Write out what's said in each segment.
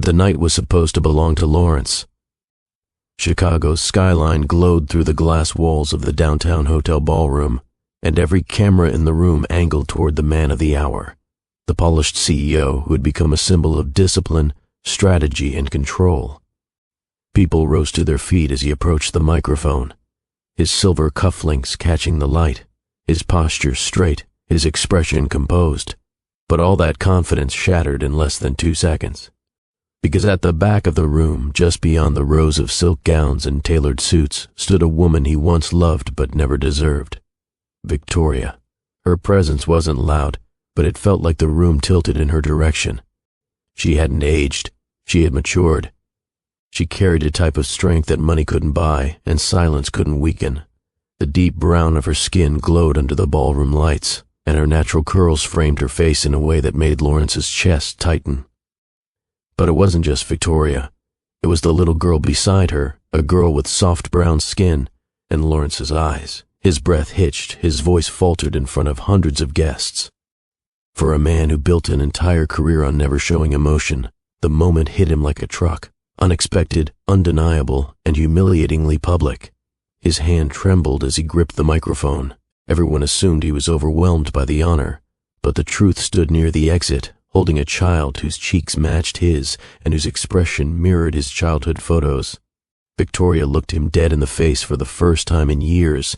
The night was supposed to belong to Lawrence. Chicago's skyline glowed through the glass walls of the downtown hotel ballroom, and every camera in the room angled toward the man of the hour, the polished CEO who had become a symbol of discipline, strategy, and control. People rose to their feet as he approached the microphone, his silver cufflinks catching the light, his posture straight, his expression composed. But all that confidence shattered in less than 2 seconds. Because at the back of the room, just beyond the rows of silk gowns and tailored suits, stood a woman he once loved but never deserved. Victoria. Her presence wasn't loud, but it felt like the room tilted in her direction. She hadn't aged. She had matured. She carried a type of strength that money couldn't buy and silence couldn't weaken. The deep brown of her skin glowed under the ballroom lights, and her natural curls framed her face in a way that made Lawrence's chest tighten. But it wasn't just Victoria. It was the little girl beside her, a girl with soft brown skin, and Lawrence's eyes. His breath hitched, his voice faltered in front of hundreds of guests. For a man who built an entire career on never showing emotion, the moment hit him like a truck, unexpected, undeniable, and humiliatingly public. His hand trembled as he gripped the microphone. Everyone assumed he was overwhelmed by the honor, but the truth stood near the exit, holding a child whose cheeks matched his and whose expression mirrored his childhood photos. Victoria looked him dead in the face for the first time in years,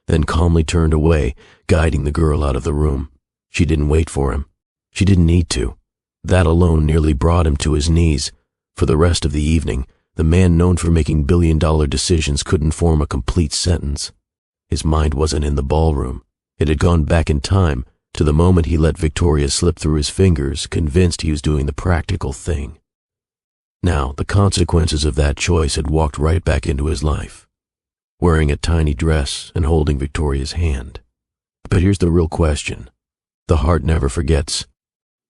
then calmly turned away, guiding the girl out of the room. She didn't wait for him. She didn't need to. That alone nearly brought him to his knees. For the rest of the evening, the man known for making billion-dollar decisions couldn't form a complete sentence. His mind wasn't in the ballroom. It had gone back in time, to the moment he let Victoria slip through his fingers, convinced he was doing the practical thing. Now, the consequences of that choice had walked right back into his life, wearing a tiny dress and holding Victoria's hand. But here's the real question. The heart never forgets.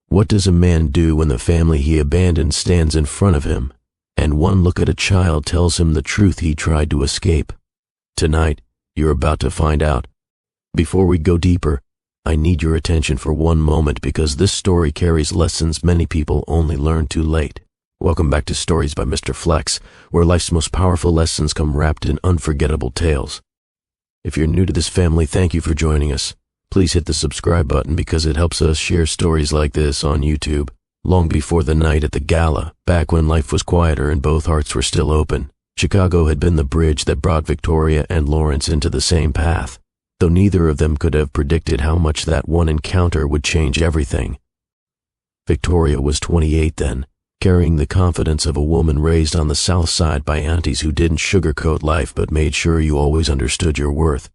What does a man do when the family he abandoned stands in front of him, and one look at a child tells him the truth he tried to escape? Tonight, you're about to find out. Before we go deeper, I need your attention for one moment because this story carries lessons many people only learn too late. Welcome back to Stories by Mr. Flex, where life's most powerful lessons come wrapped in unforgettable tales. If you're new to this family, thank you for joining us. Please hit the subscribe button because it helps us share stories like this on YouTube. Long before the night at the gala, back when life was quieter and both hearts were still open, Chicago had been the bridge that brought Victoria and Lawrence into the same path, though neither of them could have predicted how much that one encounter would change everything. Victoria was 28 then, carrying the confidence of a woman raised on the South Side by aunties who didn't sugarcoat life but made sure you always understood your worth.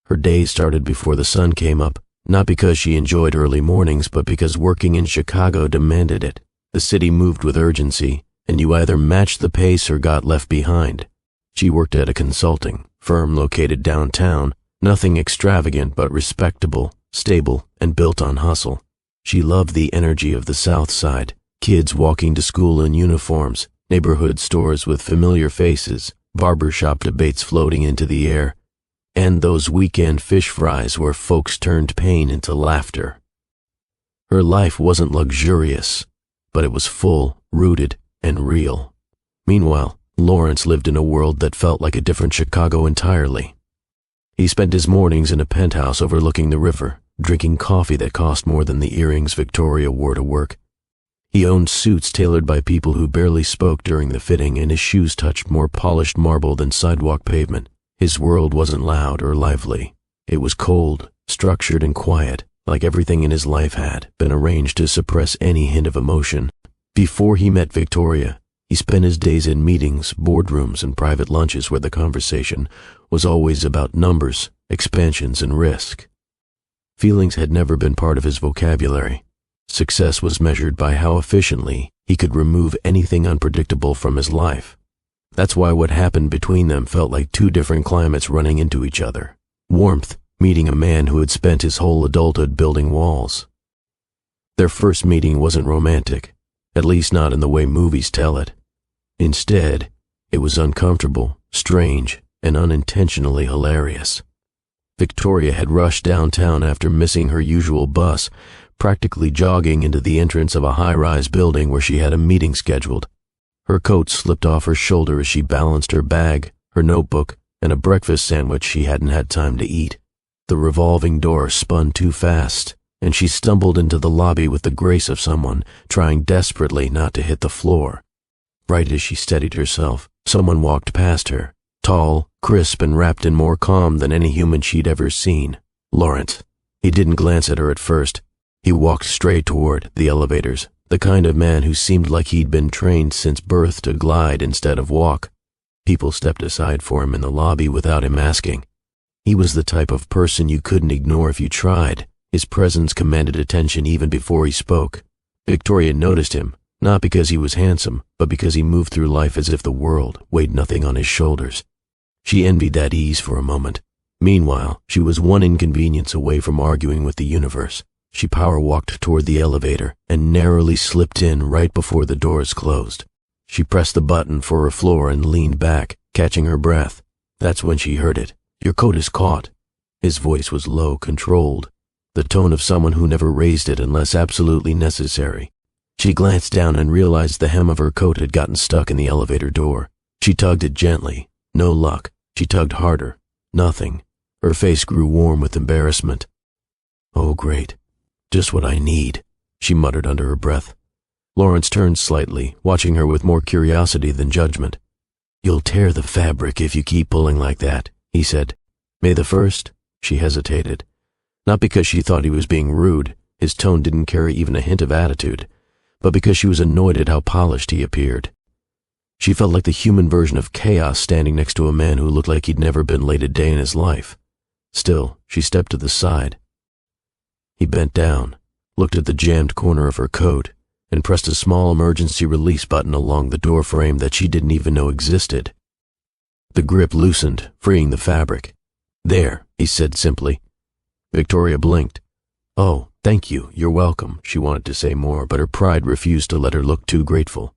Her days started before the sun came up, not because she enjoyed early mornings, but because working in Chicago demanded it. The city moved with urgency, and you either matched the pace or got left behind. She worked at a consulting firm located downtown, nothing extravagant but respectable, stable, and built on hustle. She loved the energy of the South Side, kids walking to school in uniforms, neighborhood stores with familiar faces, barbershop debates floating into the air, and those weekend fish fries where folks turned pain into laughter. Her life wasn't luxurious, but it was full, rooted, and real. Meanwhile, Lawrence lived in a world that felt like a different Chicago entirely. He spent his mornings in a penthouse overlooking the river, drinking coffee that cost more than the earrings Victoria wore to work. He owned suits tailored by people who barely spoke during the fitting, and his shoes touched more polished marble than sidewalk pavement. His world wasn't loud or lively. It was cold, structured, and quiet, like everything in his life had been arranged to suppress any hint of emotion. Before he met Victoria, he spent his days in meetings, boardrooms, and private lunches where the conversation was always about numbers, expansions, and risk. Feelings had never been part of his vocabulary. Success was measured by how efficiently he could remove anything unpredictable from his life. That's why what happened between them felt like two different climates running into each other. Warmth, meeting a man who had spent his whole adulthood building walls. Their first meeting wasn't romantic, at least not in the way movies tell it. Instead, it was uncomfortable, strange, and unintentionally hilarious. Victoria had rushed downtown after missing her usual bus, practically jogging into the entrance of a high-rise building where she had a meeting scheduled. Her coat slipped off her shoulder as she balanced her bag, her notebook, and a breakfast sandwich she hadn't had time to eat. The revolving door spun too fast, and she stumbled into the lobby with the grace of someone trying desperately not to hit the floor. Right as she steadied herself, someone walked past her, tall, crisp, and wrapped in more calm than any human she'd ever seen. Lawrence. He didn't glance at her at first. He walked straight toward the elevators, the kind of man who seemed like he'd been trained since birth to glide instead of walk. People stepped aside for him in the lobby without him asking. He was the type of person you couldn't ignore if you tried. His presence commanded attention even before he spoke. Victoria noticed him, not because he was handsome, but because he moved through life as if the world weighed nothing on his shoulders. She envied that ease for a moment. Meanwhile, she was one inconvenience away from arguing with the universe. She power-walked toward the elevator and narrowly slipped in right before the doors closed. She pressed the button for her floor and leaned back, catching her breath. That's when she heard it. "Your coat is caught." His voice was low, controlled, the tone of someone who never raised it unless absolutely necessary. She glanced down and realized the hem of her coat had gotten stuck in the elevator door. She tugged it gently. No luck. She tugged harder. Nothing. Her face grew warm with embarrassment. "Oh, great. Just what I need," she muttered under her breath. Lawrence turned slightly, watching her with more curiosity than judgment. "You'll tear the fabric if you keep pulling like that," he said. "May the 1st?" She hesitated. Not because she thought he was being rude, his tone didn't carry even a hint of attitude, but because she was annoyed at how polished he appeared. She felt like the human version of chaos standing next to a man who looked like he'd never been late a day in his life. Still, she stepped to the side. He bent down, looked at the jammed corner of her coat, and pressed a small emergency release button along the door frame that she didn't even know existed. The grip loosened, freeing the fabric. "There," he said simply. Victoria blinked. "Oh, thank you, you're welcome," she wanted to say more, but her pride refused to let her look too grateful.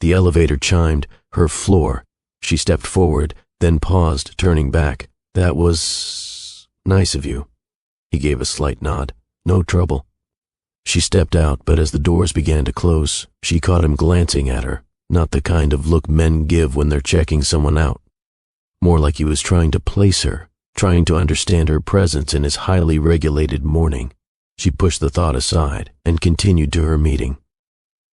The elevator chimed, her floor. She stepped forward, then paused, turning back. "That was nice of you." He gave a slight nod. "No trouble." She stepped out, but as the doors began to close, she caught him glancing at her, not the kind of look men give when they're checking someone out. More like he was trying to place her, trying to understand her presence in his highly regulated morning. She pushed the thought aside and continued to her meeting.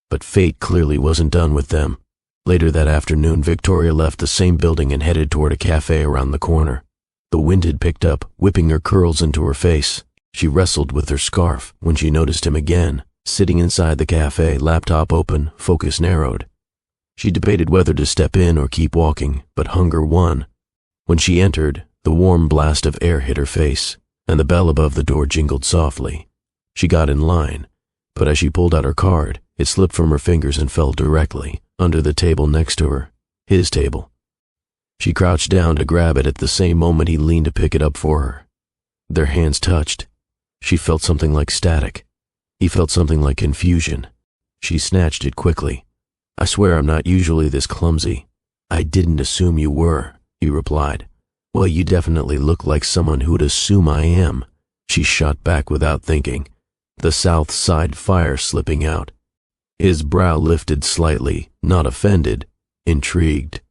But fate clearly wasn't done with them. Later that afternoon, Victoria left the same building and headed toward a cafe around the corner. The wind had picked up, whipping her curls into her face. She wrestled with her scarf when she noticed him again, sitting inside the cafe, laptop open, focus narrowed. She debated whether to step in or keep walking, but hunger won. When she entered, the warm blast of air hit her face, and the bell above the door jingled softly. She got in line, but as she pulled out her card, it slipped from her fingers and fell directly under the table next to her, his table. She crouched down to grab it at the same moment he leaned to pick it up for her. Their hands touched. She felt something like static. He felt something like confusion. She snatched it quickly. "I swear I'm not usually this clumsy." "I didn't assume you were," he replied. "Well, you definitely look like someone who'd assume I am." She shot back without thinking, the south side fire slipping out. His brow lifted slightly, not offended, intrigued.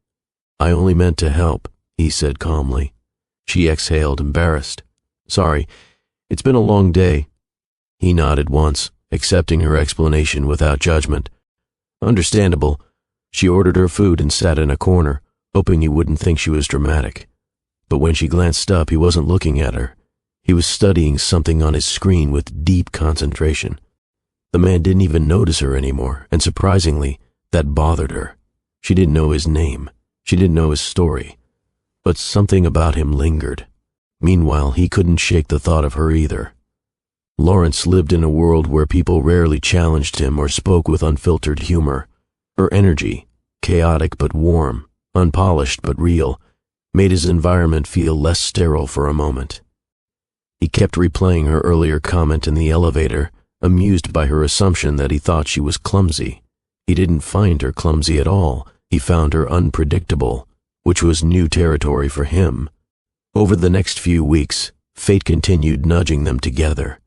"I only meant to help," he said calmly. She exhaled, embarrassed. "Sorry, it's been a long day." He nodded once, accepting her explanation without judgment. Understandable. She ordered her food and sat in a corner, hoping he wouldn't think she was dramatic. But when she glanced up, he wasn't looking at her. He was studying something on his screen with deep concentration. The man didn't even notice her anymore, and surprisingly, that bothered her. She didn't know his name. She didn't know his story. But something about him lingered. Meanwhile, he couldn't shake the thought of her either. Lawrence lived in a world where people rarely challenged him or spoke with unfiltered humor. Her energy, chaotic but warm, unpolished but real, made his environment feel less sterile for a moment. He kept replaying her earlier comment in the elevator, amused by her assumption that he thought she was clumsy. He didn't find her clumsy at all. He found her unpredictable, which was new territory for him. Over the next few weeks, fate continued nudging them together.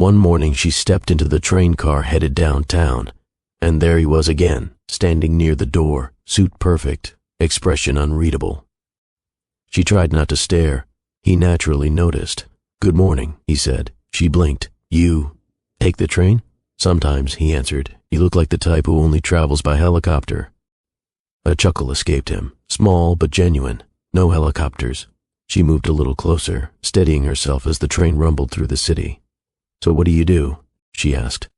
One morning she stepped into the train car headed downtown, and there he was again, standing near the door, suit perfect, expression unreadable. She tried not to stare. He naturally noticed. "Good morning," he said. She blinked. "You take the train?" "Sometimes," he answered. "You look like the type who only travels by helicopter." A chuckle escaped him, small but genuine. "No helicopters." She moved a little closer, steadying herself as the train rumbled through the city. "So what do you do?" she asked.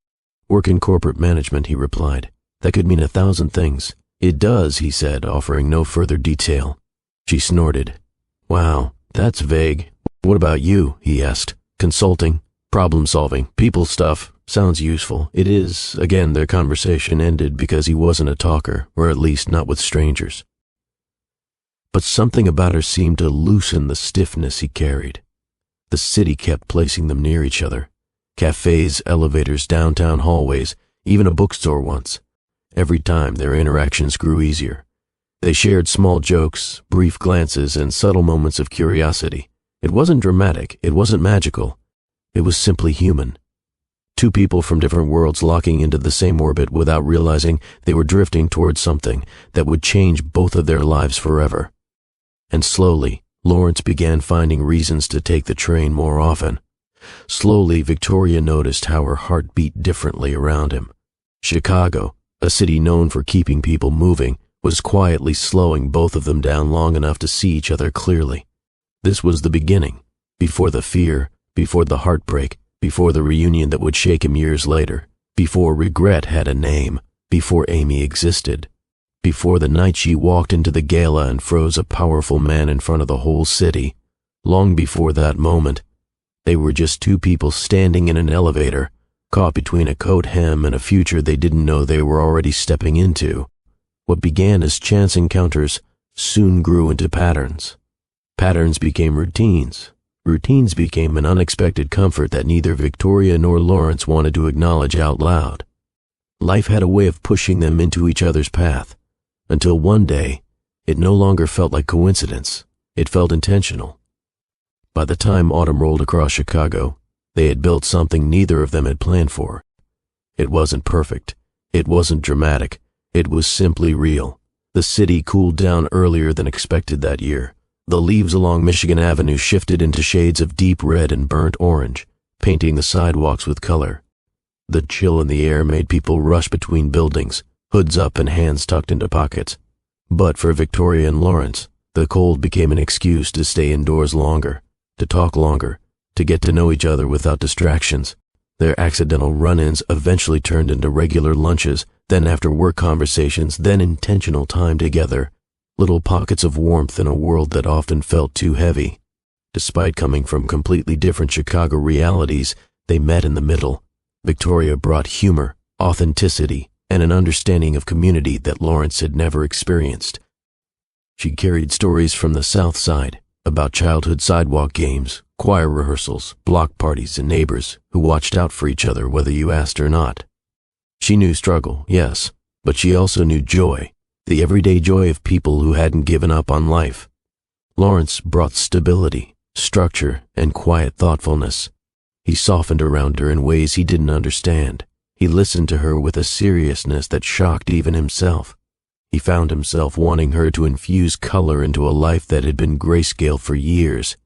"Work in corporate management," he replied. "That could mean 1,000 things." "It does," he said, offering no further detail. She snorted. "Wow, that's vague. What about you?" he asked. "Consulting, problem solving, people stuff. Sounds useful." It is. Again, their conversation ended because he wasn't a talker, or at least not with strangers. But something about her seemed to loosen the stiffness he carried. The city kept placing them near each other. Cafes, elevators, downtown hallways, even a bookstore once. Every time their interactions grew easier. They shared small jokes, brief glances, and subtle moments of curiosity. It wasn't dramatic, it wasn't magical. It was simply human. Two people from different worlds locking into the same orbit without realizing they were drifting towards something that would change both of their lives forever. And slowly, Lawrence began finding reasons to take the train more often. Slowly, Victoria noticed how her heart beat differently around him. Chicago, a city known for keeping people moving, was quietly slowing both of them down long enough to see each other clearly. This was the beginning, before the fear, before the heartbreak, before the reunion that would shake him years later, before regret had a name, before Amy existed, before the night she walked into the gala and froze a powerful man in front of the whole city. Long before that moment, they were just two people standing in an elevator, caught between a coat hem and a future they didn't know they were already stepping into. What began as chance encounters soon grew into patterns. Patterns became routines. Routines became an unexpected comfort that neither Victoria nor Lawrence wanted to acknowledge out loud. Life had a way of pushing them into each other's path, until one day, it no longer felt like coincidence. It felt intentional. By the time autumn rolled across Chicago, they had built something neither of them had planned for. It wasn't perfect. It wasn't dramatic. It was simply real. The city cooled down earlier than expected that year. The leaves along Michigan Avenue shifted into shades of deep red and burnt orange, painting the sidewalks with color. The chill in the air made people rush between buildings, hoods up and hands tucked into pockets. But for Victoria and Lawrence, the cold became an excuse to stay indoors longer, to talk longer, to get to know each other without distractions. Their accidental run-ins eventually turned into regular lunches, then after-work conversations, then intentional time together. Little pockets of warmth in a world that often felt too heavy. Despite coming from completely different Chicago realities, they met in the middle. Victoria brought humor, authenticity, and an understanding of community that Lawrence had never experienced. She carried stories from the South Side about childhood sidewalk games, choir rehearsals, block parties, and neighbors who watched out for each other whether you asked or not. She knew struggle, yes, but she also knew joy. The everyday joy of people who hadn't given up on life. Lawrence brought stability, structure, and quiet thoughtfulness. He softened around her in ways he didn't understand. He listened to her with a seriousness that shocked even himself. He found himself wanting her to infuse color into a life that had been grayscale for years.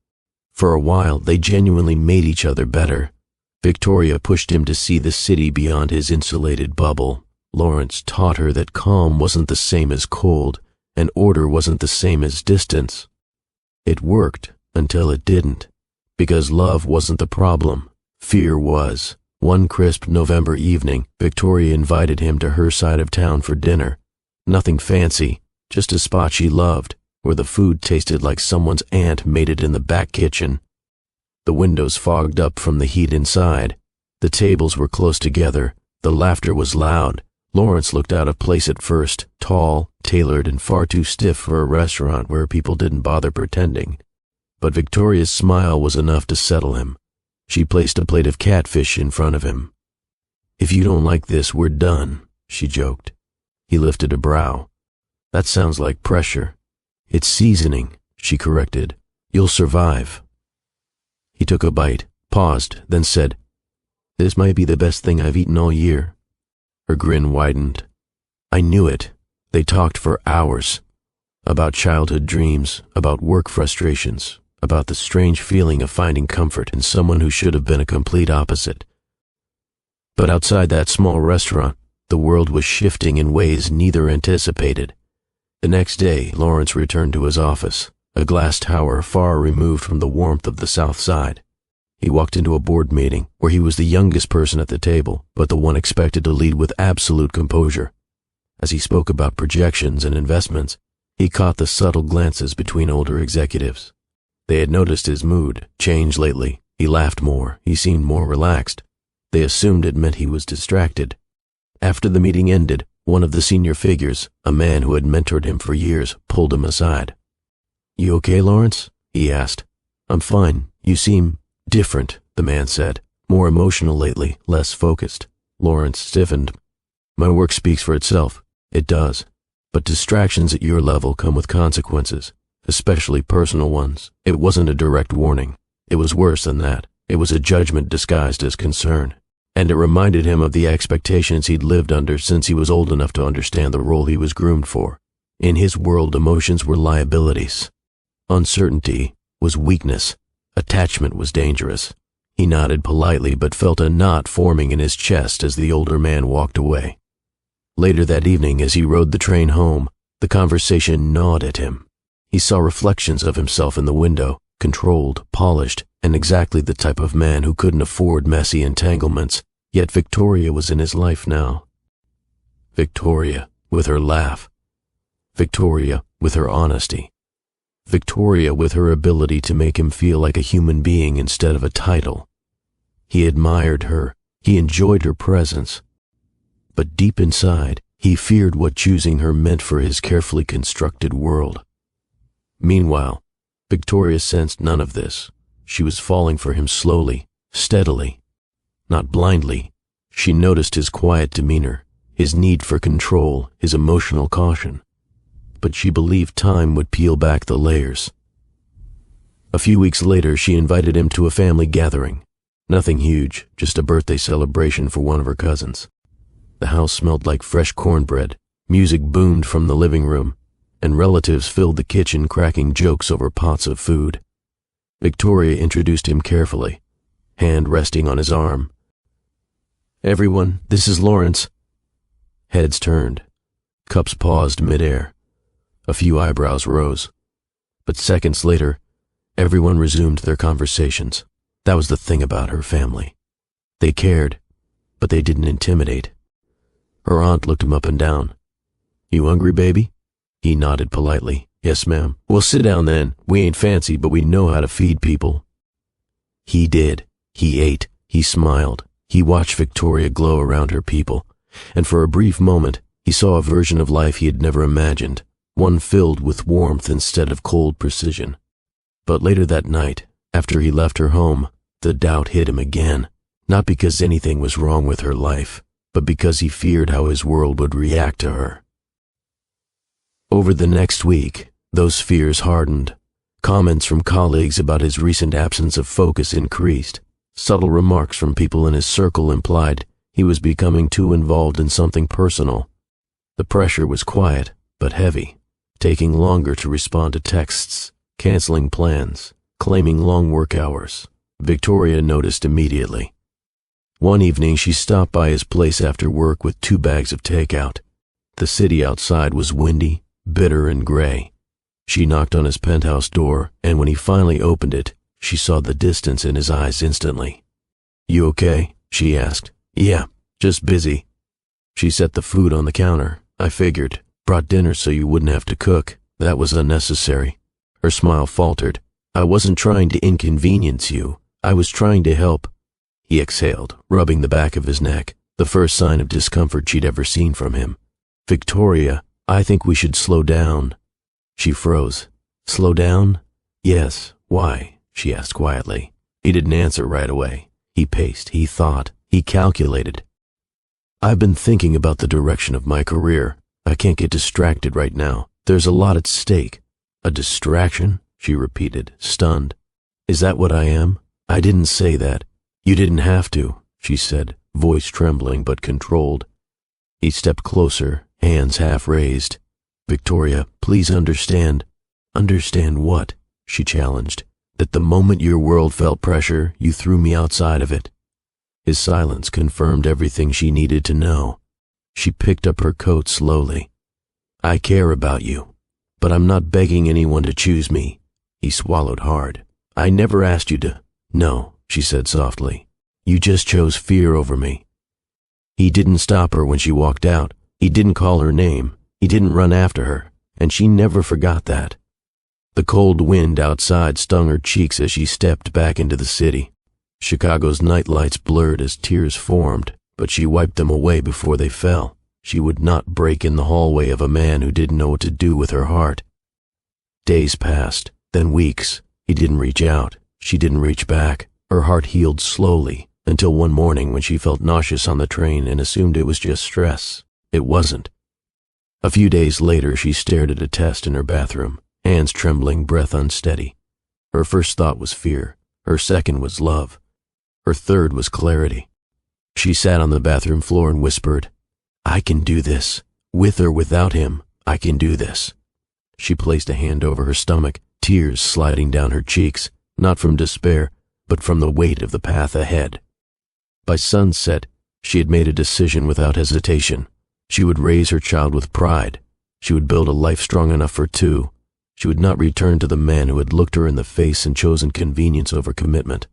For a while, they genuinely made each other better. Victoria pushed him to see the city beyond his insulated bubble. Lawrence taught her that calm wasn't the same as cold, and order wasn't the same as distance. It worked until it didn't, because love wasn't the problem, fear was. One crisp November evening, Victoria invited him to her side of town for dinner. Nothing fancy, just a spot she loved, where the food tasted like someone's aunt made it in the back kitchen. The windows fogged up from the heat inside. The tables were close together. The laughter was loud. Lawrence looked out of place at first, tall, tailored, and far too stiff for a restaurant where people didn't bother pretending. But Victoria's smile was enough to settle him. She placed a plate of catfish in front of him. "If you don't like this, we're done," she joked. He lifted a brow. "That sounds like pressure." "It's seasoning," she corrected. "You'll survive." He took a bite, paused, then said, This might be the best thing I've eaten all year." Her grin widened. "I knew it. They talked for hours. About childhood dreams, about work frustrations, about the strange feeling of finding comfort in someone who should have been a complete opposite. But outside that small restaurant, the world was shifting in ways neither anticipated. The next day, Lawrence returned to his office, a glass tower far removed from the warmth of the South Side. He walked into a board meeting where he was the youngest person at the table, but the one expected to lead with absolute composure. As he spoke about projections and investments, he caught the subtle glances between older executives. They had noticed his mood change lately. He laughed more. He seemed more relaxed. They assumed it meant he was distracted. After the meeting ended, one of the senior figures, a man who had mentored him for years, pulled him aside. "You okay, Lawrence?" he asked. "I'm fine. You seem different," the man said. "More emotional lately, less focused." Lawrence stiffened. "My work speaks for itself. It does. But distractions at your level come with consequences, especially personal ones." It wasn't a direct warning. It was worse than that. It was a judgment disguised as concern. And it reminded him of the expectations he'd lived under since he was old enough to understand the role he was groomed for. In his world, emotions were liabilities. Uncertainty was weakness. Attachment was dangerous. He nodded politely but felt a knot forming in his chest as the older man walked away. Later that evening, as he rode the train home, the conversation gnawed at him. He saw reflections of himself in the window, controlled, polished, and exactly the type of man who couldn't afford messy entanglements, yet Victoria was in his life now. Victoria, with her laugh. Victoria, with her honesty. Victoria, with her ability to make him feel like a human being instead of a title. He admired her. He enjoyed her presence. But deep inside, he feared what choosing her meant for his carefully constructed world. Meanwhile, Victoria sensed none of this. She was falling for him slowly, steadily. Not blindly. She noticed his quiet demeanor, his need for control, his emotional caution. But she believed time would peel back the layers. A few weeks later, she invited him to a family gathering. Nothing huge, just a birthday celebration for one of her cousins. The house smelled like fresh cornbread, music boomed from the living room, and relatives filled the kitchen cracking jokes over pots of food. Victoria introduced him carefully, hand resting on his arm. "Everyone, this is Lawrence." Heads turned. Cups paused midair. A few eyebrows rose. But seconds later, everyone resumed their conversations. That was the thing about her family. They cared, but they didn't intimidate. Her aunt looked him up and down. "You hungry, baby?" He nodded politely. "Yes, ma'am." "Well, sit down then. We ain't fancy, but we know how to feed people." He did. He ate. He smiled. He watched Victoria glow around her people, and for a brief moment, he saw a version of life he had never imagined, one filled with warmth instead of cold precision. But later that night, after he left her home, the doubt hit him again, not because anything was wrong with her life, but because he feared how his world would react to her. Over the next week, those fears hardened. Comments from colleagues about his recent absence of focus increased. Subtle remarks from people in his circle implied he was becoming too involved in something personal. The pressure was quiet, but heavy, taking longer to respond to texts, canceling plans, claiming long work hours. Victoria noticed immediately. One evening, she stopped by his place after work with 2 bags of takeout. The city outside was windy, bitter, and gray. She knocked on his penthouse door, and when he finally opened it, she saw the distance in his eyes instantly. "You okay?" she asked. "Yeah, just busy." She set the food on the counter. "I figured. Brought dinner so you wouldn't have to cook. That was unnecessary." Her smile faltered. "I wasn't trying to inconvenience you. I was trying to help." He exhaled, rubbing the back of his neck, the first sign of discomfort she'd ever seen from him. "Victoria, I think we should slow down." She froze. "Slow down?" "Yes. Why?" she asked quietly. He didn't answer right away. He paced, he thought, he calculated. "I've been thinking about the direction of my career. I can't get distracted right now. There's a lot at stake." "A distraction?" she repeated, stunned. "Is that what I am?" "I didn't say that. You didn't have to. she said, voice trembling but controlled. He stepped closer, hands half raised. Victoria, please understand. Understand what? She challenged. That the moment your world felt pressure, you threw me outside of it. His silence confirmed everything she needed to know. She picked up her coat slowly. I care about you, but I'm not begging anyone to choose me. He swallowed hard. I never asked you to. No, she said softly. You just chose fear over me. He didn't stop her when she walked out. He didn't call her name. He didn't run after her, and she never forgot that. The cold wind outside stung her cheeks as she stepped back into the city. Chicago's night lights blurred as tears formed, but she wiped them away before they fell. She would not break in the hallway of a man who didn't know what to do with her heart. Days passed, then weeks. He didn't reach out. She didn't reach back. Her heart healed slowly, until one morning when she felt nauseous on the train and assumed it was just stress. It wasn't. A few days later, she stared at a test in her bathroom, hands trembling, breath unsteady. Her first thought was fear. Her second was love. Her third was clarity. She sat on the bathroom floor and whispered, I can do this. With or without him, I can do this. She placed a hand over her stomach, tears sliding down her cheeks, not from despair, but from the weight of the path ahead. By sunset, she had made a decision without hesitation. She would raise her child with pride. She would build a life strong enough for two. She would not return to the man who had looked her in the face and chosen convenience over commitment.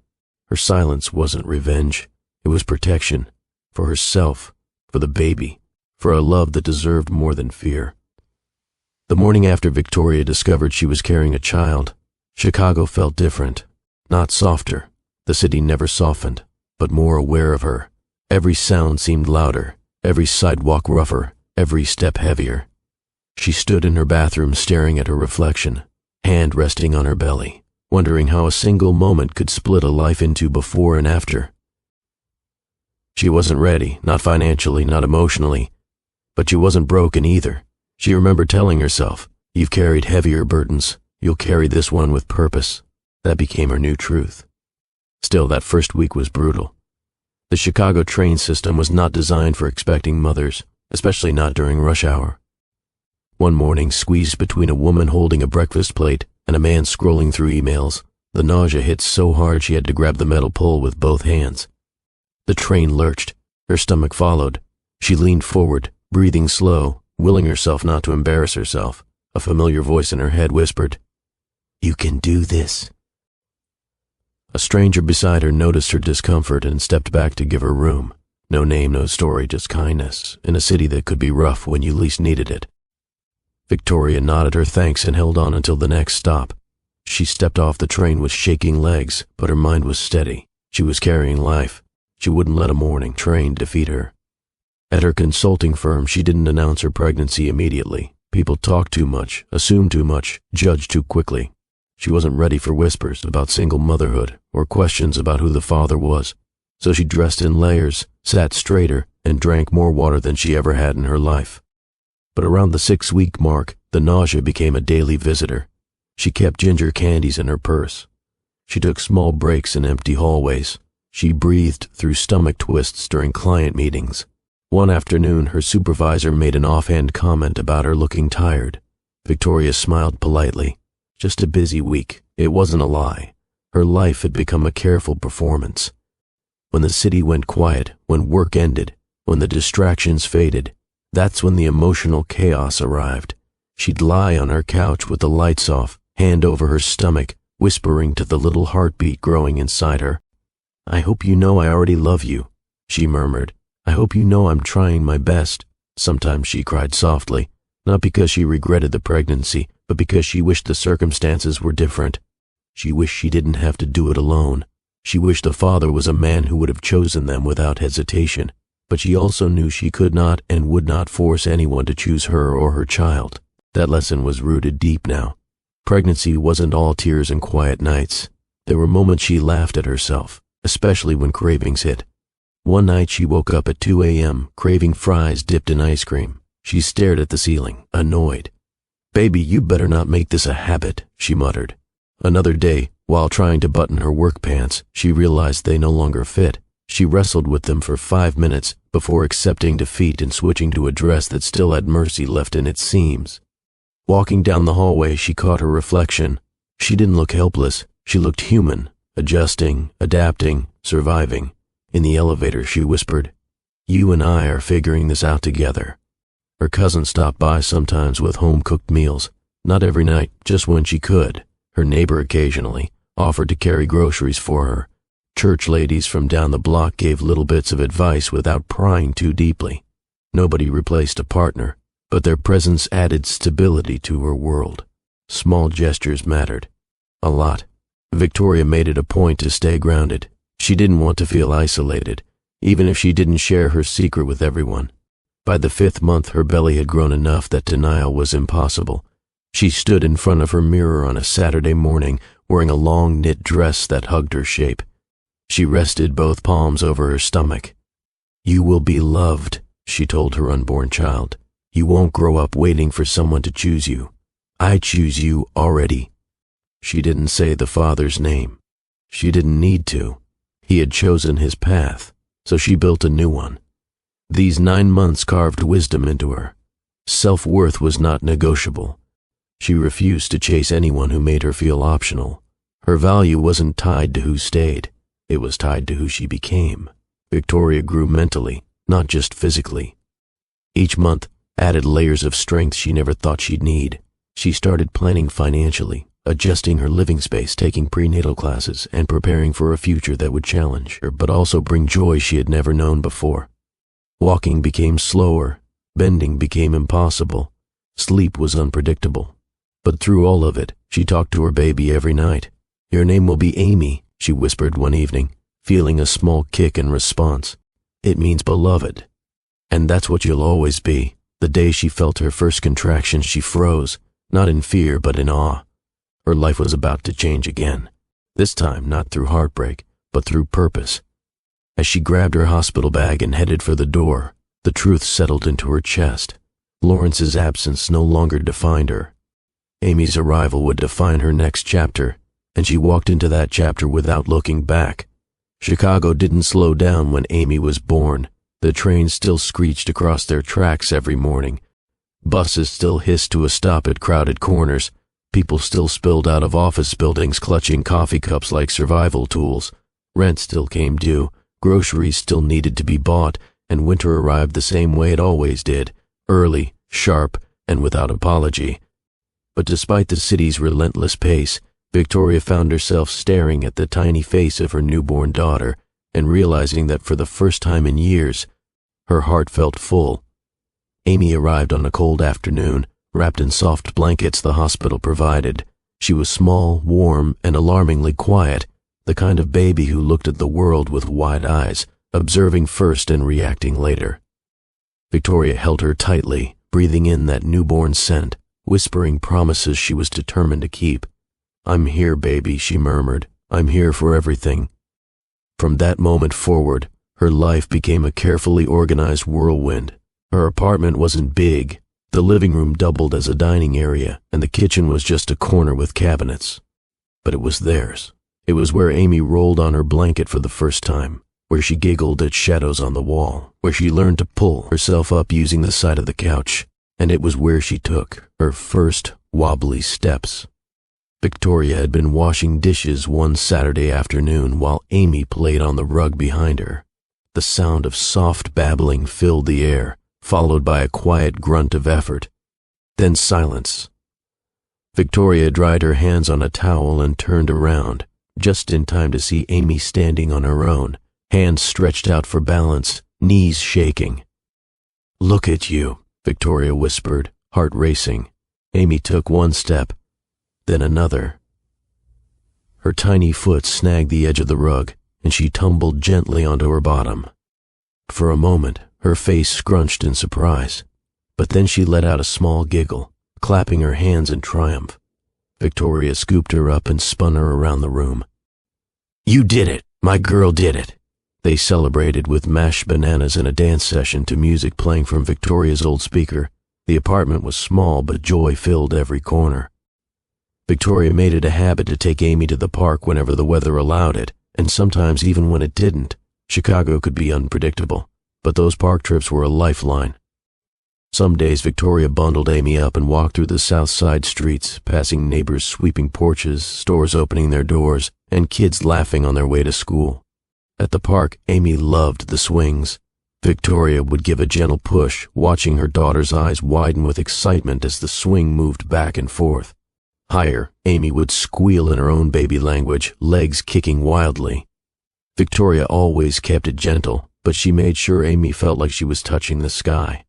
Her silence wasn't revenge. It was protection. For herself, for the baby, for a love that deserved more than fear. The morning after Victoria discovered she was carrying a child, Chicago felt different. Not softer. The city never softened, but more aware of her. Every sound seemed louder, every sidewalk rougher, every step heavier. She stood in her bathroom staring at her reflection, hand resting on her belly, wondering how a single moment could split a life into before and after. She wasn't ready, not financially, not emotionally, but she wasn't broken either. She remembered telling herself, you've carried heavier burdens, you'll carry this one with purpose. That became her new truth. Still, that first week was brutal. The Chicago train system was not designed for expecting mothers, especially not during rush hour. One morning, squeezed between a woman holding a breakfast plate and a man scrolling through emails, the nausea hit so hard she had to grab the metal pole with both hands. The train lurched. Her stomach followed. She leaned forward, breathing slow, willing herself not to embarrass herself. A familiar voice in her head whispered, You can do this. A stranger beside her noticed her discomfort and stepped back to give her room. No name, no story, just kindness, in a city that could be rough when you least needed it. Victoria nodded her thanks and held on until the next stop. She stepped off the train with shaking legs, but her mind was steady. She was carrying life. She wouldn't let a morning train defeat her. At her consulting firm, she didn't announce her pregnancy immediately. People talked too much, assumed too much, judged too quickly. She wasn't ready for whispers about single motherhood or questions about who the father was. So she dressed in layers, sat straighter, and drank more water than she ever had in her life. But around the 6-week mark, the nausea became a daily visitor. She kept ginger candies in her purse. She took small breaks in empty hallways. She breathed through stomach twists during client meetings. One afternoon, her supervisor made an offhand comment about her looking tired. Victoria smiled politely. Just a busy week. It wasn't a lie. Her life had become a careful performance. When the city went quiet, when work ended, when the distractions faded, that's when the emotional chaos arrived. She'd lie on her couch with the lights off, hand over her stomach, whispering to the little heartbeat growing inside her. I hope you know I already love you, she murmured. I hope you know I'm trying my best. Sometimes she cried softly, not because she regretted the pregnancy, but because she wished the circumstances were different. She wished she didn't have to do it alone. She wished the father was a man who would have chosen them without hesitation. But she also knew she could not and would not force anyone to choose her or her child. That lesson was rooted deep now. Pregnancy wasn't all tears and quiet nights. There were moments she laughed at herself, especially when cravings hit. One night she woke up at 2 a.m., craving fries dipped in ice cream. She stared at the ceiling, annoyed. Baby, you better not make this a habit, she muttered. Another day, while trying to button her work pants, she realized they no longer fit. She wrestled with them for 5 minutes before accepting defeat and switching to a dress that still had mercy left in its seams. Walking down the hallway, she caught her reflection. She didn't look helpless. She looked human, adjusting, adapting, surviving. In the elevator, she whispered, "You and I are figuring this out together." Her cousin stopped by sometimes with home-cooked meals. Not every night, just when she could. Her neighbor occasionally offered to carry groceries for her. Church ladies from down the block gave little bits of advice without prying too deeply. Nobody replaced a partner, but their presence added stability to her world. Small gestures mattered. A lot. Victoria made it a point to stay grounded. She didn't want to feel isolated, even if she didn't share her secret with everyone. By the 5th month, her belly had grown enough that denial was impossible. She stood in front of her mirror on a Saturday morning, wearing a long knit dress that hugged her shape. She rested both palms over her stomach. "You will be loved," she told her unborn child. "You won't grow up waiting for someone to choose you. I choose you already." She didn't say the father's name. She didn't need to. He had chosen his path, so she built a new one. These 9 months carved wisdom into her. Self-worth was not negotiable. She refused to chase anyone who made her feel optional. Her value wasn't tied to who stayed. It was tied to who she became. Victoria grew mentally, not just physically. Each month added layers of strength she never thought she'd need. She started planning financially, adjusting her living space, taking prenatal classes, and preparing for a future that would challenge her, but also bring joy she had never known before. Walking became slower, bending became impossible, sleep was unpredictable. But through all of it, she talked to her baby every night. "Your name will be Amy," she whispered one evening, feeling a small kick in response. "It means beloved." And that's what you'll always be. The day she felt her first contraction, she froze, not in fear but in awe. Her life was about to change again. This time not through heartbreak, but through purpose. As she grabbed her hospital bag and headed for the door, the truth settled into her chest. Lawrence's absence no longer defined her. Amy's arrival would define her next chapter, and she walked into that chapter without looking back. Chicago didn't slow down when Amy was born. The trains still screeched across their tracks every morning. Buses still hissed to a stop at crowded corners. People still spilled out of office buildings clutching coffee cups like survival tools. Rent still came due. Groceries still needed to be bought, and winter arrived the same way it always did, early, sharp, and without apology. But despite the city's relentless pace, Victoria found herself staring at the tiny face of her newborn daughter and realizing that for the first time in years, her heart felt full. Amy arrived on a cold afternoon, wrapped in soft blankets the hospital provided. She was small, warm, and alarmingly quiet, the kind of baby who looked at the world with wide eyes, observing first and reacting later. Victoria held her tightly, breathing in that newborn scent, whispering promises she was determined to keep. "I'm here, baby," she murmured. "I'm here for everything." From that moment forward, her life became a carefully organized whirlwind. Her apartment wasn't big. The living room doubled as a dining area, and the kitchen was just a corner with cabinets. But it was theirs. It was where Amy rolled on her blanket for the first time, where she giggled at shadows on the wall, where she learned to pull herself up using the side of the couch, and it was where she took her first wobbly steps. Victoria had been washing dishes one Saturday afternoon while Amy played on the rug behind her. The sound of soft babbling filled the air, followed by a quiet grunt of effort. Then silence. Victoria dried her hands on a towel and turned around, just in time to see Amy standing on her own, hands stretched out for balance, knees shaking. "Look at you," Victoria whispered, heart racing. Amy took one step, then another. Her tiny foot snagged the edge of the rug, and she tumbled gently onto her bottom. For a moment, her face scrunched in surprise, but then she let out a small giggle, clapping her hands in triumph. Victoria scooped her up and spun her around the room. "You did it! My girl did it!" They celebrated with mashed bananas and a dance session to music playing from Victoria's old speaker. The apartment was small, but joy filled every corner. Victoria made it a habit to take Amy to the park whenever the weather allowed it, and sometimes even when it didn't. Chicago could be unpredictable, but those park trips were a lifeline. Some days Victoria bundled Amy up and walked through the south side streets, passing neighbors sweeping porches, stores opening their doors, and kids laughing on their way to school. At the park, Amy loved the swings. Victoria would give a gentle push, watching her daughter's eyes widen with excitement as the swing moved back and forth. Higher, Amy would squeal in her own baby language, legs kicking wildly. Victoria always kept it gentle, but she made sure Amy felt like she was touching the sky.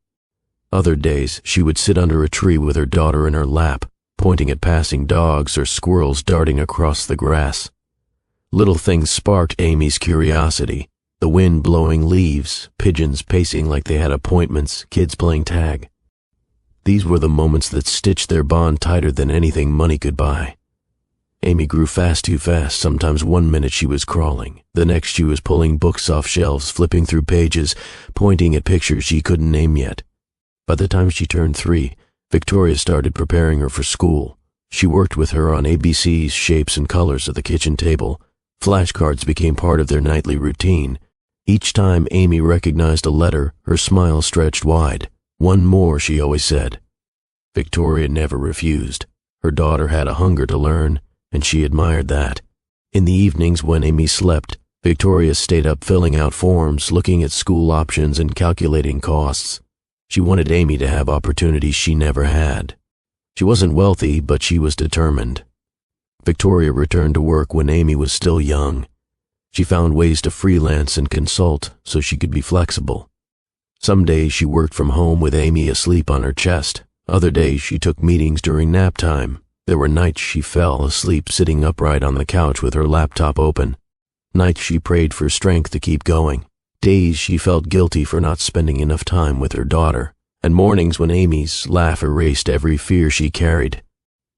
Other days, she would sit under a tree with her daughter in her lap, pointing at passing dogs or squirrels darting across the grass. Little things sparked Amy's curiosity. The wind blowing leaves, pigeons pacing like they had appointments, kids playing tag. These were the moments that stitched their bond tighter than anything money could buy. Amy grew too fast. Sometimes 1 minute she was crawling, the next she was pulling books off shelves, flipping through pages, pointing at pictures she couldn't name yet. By the time she turned 3, Victoria started preparing her for school. She worked with her on ABCs, shapes, and colors of the kitchen table. Flashcards became part of their nightly routine. Each time Amy recognized a letter, her smile stretched wide. One more, she always said. Victoria never refused. Her daughter had a hunger to learn, and she admired that. In the evenings when Amy slept, Victoria stayed up filling out forms, looking at school options, and calculating costs. She wanted Amy to have opportunities she never had. She wasn't wealthy, but she was determined. Victoria returned to work when Amy was still young. She found ways to freelance and consult so she could be flexible. Some days she worked from home with Amy asleep on her chest. Other days she took meetings during nap time. There were nights she fell asleep sitting upright on the couch with her laptop open. Nights she prayed for strength to keep going. Days she felt guilty for not spending enough time with her daughter, and mornings when Amy's laugh erased every fear she carried.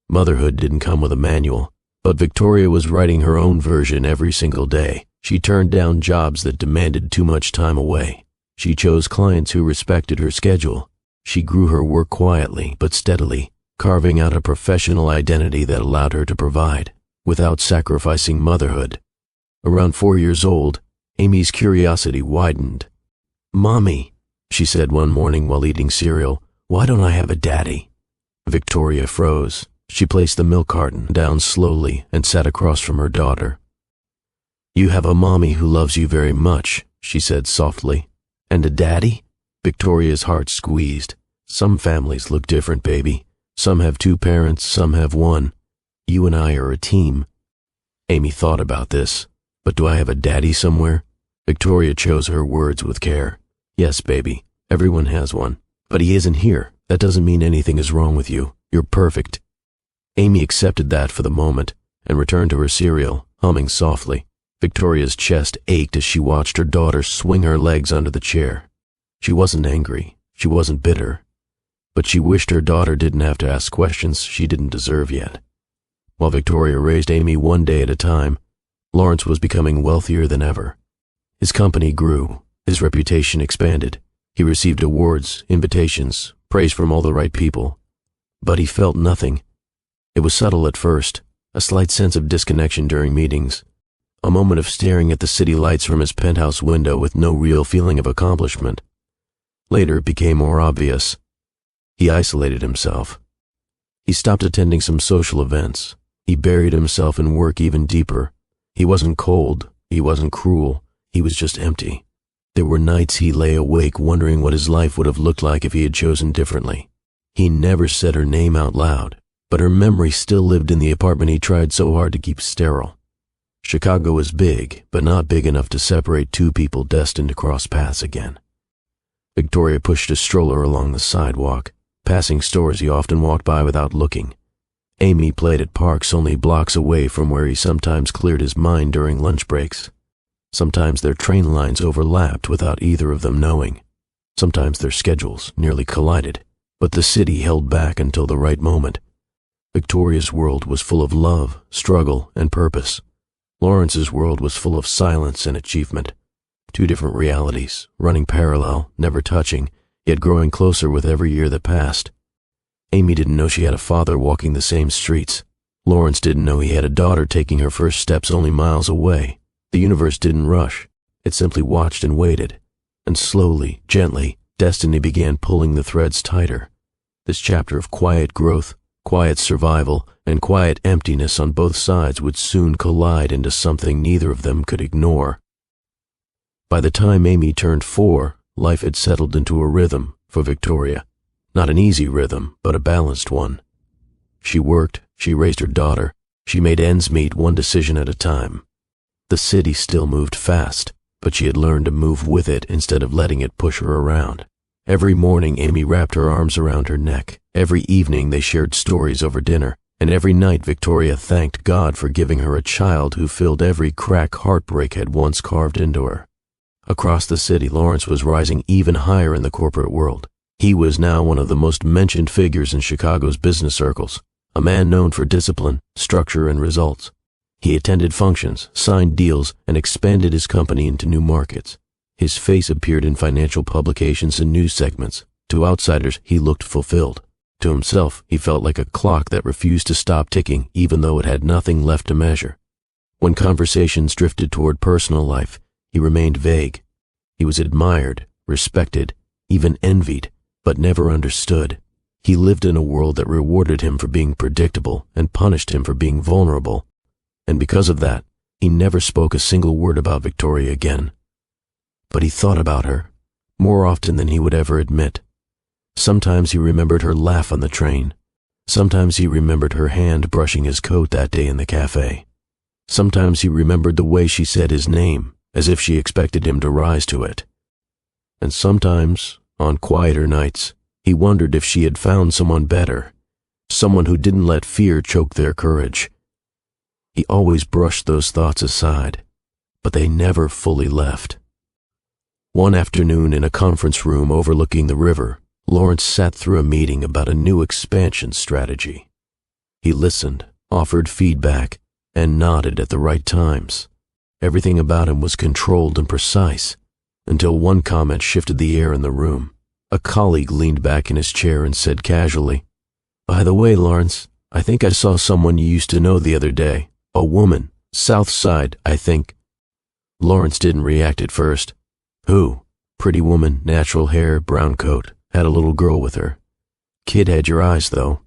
Motherhood didn't come with a manual, but Victoria was writing her own version every single day. She turned down jobs that demanded too much time away. She chose clients who respected her schedule. She grew her work quietly but steadily, carving out a professional identity that allowed her to provide, without sacrificing motherhood. Around 4 years old, Amy's curiosity widened. "Mommy," she said one morning while eating cereal, "why don't I have a daddy?" Victoria froze. She placed the milk carton down slowly and sat across from her daughter. "You have a mommy who loves you very much," she said softly. "And a daddy?" Victoria's heart squeezed. "Some families look different, baby. Some have 2 parents, some have 1. You and I are a team." Amy thought about this. "But do I have a daddy somewhere?" Victoria chose her words with care. "Yes, baby, everyone has one. But he isn't here. That doesn't mean anything is wrong with you. You're perfect." Amy accepted that for the moment and returned to her cereal, humming softly. Victoria's chest ached as she watched her daughter swing her legs under the chair. She wasn't angry. She wasn't bitter. But she wished her daughter didn't have to ask questions she didn't deserve yet. While Victoria raised Amy one day at a time, Lawrence was becoming wealthier than ever. His company grew. His reputation expanded. He received awards, invitations, praise from all the right people. But he felt nothing. It was subtle at first, a slight sense of disconnection during meetings, a moment of staring at the city lights from his penthouse window with no real feeling of accomplishment. Later it became more obvious. He isolated himself. He stopped attending some social events. He buried himself in work even deeper. He wasn't cold. He wasn't cruel. He was just empty. There were nights he lay awake wondering what his life would have looked like if he had chosen differently. He never said her name out loud, but her memory still lived in the apartment he tried so hard to keep sterile. Chicago was big, but not big enough to separate 2 people destined to cross paths again. Victoria pushed a stroller along the sidewalk, passing stores he often walked by without looking. Amy played at parks only blocks away from where he sometimes cleared his mind during lunch breaks. Sometimes their train lines overlapped without either of them knowing. Sometimes their schedules nearly collided, but the city held back until the right moment. Victoria's world was full of love, struggle, and purpose. Lawrence's world was full of silence and achievement. 2 different realities, running parallel, never touching, yet growing closer with every year that passed. Amy didn't know she had a father walking the same streets. Lawrence didn't know he had a daughter taking her first steps only miles away. The universe didn't rush. It simply watched and waited. And slowly, gently, destiny began pulling the threads tighter. This chapter of quiet growth, quiet survival, and quiet emptiness on both sides would soon collide into something neither of them could ignore. By the time Amy turned 4, life had settled into a rhythm for Victoria. Not an easy rhythm, but a balanced one. She worked, she raised her daughter, she made ends meet one decision at a time. The city still moved fast, but she had learned to move with it instead of letting it push her around. Every morning Amy wrapped her arms around her neck. Every evening they shared stories over dinner, and every night Victoria thanked God for giving her a child who filled every crack heartbreak had once carved into her. Across the city, Lawrence was rising even higher in the corporate world. He was now one of the most mentioned figures in Chicago's business circles, a man known for discipline, structure, and results. He attended functions, signed deals, and expanded his company into new markets. His face appeared in financial publications and news segments. To outsiders, he looked fulfilled. To himself, he felt like a clock that refused to stop ticking even though it had nothing left to measure. When conversations drifted toward personal life, he remained vague. He was admired, respected, even envied, but never understood. He lived in a world that rewarded him for being predictable and punished him for being vulnerable. And because of that, he never spoke a single word about Victoria again. But he thought about her, more often than he would ever admit. Sometimes he remembered her laugh on the train. Sometimes he remembered her hand brushing his coat that day in the cafe. Sometimes he remembered the way she said his name, as if she expected him to rise to it. And sometimes, on quieter nights, he wondered if she had found someone better, someone who didn't let fear choke their courage. He always brushed those thoughts aside, but they never fully left. One afternoon in a conference room overlooking the river, Lawrence sat through a meeting about a new expansion strategy. He listened, offered feedback, and nodded at the right times. Everything about him was controlled and precise, until one comment shifted the air in the room. A colleague leaned back in his chair and said casually, "By the way, Lawrence, I think I saw someone you used to know the other day. A woman, South Side, I think." Lawrence didn't react at first. "Who?" "Pretty woman, natural hair, brown coat, had a little girl with her. Kid had your eyes, though."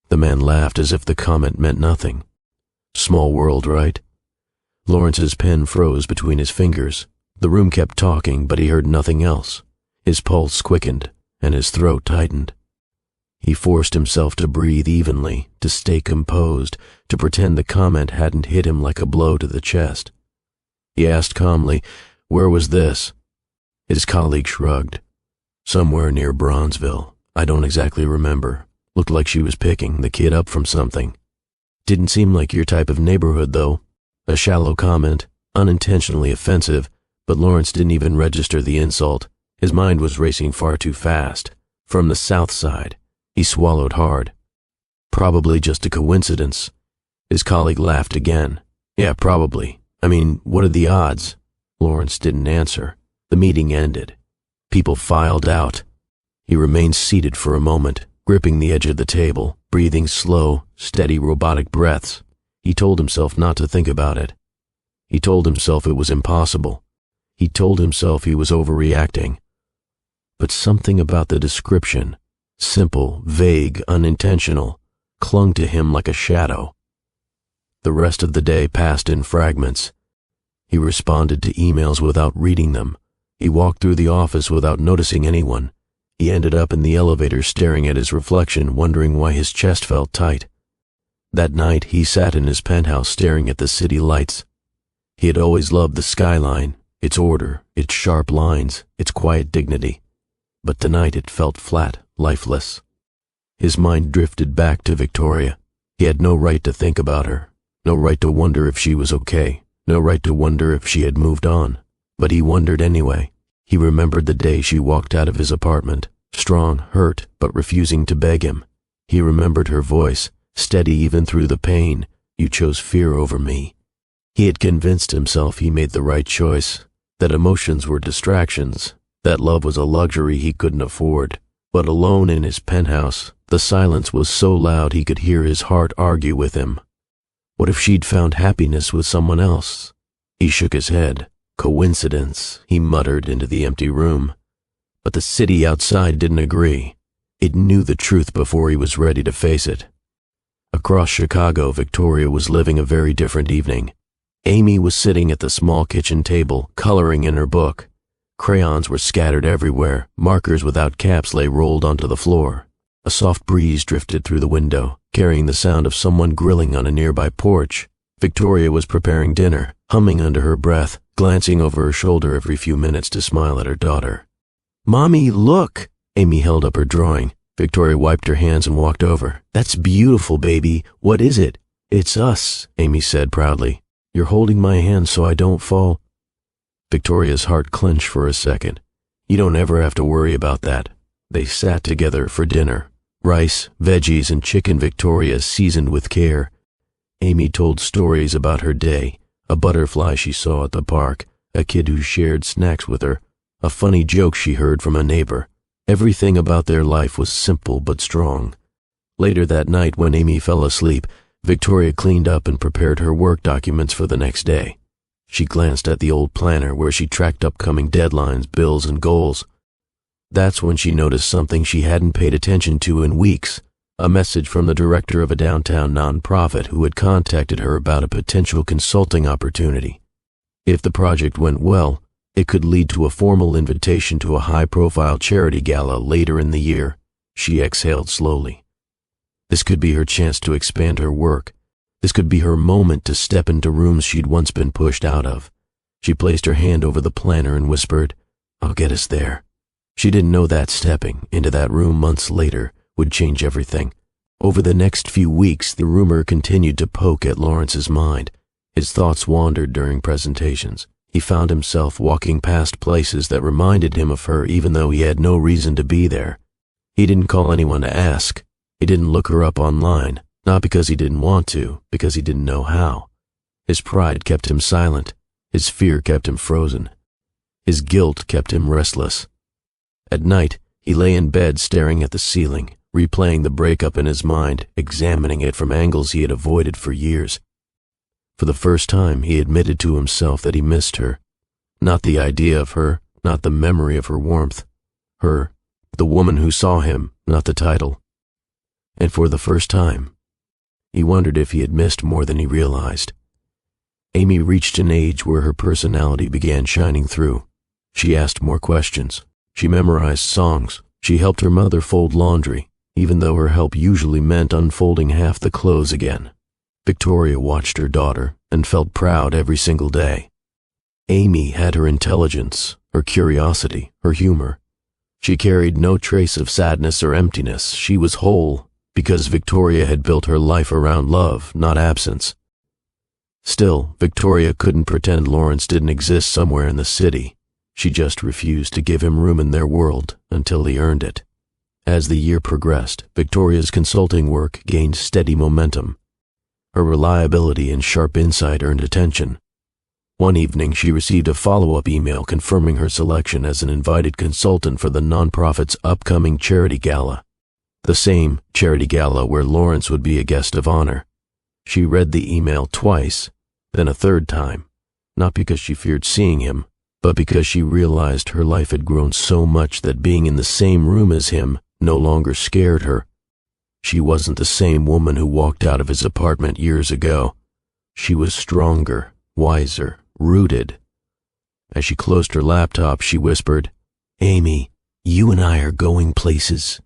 The man laughed as if the comment meant nothing. "Small world, right?" Lawrence's pen froze between his fingers. The room kept talking, but he heard nothing else. His pulse quickened, and his throat tightened. He forced himself to breathe evenly, to stay composed, to pretend the comment hadn't hit him like a blow to the chest. He asked calmly, "Where was this?" His colleague shrugged. "Somewhere near Bronzeville. I don't exactly remember. Looked like she was picking the kid up from something. Didn't seem like your type of neighborhood, though." A shallow comment, unintentionally offensive, but Lawrence didn't even register the insult. His mind was racing far too fast. From the South Side. He swallowed hard. "Probably just a coincidence." His colleague laughed again. "Yeah, probably. I mean, what are the odds?" Lawrence didn't answer. The meeting ended. People filed out. He remained seated for a moment, gripping the edge of the table, breathing slow, steady robotic breaths. He told himself not to think about it. He told himself it was impossible. He told himself he was overreacting. But something about the description, simple, vague, unintentional, clung to him like a shadow. The rest of the day passed in fragments. He responded to emails without reading them. He walked through the office without noticing anyone. He ended up in the elevator staring at his reflection, wondering why his chest felt tight. That night, he sat in his penthouse staring at the city lights. He had always loved the skyline, its order, its sharp lines, its quiet dignity. But tonight it felt flat, lifeless. His mind drifted back to Victoria. He had no right to think about her, no right to wonder if she was okay, no right to wonder if she had moved on. But he wondered anyway. He remembered the day she walked out of his apartment, strong, hurt, but refusing to beg him. He remembered her voice, steady even through the pain. "You chose fear over me." He had convinced himself he made the right choice, that emotions were distractions, that love was a luxury he couldn't afford. But alone in his penthouse, the silence was so loud he could hear his heart argue with him. What if she'd found happiness with someone else? He shook his head. Coincidence, he muttered into the empty room. But the city outside didn't agree. It knew the truth before he was ready to face it. Across Chicago, Victoria was living a very different evening. Amy was sitting at the small kitchen table, coloring in her book. Crayons were scattered everywhere, markers without caps lay rolled onto the floor. A soft breeze drifted through the window, carrying the sound of someone grilling on a nearby porch. Victoria was preparing dinner, humming under her breath, glancing over her shoulder every few minutes to smile at her daughter. "Mommy, look!" Amy held up her drawing. Victoria wiped her hands and walked over. "That's beautiful, baby. What is it?" "It's us," Amy said proudly. "You're holding my hand so I don't fall." Victoria's heart clenched for a second. "You don't ever have to worry about that." They sat together for dinner. Rice, veggies, and chicken Victoria seasoned with care. Amy told stories about her day, a butterfly she saw at the park, a kid who shared snacks with her, a funny joke she heard from a neighbor. Everything about their life was simple but strong. Later that night, when Amy fell asleep, Victoria cleaned up and prepared her work documents for the next day. She glanced at the old planner where she tracked upcoming deadlines, bills, and goals. That's when she noticed something she hadn't paid attention to in weeks, a message from the director of a downtown nonprofit who had contacted her about a potential consulting opportunity. If the project went well, it could lead to a formal invitation to a high-profile charity gala later in the year. She exhaled slowly. This could be her chance to expand her work. This could be her moment to step into rooms she'd once been pushed out of. She placed her hand over the planner and whispered, "I'll get us there." She didn't know that stepping into that room months later would change everything. Over the next few weeks, the rumor continued to poke at Lawrence's mind. His thoughts wandered during presentations. He found himself walking past places that reminded him of her even though he had no reason to be there. He didn't call anyone to ask. He didn't look her up online, not because he didn't want to, because he didn't know how. His pride kept him silent. His fear kept him frozen. His guilt kept him restless. At night, he lay in bed staring at the ceiling, replaying the breakup in his mind, examining it from angles he had avoided for years. For the first time, he admitted to himself that he missed her. Not the idea of her, not the memory of her warmth. Her, the woman who saw him, not the title. And for the first time, he wondered if he had missed more than he realized. Amy reached an age where her personality began shining through. She asked more questions. She memorized songs. She helped her mother fold laundry, even though her help usually meant unfolding half the clothes again. Victoria watched her daughter and felt proud every single day. Amy had her intelligence, her curiosity, her humor. She carried no trace of sadness or emptiness. She was whole because Victoria had built her life around love, not absence. Still, Victoria couldn't pretend Lawrence didn't exist somewhere in the city. She just refused to give him room in their world until he earned it. As the year progressed, Victoria's consulting work gained steady momentum. Her reliability and sharp insight earned attention. One evening, she received a follow-up email confirming her selection as an invited consultant for the nonprofit's upcoming charity gala. The same charity gala where Lawrence would be a guest of honor. She read the email twice, then a third time, not because she feared seeing him, but because she realized her life had grown so much that being in the same room as him no longer scared her. She wasn't the same woman who walked out of his apartment years ago. She was stronger, wiser, rooted. As she closed her laptop, she whispered, "Amy, you and I are going places."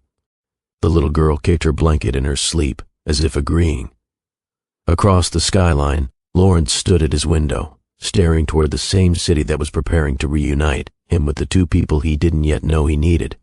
The little girl kicked her blanket in her sleep, as if agreeing. Across the skyline, Lawrence stood at his window, staring toward the same city that was preparing to reunite him with the two people he didn't yet know he needed.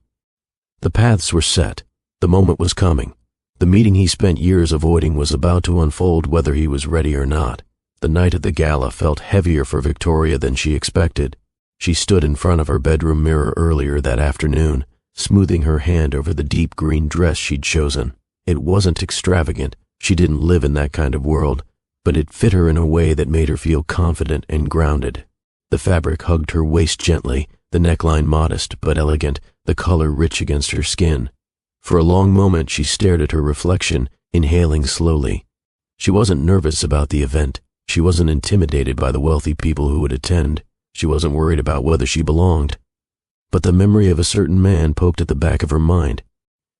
The paths were set. The moment was coming. The meeting he spent years avoiding was about to unfold whether he was ready or not. The night of the gala felt heavier for Victoria than she expected. She stood in front of her bedroom mirror earlier that afternoon, smoothing her hand over the deep green dress she'd chosen. It wasn't extravagant. She didn't live in that kind of world, but it fit her in a way that made her feel confident and grounded. The fabric hugged her waist gently, the neckline modest but elegant, the color rich against her skin. For a long moment she stared at her reflection, inhaling slowly. She wasn't nervous about the event. She wasn't intimidated by the wealthy people who would attend. She wasn't worried about whether she belonged. But the memory of a certain man poked at the back of her mind.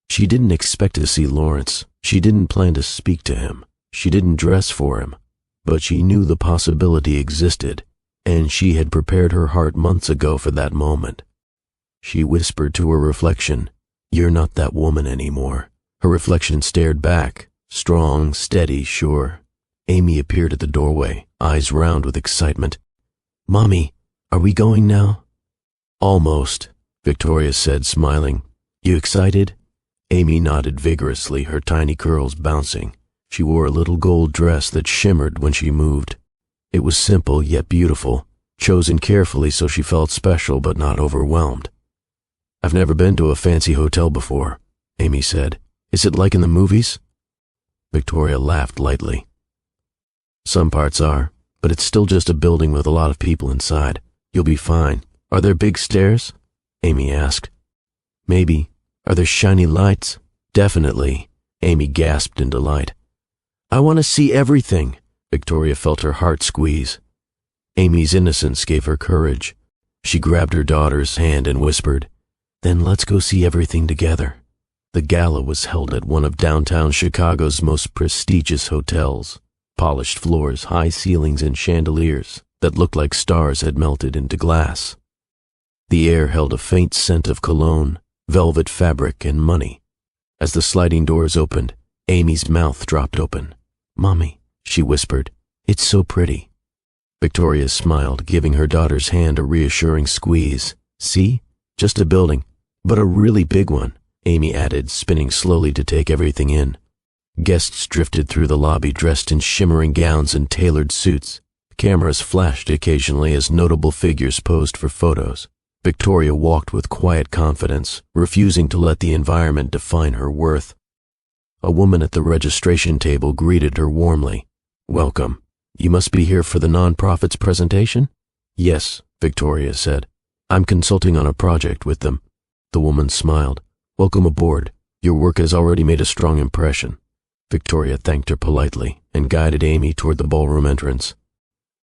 She didn't expect to see Lawrence. She didn't plan to speak to him. She didn't dress for him. But she knew the possibility existed, and she had prepared her heart months ago for that moment. She whispered to her reflection, "You're not that woman anymore." Her reflection stared back, strong, steady, sure. Amy appeared at the doorway, eyes round with excitement. "Mommy, are we going now?" "Almost," Victoria said, smiling. "You excited?" Amy nodded vigorously, her tiny curls bouncing. She wore a little gold dress that shimmered when she moved. It was simple yet beautiful, chosen carefully so she felt special but not overwhelmed. "I've never been to a fancy hotel before," Amy said. "Is it like in the movies?" Victoria laughed lightly. "Some parts are, but it's still just a building with a lot of people inside. You'll be fine." "Are there big stairs?" Amy asked. "Maybe. Are there shiny lights?" "Definitely," Amy gasped in delight. "I want to see everything." Victoria felt her heart squeeze. Amy's innocence gave her courage. She grabbed her daughter's hand and whispered, "Then let's go see everything together." The gala was held at one of downtown Chicago's most prestigious hotels. Polished floors, high ceilings, and chandeliers that looked like stars had melted into glass. The air held a faint scent of cologne, velvet fabric, and money. As the sliding doors opened, Amy's mouth dropped open. "Mommy," she whispered, "it's so pretty." Victoria smiled, giving her daughter's hand a reassuring squeeze. "See? Just a building, but a really big one," Amy added, spinning slowly to take everything in. Guests drifted through the lobby dressed in shimmering gowns and tailored suits. Cameras flashed occasionally as notable figures posed for photos. Victoria walked with quiet confidence, refusing to let the environment define her worth. A woman at the registration table greeted her warmly. "Welcome. You must be here for the nonprofit's presentation?" "Yes," Victoria said. "I'm consulting on a project with them." The woman smiled. "Welcome aboard. Your work has already made a strong impression." Victoria thanked her politely and guided Amy toward the ballroom entrance.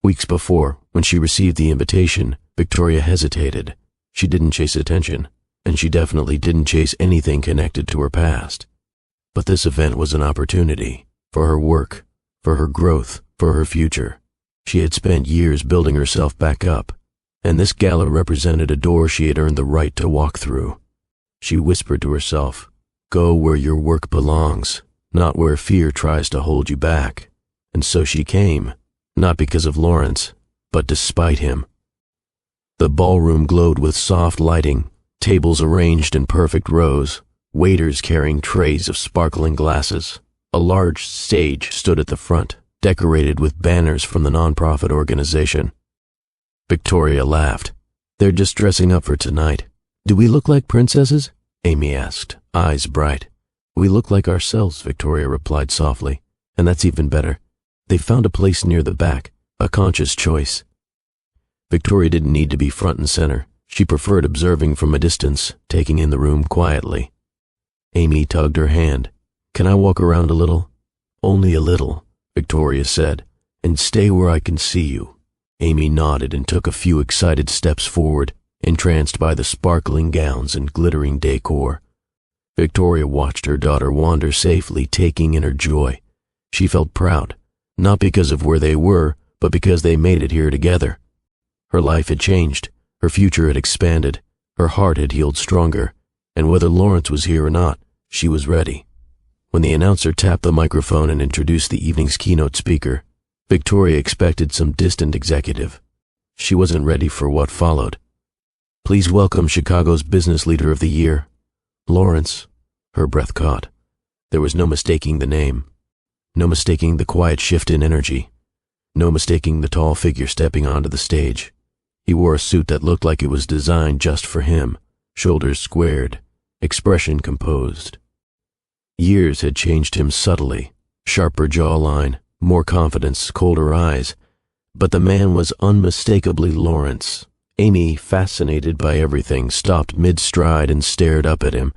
Weeks before, when she received the invitation, Victoria hesitated. She didn't chase attention, and she definitely didn't chase anything connected to her past. But this event was an opportunity for her work, for her growth, for her future. She had spent years building herself back up, and this gala represented a door she had earned the right to walk through. She whispered to herself, "Go where your work belongs, not where fear tries to hold you back." And so she came, not because of Lawrence, but despite him. The ballroom glowed with soft lighting, tables arranged in perfect rows, waiters carrying trays of sparkling glasses. A large stage stood at the front, decorated with banners from the nonprofit organization. Victoria laughed. "They're just dressing up for tonight." "Do we look like princesses?" Amy asked, eyes bright. "We look like ourselves," Victoria replied softly, "and that's even better. They found a place near the back, a conscious choice." Victoria didn't need to be front and center. She preferred observing from a distance, taking in the room quietly. Amy tugged her hand. "Can I walk around a little?" "Only a little," Victoria said, "and stay where I can see you." Amy nodded and took a few excited steps forward, entranced by the sparkling gowns and glittering decor. Victoria watched her daughter wander safely, taking in her joy. She felt proud, not because of where they were, but because they made it here together. Her life had changed, her future had expanded, her heart had healed stronger, and whether Lawrence was here or not, she was ready. When the announcer tapped the microphone and introduced the evening's keynote speaker, Victoria expected some distant executive. She wasn't ready for what followed. "Please welcome Chicago's Business Leader of the Year, Lawrence." Her breath caught. There was no mistaking the name, no mistaking the quiet shift in energy, no mistaking the tall figure stepping onto the stage. He wore a suit that looked like it was designed just for him, shoulders squared, expression composed. Years had changed him subtly, sharper jawline, more confidence, colder eyes, but the man was unmistakably Lawrence. Amy, fascinated by everything, stopped mid-stride and stared up at him.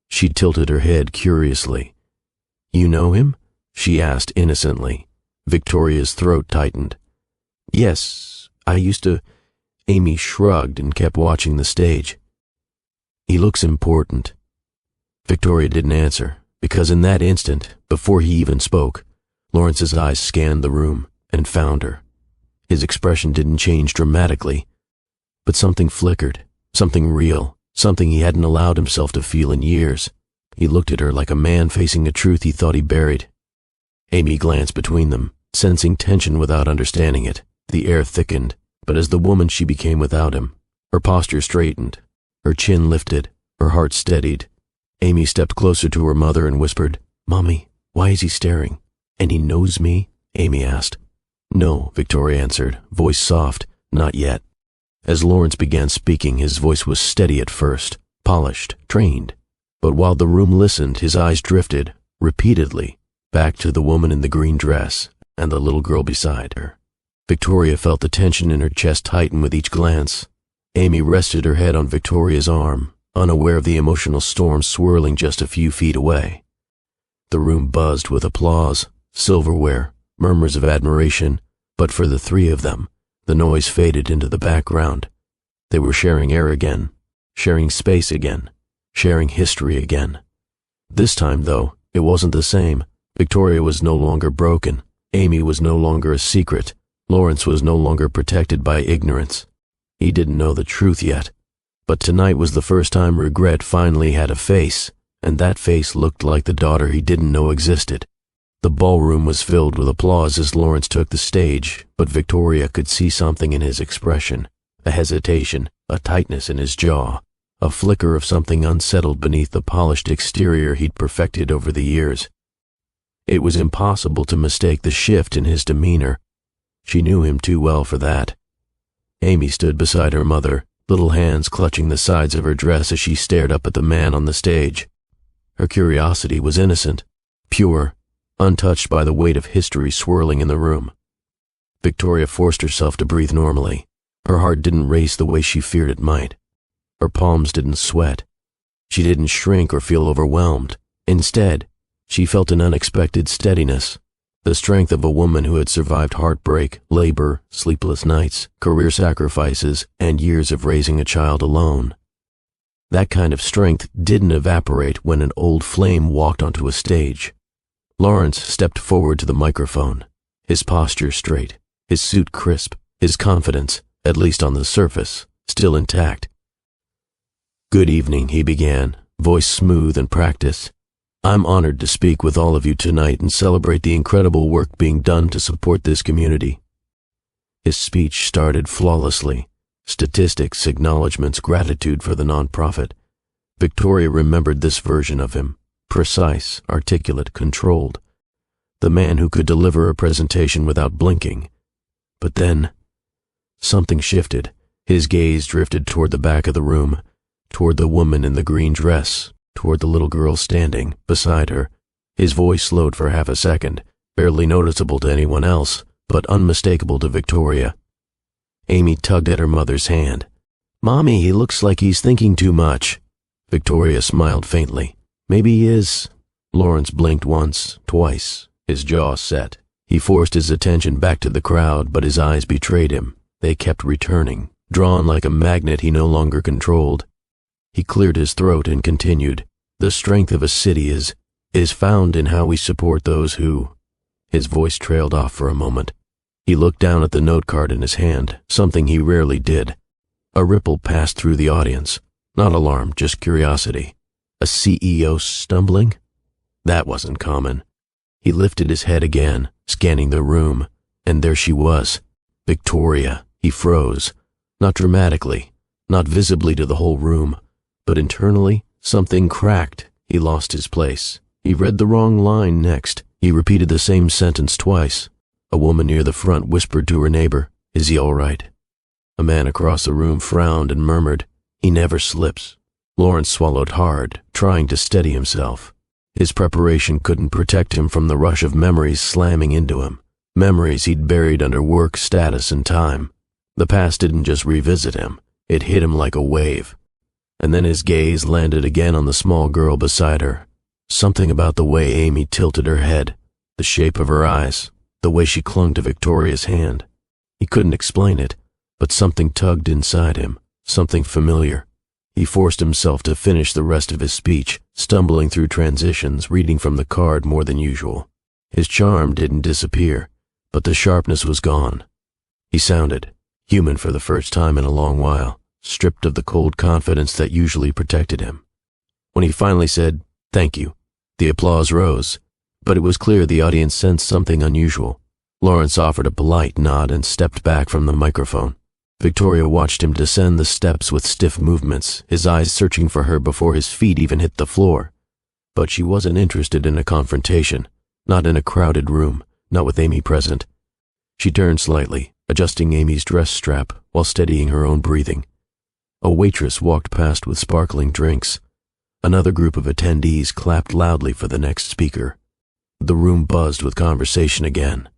She tilted her head curiously. "You know him?" she asked innocently. Victoria's throat tightened. "Yes, I used to... Amy shrugged and kept watching the stage. "He looks important." Victoria didn't answer, because in that instant, before he even spoke, Lawrence's eyes scanned the room and found her. His expression didn't change dramatically, but something flickered, something real, something he hadn't allowed himself to feel in years. He looked at her like a man facing a truth he thought he buried. Amy glanced between them, sensing tension without understanding it. The air thickened, but as the woman she became without him, her posture straightened, her chin lifted, her heart steadied. Amy stepped closer to her mother and whispered, "Mommy, why is he staring? And he knows me?" Amy asked. "No," Victoria answered, voice soft, "not yet." As Lawrence began speaking, his voice was steady at first, polished, trained. But while the room listened, his eyes drifted, repeatedly, back to the woman in the green dress and the little girl beside her. Victoria felt the tension in her chest tighten with each glance. Amy rested her head on Victoria's arm, unaware of the emotional storm swirling just a few feet away. The room buzzed with applause, silverware, murmurs of admiration, but for the three of them, the noise faded into the background. They were sharing air again, sharing space again, sharing history again. This time, though, it wasn't the same. Victoria was no longer broken. Amy was no longer a secret. Lawrence was no longer protected by ignorance. He didn't know the truth yet, but tonight was the first time regret finally had a face, and that face looked like the daughter he didn't know existed. The ballroom was filled with applause as Lawrence took the stage, but Victoria could see something in his expression, a hesitation, a tightness in his jaw, a flicker of something unsettled beneath the polished exterior he'd perfected over the years. It was impossible to mistake the shift in his demeanor. She knew him too well for that. Amy stood beside her mother, little hands clutching the sides of her dress as she stared up at the man on the stage. Her curiosity was innocent, pure, untouched by the weight of history swirling in the room. Victoria forced herself to breathe normally. Her heart didn't race the way she feared it might. Her palms didn't sweat. She didn't shrink or feel overwhelmed. Instead, she felt an unexpected steadiness, the strength of a woman who had survived heartbreak, labor, sleepless nights, career sacrifices, and years of raising a child alone. That kind of strength didn't evaporate when an old flame walked onto a stage. Lawrence stepped forward to the microphone, his posture straight, his suit crisp, his confidence, at least on the surface, still intact. "Good evening," he began, voice smooth and practiced. "I'm honored to speak with all of you tonight and celebrate the incredible work being done to support this community." His speech started flawlessly. Statistics, acknowledgments, gratitude for the nonprofit. Victoria remembered this version of him, precise, articulate, controlled. The man who could deliver a presentation without blinking. But then, something shifted. His gaze drifted toward the back of the room, toward the woman in the green dress, toward the little girl standing beside her. His voice slowed for half a second, barely noticeable to anyone else, but unmistakable to Victoria. Amy tugged at her mother's hand. "Mommy, he looks like he's thinking too much." Victoria smiled faintly. "Maybe he is." Lawrence blinked once, twice, his jaw set. He forced his attention back to the crowd, but his eyes betrayed him. They kept returning, drawn like a magnet he no longer controlled. He cleared his throat and continued, "The strength of a city is found in how we support those who—" His voice trailed off for a moment. He looked down at the note card in his hand, something he rarely did. A ripple passed through the audience. Not alarm, just curiosity. A CEO stumbling? That wasn't common. He lifted his head again, scanning the room, and there she was, Victoria. He froze. Not dramatically, not visibly to the whole room, but internally, something cracked. He lost his place. He read the wrong line next. He repeated the same sentence twice. A woman near the front whispered to her neighbor, "Is he all right?" A man across the room frowned and murmured, "He never slips." Lawrence swallowed hard, trying to steady himself. His preparation couldn't protect him from the rush of memories slamming into him, memories he'd buried under work, status, and time. The past didn't just revisit him, it hit him like a wave. And then his gaze landed again on the small girl beside her. Something about the way Amy tilted her head, the shape of her eyes, the way she clung to Victoria's hand. He couldn't explain it, But something tugged inside him, something familiar. He forced himself to finish the rest of his speech, stumbling through transitions, reading from the card more than usual. His charm didn't disappear, but the sharpness was gone. He sounded human for the first time in a long while, stripped of the cold confidence that usually protected him. When he finally said, "Thank you," the applause rose, but it was clear the audience sensed something unusual. Lawrence offered a polite nod and stepped back from the microphone. Victoria watched him descend the steps with stiff movements, his eyes searching for her before his feet even hit the floor. But she wasn't interested in a confrontation, not in a crowded room, not with Amy present. She turned slightly, adjusting Amy's dress strap while steadying her own breathing. A waitress walked past with sparkling drinks. Another group of attendees clapped loudly for the next speaker. The room buzzed with conversation again.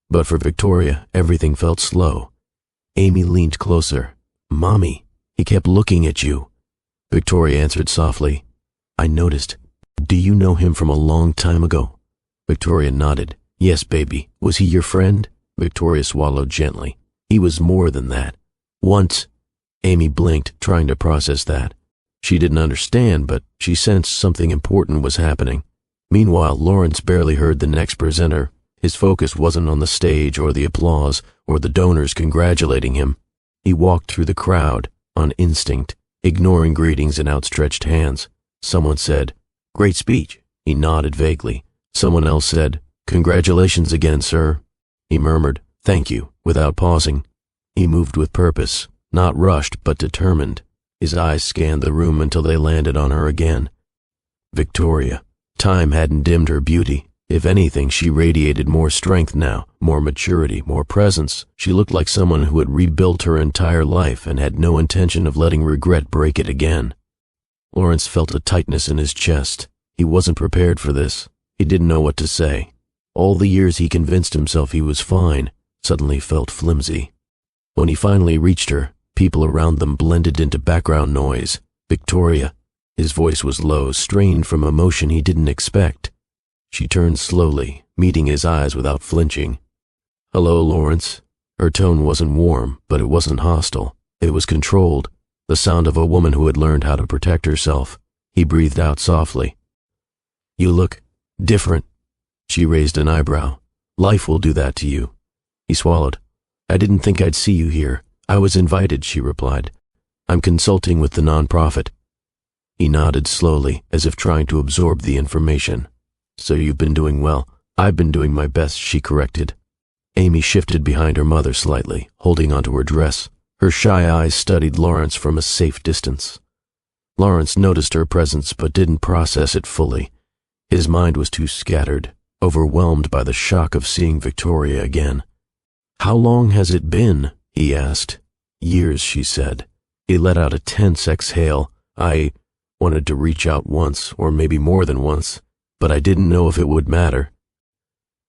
But for Victoria, everything felt slow. Amy leaned closer. "Mommy, he kept looking at you." Victoria answered softly, "I noticed. Do you know him from a long time ago?" Victoria nodded. "Yes, baby. Was he your friend?" Victoria swallowed gently. "He was more than that. Once—" Amy blinked, trying to process that. She didn't understand, but she sensed something important was happening. Meanwhile, Lawrence barely heard the next presenter. His focus wasn't on the stage or the applause or the donors congratulating him. He walked through the crowd, on instinct, ignoring greetings and outstretched hands. Someone said, "Great speech." He nodded vaguely. Someone else said, "Congratulations again, sir." He murmured, "Thank you," without pausing. He moved with purpose, not rushed but determined. His eyes scanned the room until they landed on her again. Victoria. Time hadn't dimmed her beauty. If anything, she radiated more strength now, more maturity, more presence. She looked like someone who had rebuilt her entire life and had no intention of letting regret break it again. Lawrence felt a tightness in his chest. He wasn't prepared for this. He didn't know what to say. All the years he convinced himself he was fine suddenly felt flimsy. When he finally reached her, people around them blended into background noise. "Victoria." His voice was low, strained from emotion he didn't expect. She turned slowly, meeting his eyes without flinching. "Hello, Lawrence." Her tone wasn't warm, but it wasn't hostile. It was controlled, the sound of a woman who had learned how to protect herself. He breathed out softly. "You look different." She raised an eyebrow. "Life will do that to you." He swallowed. "I didn't think I'd see you here. I was invited," she replied. "I'm consulting with the nonprofit." He nodded slowly, as if trying to absorb the information. "So you've been doing well." "I've been doing my best," she corrected. Amy shifted behind her mother slightly, holding onto her dress. Her shy eyes studied Lawrence from a safe distance. Lawrence noticed her presence but didn't process it fully. His mind was too scattered, overwhelmed by the shock of seeing Victoria again. "How long has it been?" he asked. "Years," she said. He let out a tense exhale. "I wanted to reach out once, or maybe more than once, but I didn't know if it would matter."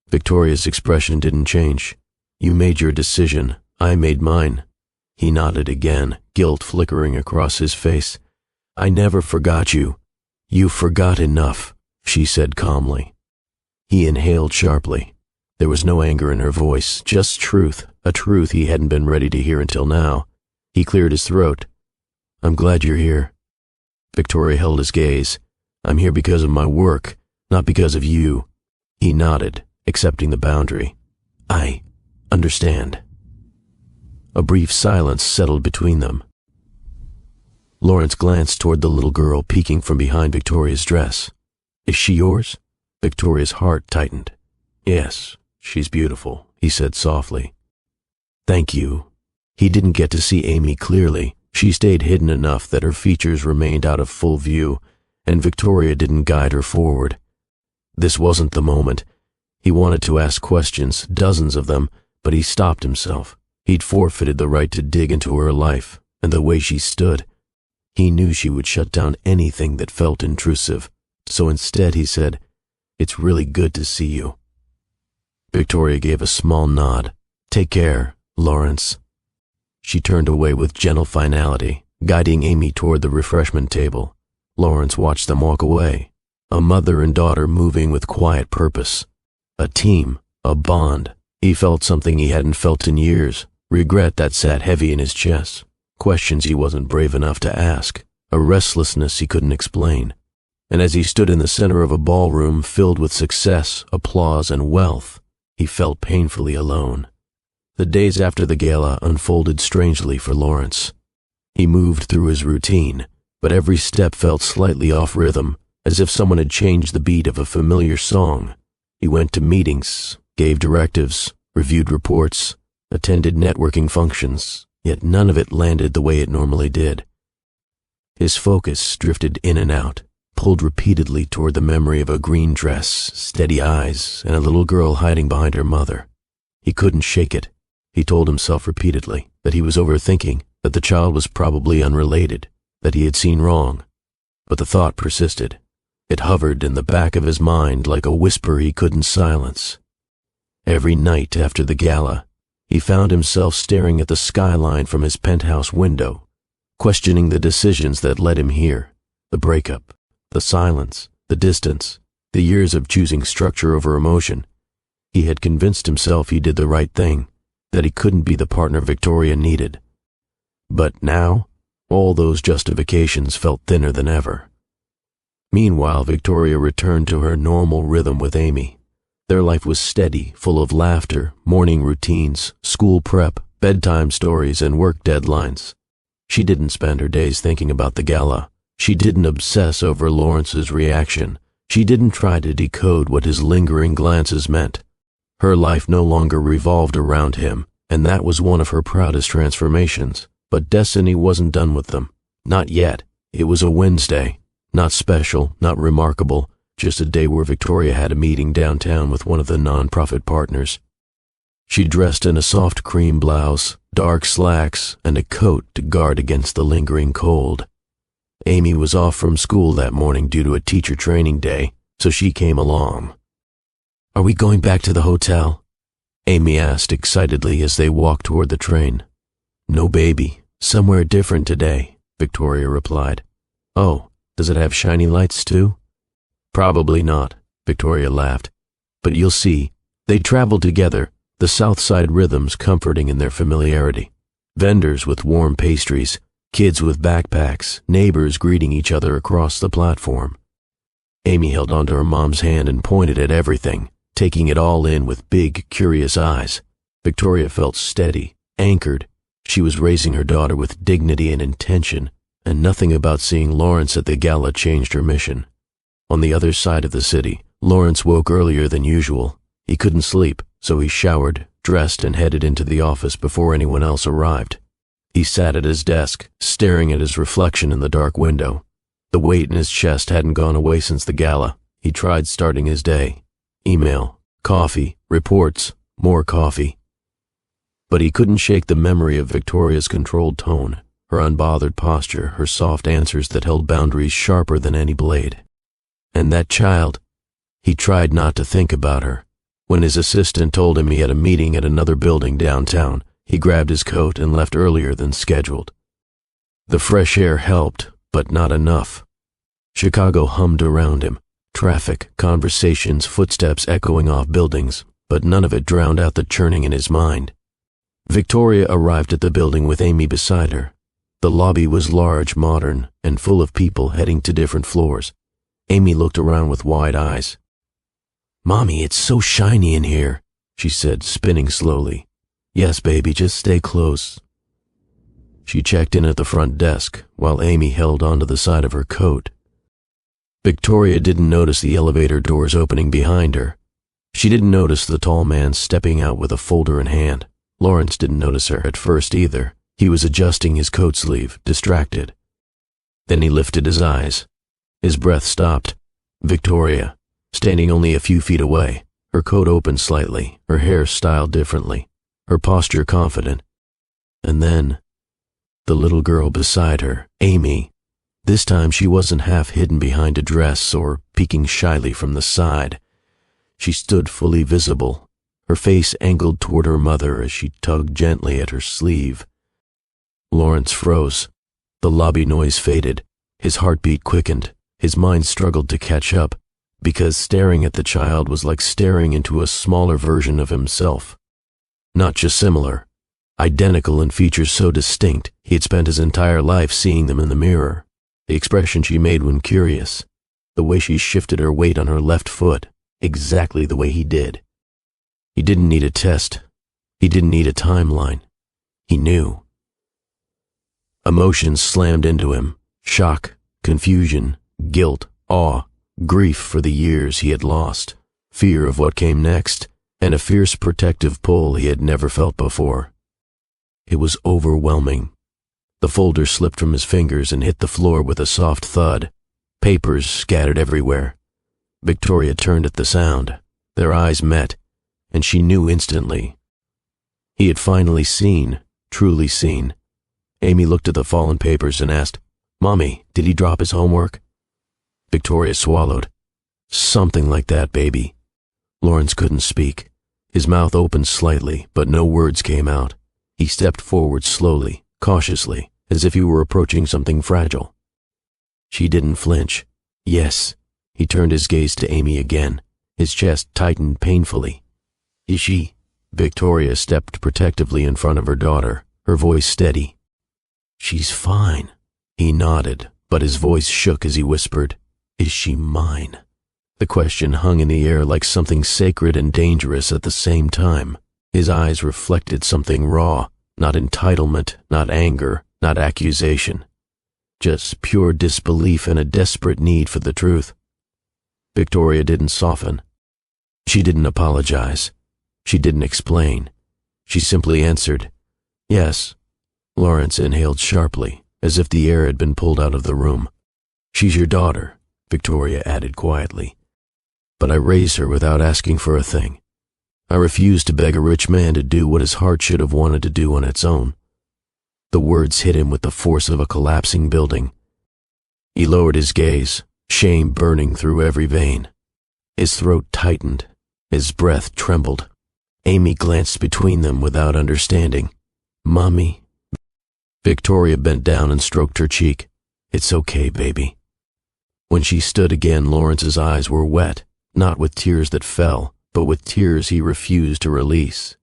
Victoria's expression didn't change. "You made your decision. I made mine." He nodded again, guilt flickering across his face. "I never forgot you." "You forgot enough," she said calmly. He inhaled sharply. There was no anger in her voice, just truth, a truth he hadn't been ready to hear until now. He cleared his throat. "I'm glad you're here." Victoria held his gaze. "I'm here because of my work, not because of you." He nodded, accepting the boundary. "I understand." A brief silence settled between them. Lawrence glanced toward the little girl peeking from behind Victoria's dress. "Is she yours?" Victoria's heart tightened. "Yes, she's beautiful," he said softly. "Thank you." He didn't get to see Amy clearly. She stayed hidden enough that her features remained out of full view, and Victoria didn't guide her forward. This wasn't the moment. He wanted to ask questions, dozens of them, but he stopped himself. He'd forfeited the right to dig into her life, and the way she stood. He knew she would shut down anything that felt intrusive, so instead he said, "It's really good to see you." Victoria gave a small nod. "Take care, Lawrence." She turned away with gentle finality, guiding Amy toward the refreshment table. Lawrence watched them walk away, a mother and daughter moving with quiet purpose. A team, a bond. He felt something he hadn't felt in years, regret that sat heavy in his chest, questions he wasn't brave enough to ask, a restlessness he couldn't explain. And as he stood in the center of a ballroom filled with success, applause, and wealth, he felt painfully alone. The days after the gala unfolded strangely for Lawrence. He moved through his routine, but every step felt slightly off rhythm, as if someone had changed the beat of a familiar song. He went to meetings, gave directives, reviewed reports, attended networking functions, yet none of it landed the way it normally did. His focus drifted in and out, pulled repeatedly toward the memory of a green dress, steady eyes, and a little girl hiding behind her mother. He couldn't shake it. He told himself repeatedly that he was overthinking, that the child was probably unrelated, that he had seen wrong. But the thought persisted. It hovered in the back of his mind like a whisper he couldn't silence. Every night after the gala, he found himself staring at the skyline from his penthouse window, questioning the decisions that led him here, the breakup, the silence, the distance, the years of choosing structure over emotion. He had convinced himself he did the right thing, that he couldn't be the partner Victoria needed. But now, all those justifications felt thinner than ever. Meanwhile, Victoria returned to her normal rhythm with Amy. Their life was steady, full of laughter, morning routines, school prep, bedtime stories, and work deadlines. She didn't spend her days thinking about the gala. She didn't obsess over Lawrence's reaction. She didn't try to decode what his lingering glances meant. Her life no longer revolved around him, and that was one of her proudest transformations. But destiny wasn't done with them. Not yet. It was a Wednesday. Not special, not remarkable, just a day where Victoria had a meeting downtown with one of the non-profit partners. She dressed in a soft cream blouse, dark slacks, and a coat to guard against the lingering cold. Amy was off from school that morning due to a teacher training day, so she came along. "Are we going back to the hotel?" Amy asked excitedly as they walked toward the train. "No, baby. Somewhere different today," Victoria replied. "Oh, does it have shiny lights too?" "Probably not," Victoria laughed. "But you'll see." They traveled together, the South Side rhythms comforting in their familiarity. Vendors with warm pastries, kids with backpacks, neighbors greeting each other across the platform. Amy held onto her mom's hand and pointed at everything, taking it all in with big, curious eyes. Victoria felt steady, anchored. She was raising her daughter with dignity and intention, and nothing about seeing Lawrence at the gala changed her mission. On the other side of the city, Lawrence woke earlier than usual. He couldn't sleep, so he showered, dressed, and headed into the office before anyone else arrived. He sat at his desk, staring at his reflection in the dark window. The weight in his chest hadn't gone away since the gala. He tried starting his day. Email, coffee, reports, more coffee. But he couldn't shake the memory of Victoria's controlled tone, her unbothered posture, her soft answers that held boundaries sharper than any blade. And that child, he tried not to think about her. When his assistant told him he had a meeting at another building downtown, he grabbed his coat and left earlier than scheduled. The fresh air helped, but not enough. Chicago hummed around him. Traffic, conversations, footsteps echoing off buildings, but none of it drowned out the churning in his mind. Victoria arrived at the building with Amy beside her. The lobby was large, modern, and full of people heading to different floors. Amy looked around with wide eyes. "Mommy, it's so shiny in here," she said, spinning slowly. "Yes, baby, just stay close." She checked in at the front desk, while Amy held onto the side of her coat. Victoria didn't notice the elevator doors opening behind her. She didn't notice the tall man stepping out with a folder in hand. Lawrence didn't notice her at first either. He was adjusting his coat sleeve, distracted. Then he lifted his eyes. His breath stopped. Victoria, standing only a few feet away, her coat open slightly, her hair styled differently, her posture confident. And then, the little girl beside her, Amy. This time she wasn't half hidden behind a dress or peeking shyly from the side. She stood fully visible, her face angled toward her mother as she tugged gently at her sleeve. Lawrence froze. The lobby noise faded. His heartbeat quickened. His mind struggled to catch up, because staring at the child was like staring into a smaller version of himself. Not just similar, Identical in features so distinct, he had spent his entire life seeing them in the mirror. The expression she made when curious, the way she shifted her weight on her left foot, exactly the way he did. He didn't need a test. He didn't need a timeline. He knew. Emotions slammed into him. Shock, confusion, guilt, awe, grief for the years he had lost, fear of what came next, and a fierce protective pull he had never felt before. It was overwhelming. The folder slipped from his fingers and hit the floor with a soft thud. Papers scattered everywhere. Victoria turned at the sound. Their eyes met, and she knew instantly. He had finally seen, truly seen. Amy looked at the fallen papers and asked, "Mommy, did he drop his homework?" Victoria swallowed. "Something like that, baby." Lawrence couldn't speak. His mouth opened slightly, but no words came out. He stepped forward slowly, cautiously, as if he were approaching something fragile. She didn't flinch. "Yes." He turned his gaze to Amy again. His chest tightened painfully. "Is she?" Victoria stepped protectively in front of her daughter, her voice steady. "She's fine." He nodded, but his voice shook as he whispered, "Is she mine?" The question hung in the air like something sacred and dangerous at the same time. His eyes reflected something raw, not entitlement, not anger, not accusation. Just pure disbelief and a desperate need for the truth. Victoria didn't soften. She didn't apologize. She didn't explain. She simply answered, "Yes." Lawrence inhaled sharply, as if the air had been pulled out of the room. "She's your daughter," Victoria added quietly. "But I raised her without asking for a thing. I refused to beg a rich man to do what his heart should have wanted to do on its own." The words hit him with the force of a collapsing building. He lowered his gaze, shame burning through every vein. His throat tightened. His breath trembled. Amy glanced between them without understanding. "Mommy." Victoria bent down and stroked her cheek. "It's okay, baby." When she stood again, Lawrence's eyes were wet, not with tears that fell, but with tears he refused to release.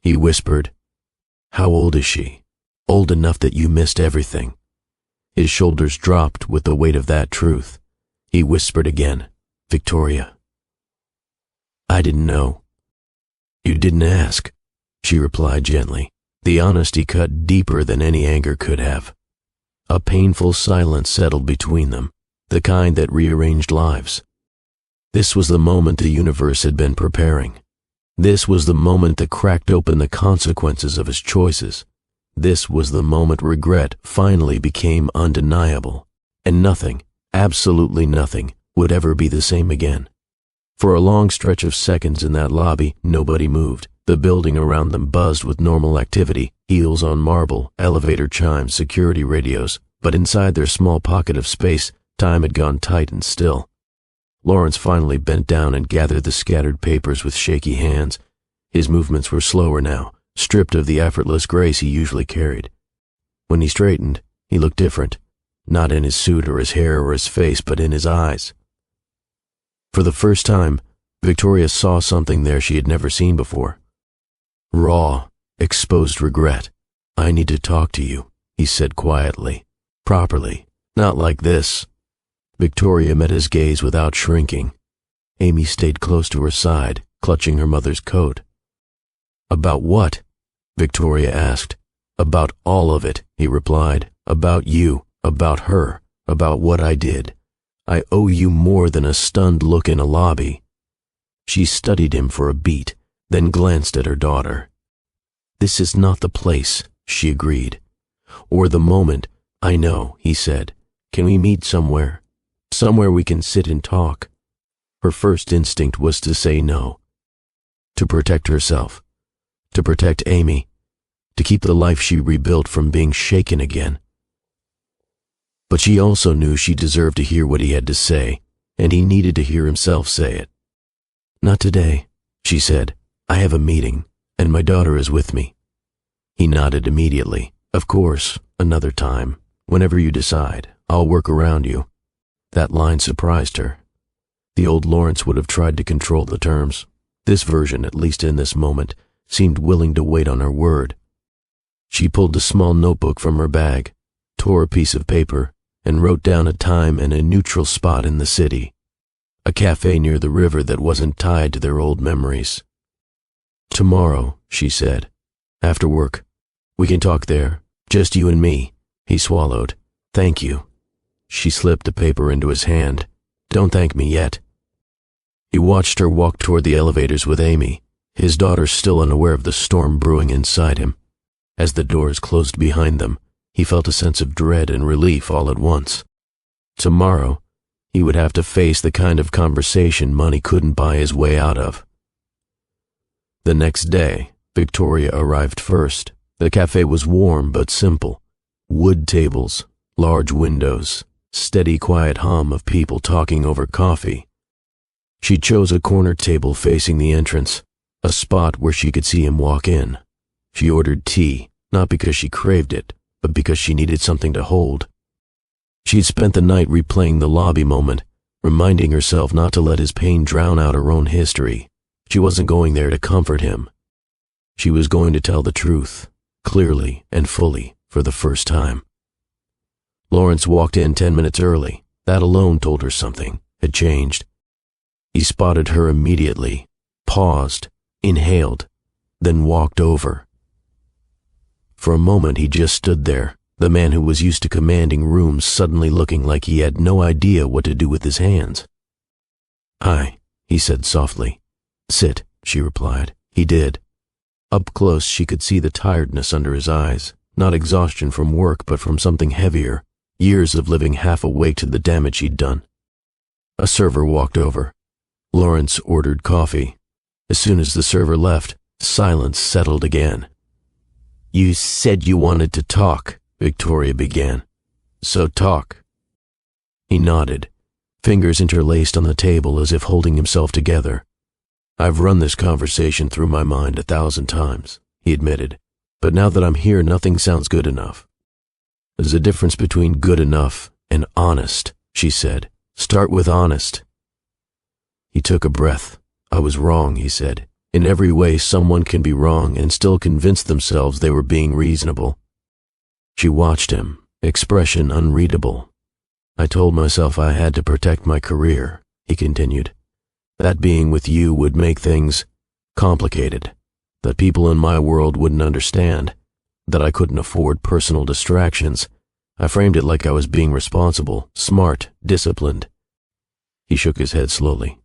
He whispered, "How old is she? Old enough that you missed everything." His shoulders dropped with the weight of that truth. He whispered again, "Victoria." "I didn't know." "You didn't ask," she replied gently. The honesty cut deeper than any anger could have. A painful silence settled between them, the kind that rearranged lives. This was the moment the universe had been preparing. This was the moment that cracked open the consequences of his choices. This was the moment regret finally became undeniable, and nothing, absolutely nothing, would ever be the same again. For a long stretch of seconds in that lobby, nobody moved. The building around them buzzed with normal activity, heels on marble, elevator chimes, security radios, but inside their small pocket of space, time had gone tight and still. Lawrence finally bent down and gathered the scattered papers with shaky hands. His movements were slower now, stripped of the effortless grace he usually carried. When he straightened, he looked different, not in his suit or his hair or his face, but in his eyes. For the first time, Victoria saw something there she had never seen before. Raw, exposed regret. "I need to talk to you," he said quietly. "Properly, not like this." Victoria met his gaze without shrinking. Amy stayed close to her side, clutching her mother's coat. "About what?" Victoria asked. "About all of it," he replied. "About you, about her, about what I did. I owe you more than a stunned look in a lobby." She studied him for a beat, then glanced at her daughter. "This is not the place," she agreed. "Or the moment." "I know," he said. "Can we meet somewhere? Somewhere we can sit and talk." Her first instinct was to say no. To protect herself. To protect Amy. To keep the life she rebuilt from being shaken again. But she also knew she deserved to hear what he had to say, and he needed to hear himself say it. "Not today," she said. "I have a meeting, and my daughter is with me." He nodded immediately. "Of course, another time. Whenever you decide, I'll work around you." That line surprised her. The old Lawrence would have tried to control the terms. This version, at least in this moment, seemed willing to wait on her word. She pulled a small notebook from her bag, tore a piece of paper, and wrote down a time and a neutral spot in the city. A cafe near the river that wasn't tied to their old memories. "Tomorrow," she said. "After work. We can talk there. Just you and me." He swallowed. "Thank you." She slipped the paper into his hand. "Don't thank me yet." He watched her walk toward the elevators with Amy, his daughter still unaware of the storm brewing inside him. As the doors closed behind them, he felt a sense of dread and relief all at once. Tomorrow, he would have to face the kind of conversation money couldn't buy his way out of. The next day, Victoria arrived first. The cafe was warm but simple. Wood tables, large windows, steady quiet hum of people talking over coffee. She chose a corner table facing the entrance, a spot where she could see him walk in. She ordered tea, not because she craved it, but because she needed something to hold. She'd spent the night replaying the lobby moment, reminding herself not to let his pain drown out her own history. She wasn't going there to comfort him. She was going to tell the truth, clearly and fully, for the first time. Lawrence walked in 10 minutes early. That alone told her something had changed. He spotted her immediately, paused, inhaled, then walked over. For a moment he just stood there, the man who was used to commanding rooms suddenly looking like he had no idea what to do with his hands. "Hi," he said softly. "Sit," she replied. He did. Up close she could see the tiredness under his eyes, not exhaustion from work but from something heavier, years of living half awake to the damage he'd done. A server walked over. Lawrence ordered coffee. As soon as the server left, silence settled again. "You said you wanted to talk," Victoria began. "So talk." He nodded, fingers interlaced on the table as if holding himself together. "I've run this conversation through my mind 1,000 times," he admitted, "but now that I'm here, nothing sounds good enough." "There's a difference between good enough and honest," she said. "Start with honest." He took a breath. "I was wrong," he said. "In every way someone can be wrong and still convince themselves they were being reasonable." She watched him, expression unreadable. "I told myself I had to protect my career," he continued. "That being with you would make things complicated, that people in my world wouldn't understand, that I couldn't afford personal distractions. I framed it like I was being responsible, smart, disciplined." He shook his head slowly.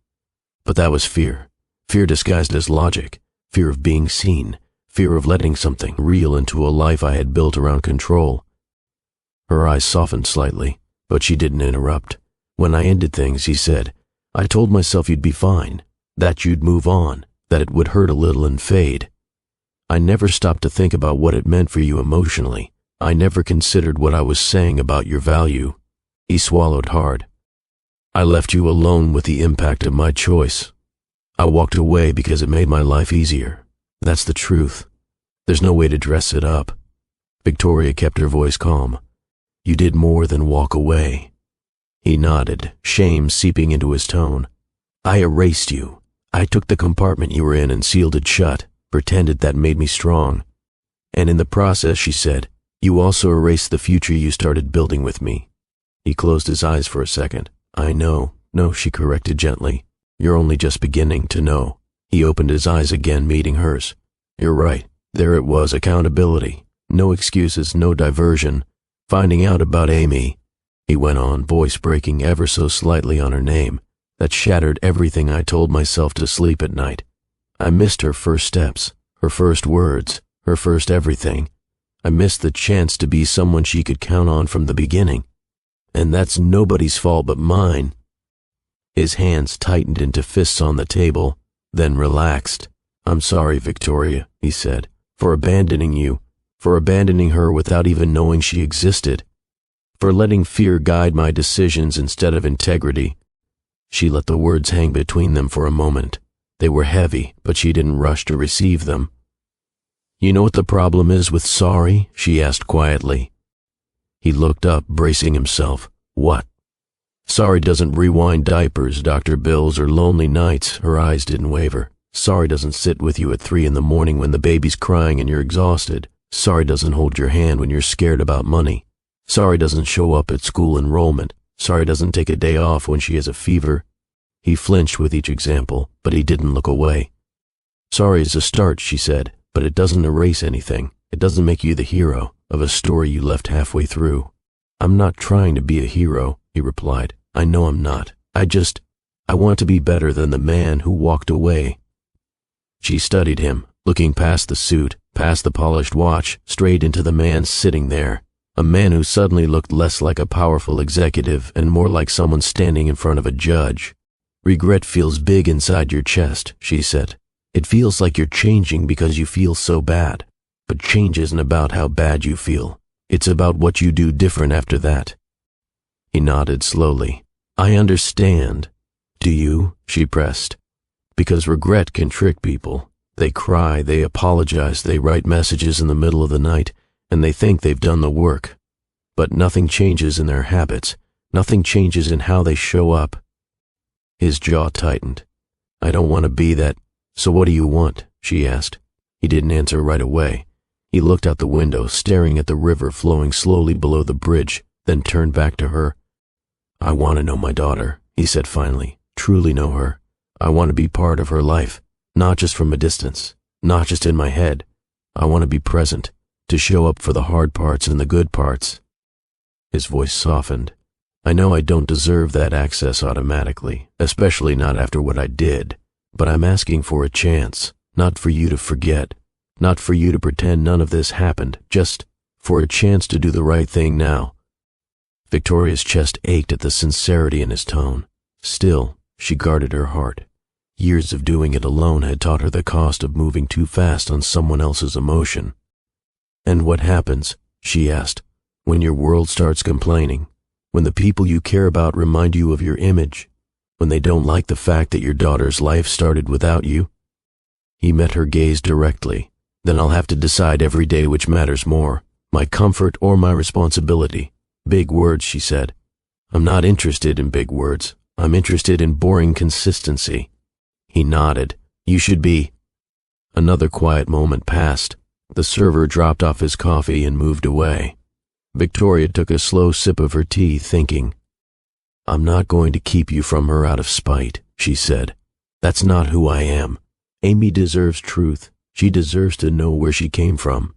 "But that was fear. Fear disguised as logic. Fear of being seen. Fear of letting something real into a life I had built around control." Her eyes softened slightly, but she didn't interrupt. "When I ended things," he said, "I told myself you'd be fine, that you'd move on, that it would hurt a little and fade. I never stopped to think about what it meant for you emotionally. I never considered what I was saying about your value." He swallowed hard. "I left you alone with the impact of my choice. I walked away because it made my life easier. That's the truth. There's no way to dress it up." Victoria kept her voice calm. "You did more than walk away." He nodded, shame seeping into his tone. "I erased you. I took the compartment you were in and sealed it shut, pretended that made me strong. And in the process," she said, "you also erased the future you started building with me." He closed his eyes for a second. "I know." "No," she corrected gently. "You're only just beginning to know." He opened his eyes again, meeting hers. "You're right. There it was, accountability. No excuses, no diversion. Finding out about Amy," he went on, voice breaking ever so slightly on her name, "that shattered everything I told myself to sleep at night. I missed her first steps, her first words, her first everything. I missed the chance to be someone she could count on from the beginning. And that's nobody's fault but mine." His hands tightened into fists on the table, then relaxed. "I'm sorry, Victoria," he said, "for abandoning you, for abandoning her without even knowing she existed, for letting fear guide my decisions instead of integrity." She let the words hang between them for a moment. They were heavy, but she didn't rush to receive them. "You know what the problem is with sorry?" she asked quietly. He looked up, bracing himself. "What?" "Sorry doesn't rewind diapers, Dr. Bills, or lonely nights." Her eyes didn't waver. "Sorry doesn't sit with you at 3 in the morning when the baby's crying and you're exhausted. Sorry doesn't hold your hand when you're scared about money. Sorry doesn't show up at school enrollment. Sorry doesn't take a day off when she has a fever. He flinched with each example, but he didn't look away. Sorry is a start, she said, but it doesn't erase anything. It doesn't make you the hero of a story you left halfway through. I'm not trying to be a hero, he replied. I know I'm not. I want to be better than the man who walked away. She studied him, looking past the suit, past the polished watch, straight into the man sitting there. A man who suddenly looked less like a powerful executive and more like someone standing in front of a judge. Regret feels big inside your chest, she said. It feels like you're changing because you feel so bad. But change isn't about how bad you feel. It's about what you do different after that. He nodded slowly. I understand. Do you? She pressed. Because regret can trick people. They cry, they apologize, they write messages in the middle of the night, and they think they've done the work. But nothing changes in their habits. Nothing changes in how they show up. His jaw tightened. I don't want to be that. So what do you want? She asked. He didn't answer right away. He looked out the window, staring at the river flowing slowly below the bridge, then turned back to her. I want to know my daughter, he said finally. Truly know her. I want to be part of her life, not just from a distance, not just in my head. I want to be present, to show up for the hard parts and the good parts. His voice softened. I know I don't deserve that access automatically, especially not after what I did, but I'm asking for a chance, not for you to forget, not for you to pretend none of this happened, just for a chance to do the right thing now. Victoria's chest ached at the sincerity in his tone. Still, she guarded her heart. Years of doing it alone had taught her the cost of moving too fast on someone else's emotion. And what happens, she asked, when your world starts complaining, when the people you care about remind you of your image, when they don't like the fact that your daughter's life started without you? He met her gaze directly. Then I'll have to decide every day which matters more, my comfort or my responsibility. Big words, she said. I'm not interested in big words. I'm interested in boring consistency. He nodded. You should be. Another quiet moment passed. The server dropped off his coffee and moved away. Victoria took a slow sip of her tea, thinking. I'm not going to keep you from her out of spite, she said. That's not who I am. Amy deserves truth. She deserves to know where she came from.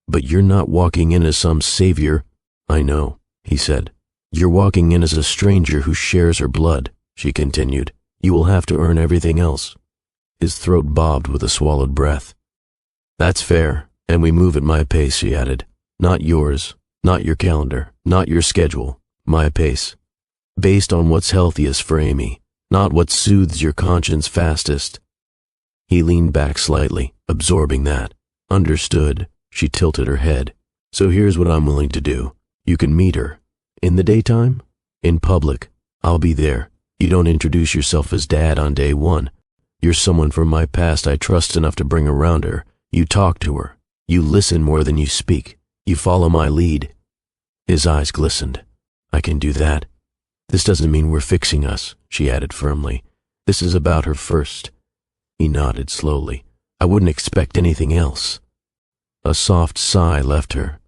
But you're not walking in as some savior. I know, he said. You're walking in as a stranger who shares her blood, she continued. You will have to earn everything else. His throat bobbed with a swallowed breath. That's fair, and we move at my pace, she added. Not yours, not your calendar, not your schedule, my pace. Based on what's healthiest for Amy, not what soothes your conscience fastest. He leaned back slightly, absorbing that. Understood, she tilted her head. So here's what I'm willing to do. You can meet her. In the daytime? In public. I'll be there. You don't introduce yourself as Dad on day one. You're someone from my past I trust enough to bring around her. You talk to her. You listen more than you speak. You follow my lead. His eyes glistened. I can do that. This doesn't mean we're fixing us, she added firmly. This is about her first. He nodded slowly. I wouldn't expect anything else. A soft sigh left her.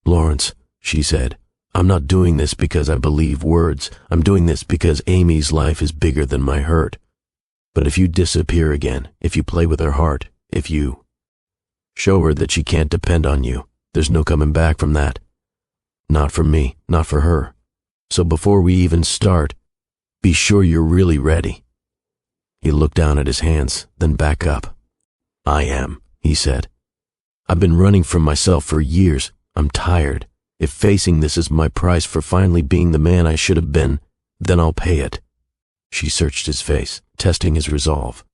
Lawrence, she said, I'm not doing this because I believe words. I'm doing this because Amy's life is bigger than my hurt. But if you disappear again, if you play with her heart, if you show her that she can't depend on you, there's no coming back from that. Not for me, not for her. So before we even start, be sure you're really ready. He looked down at his hands, then back up. I am, he said. I've been running from myself for years. I'm tired. If facing this is my price for finally being the man I should have been, then I'll pay it. She searched his face, testing his resolve.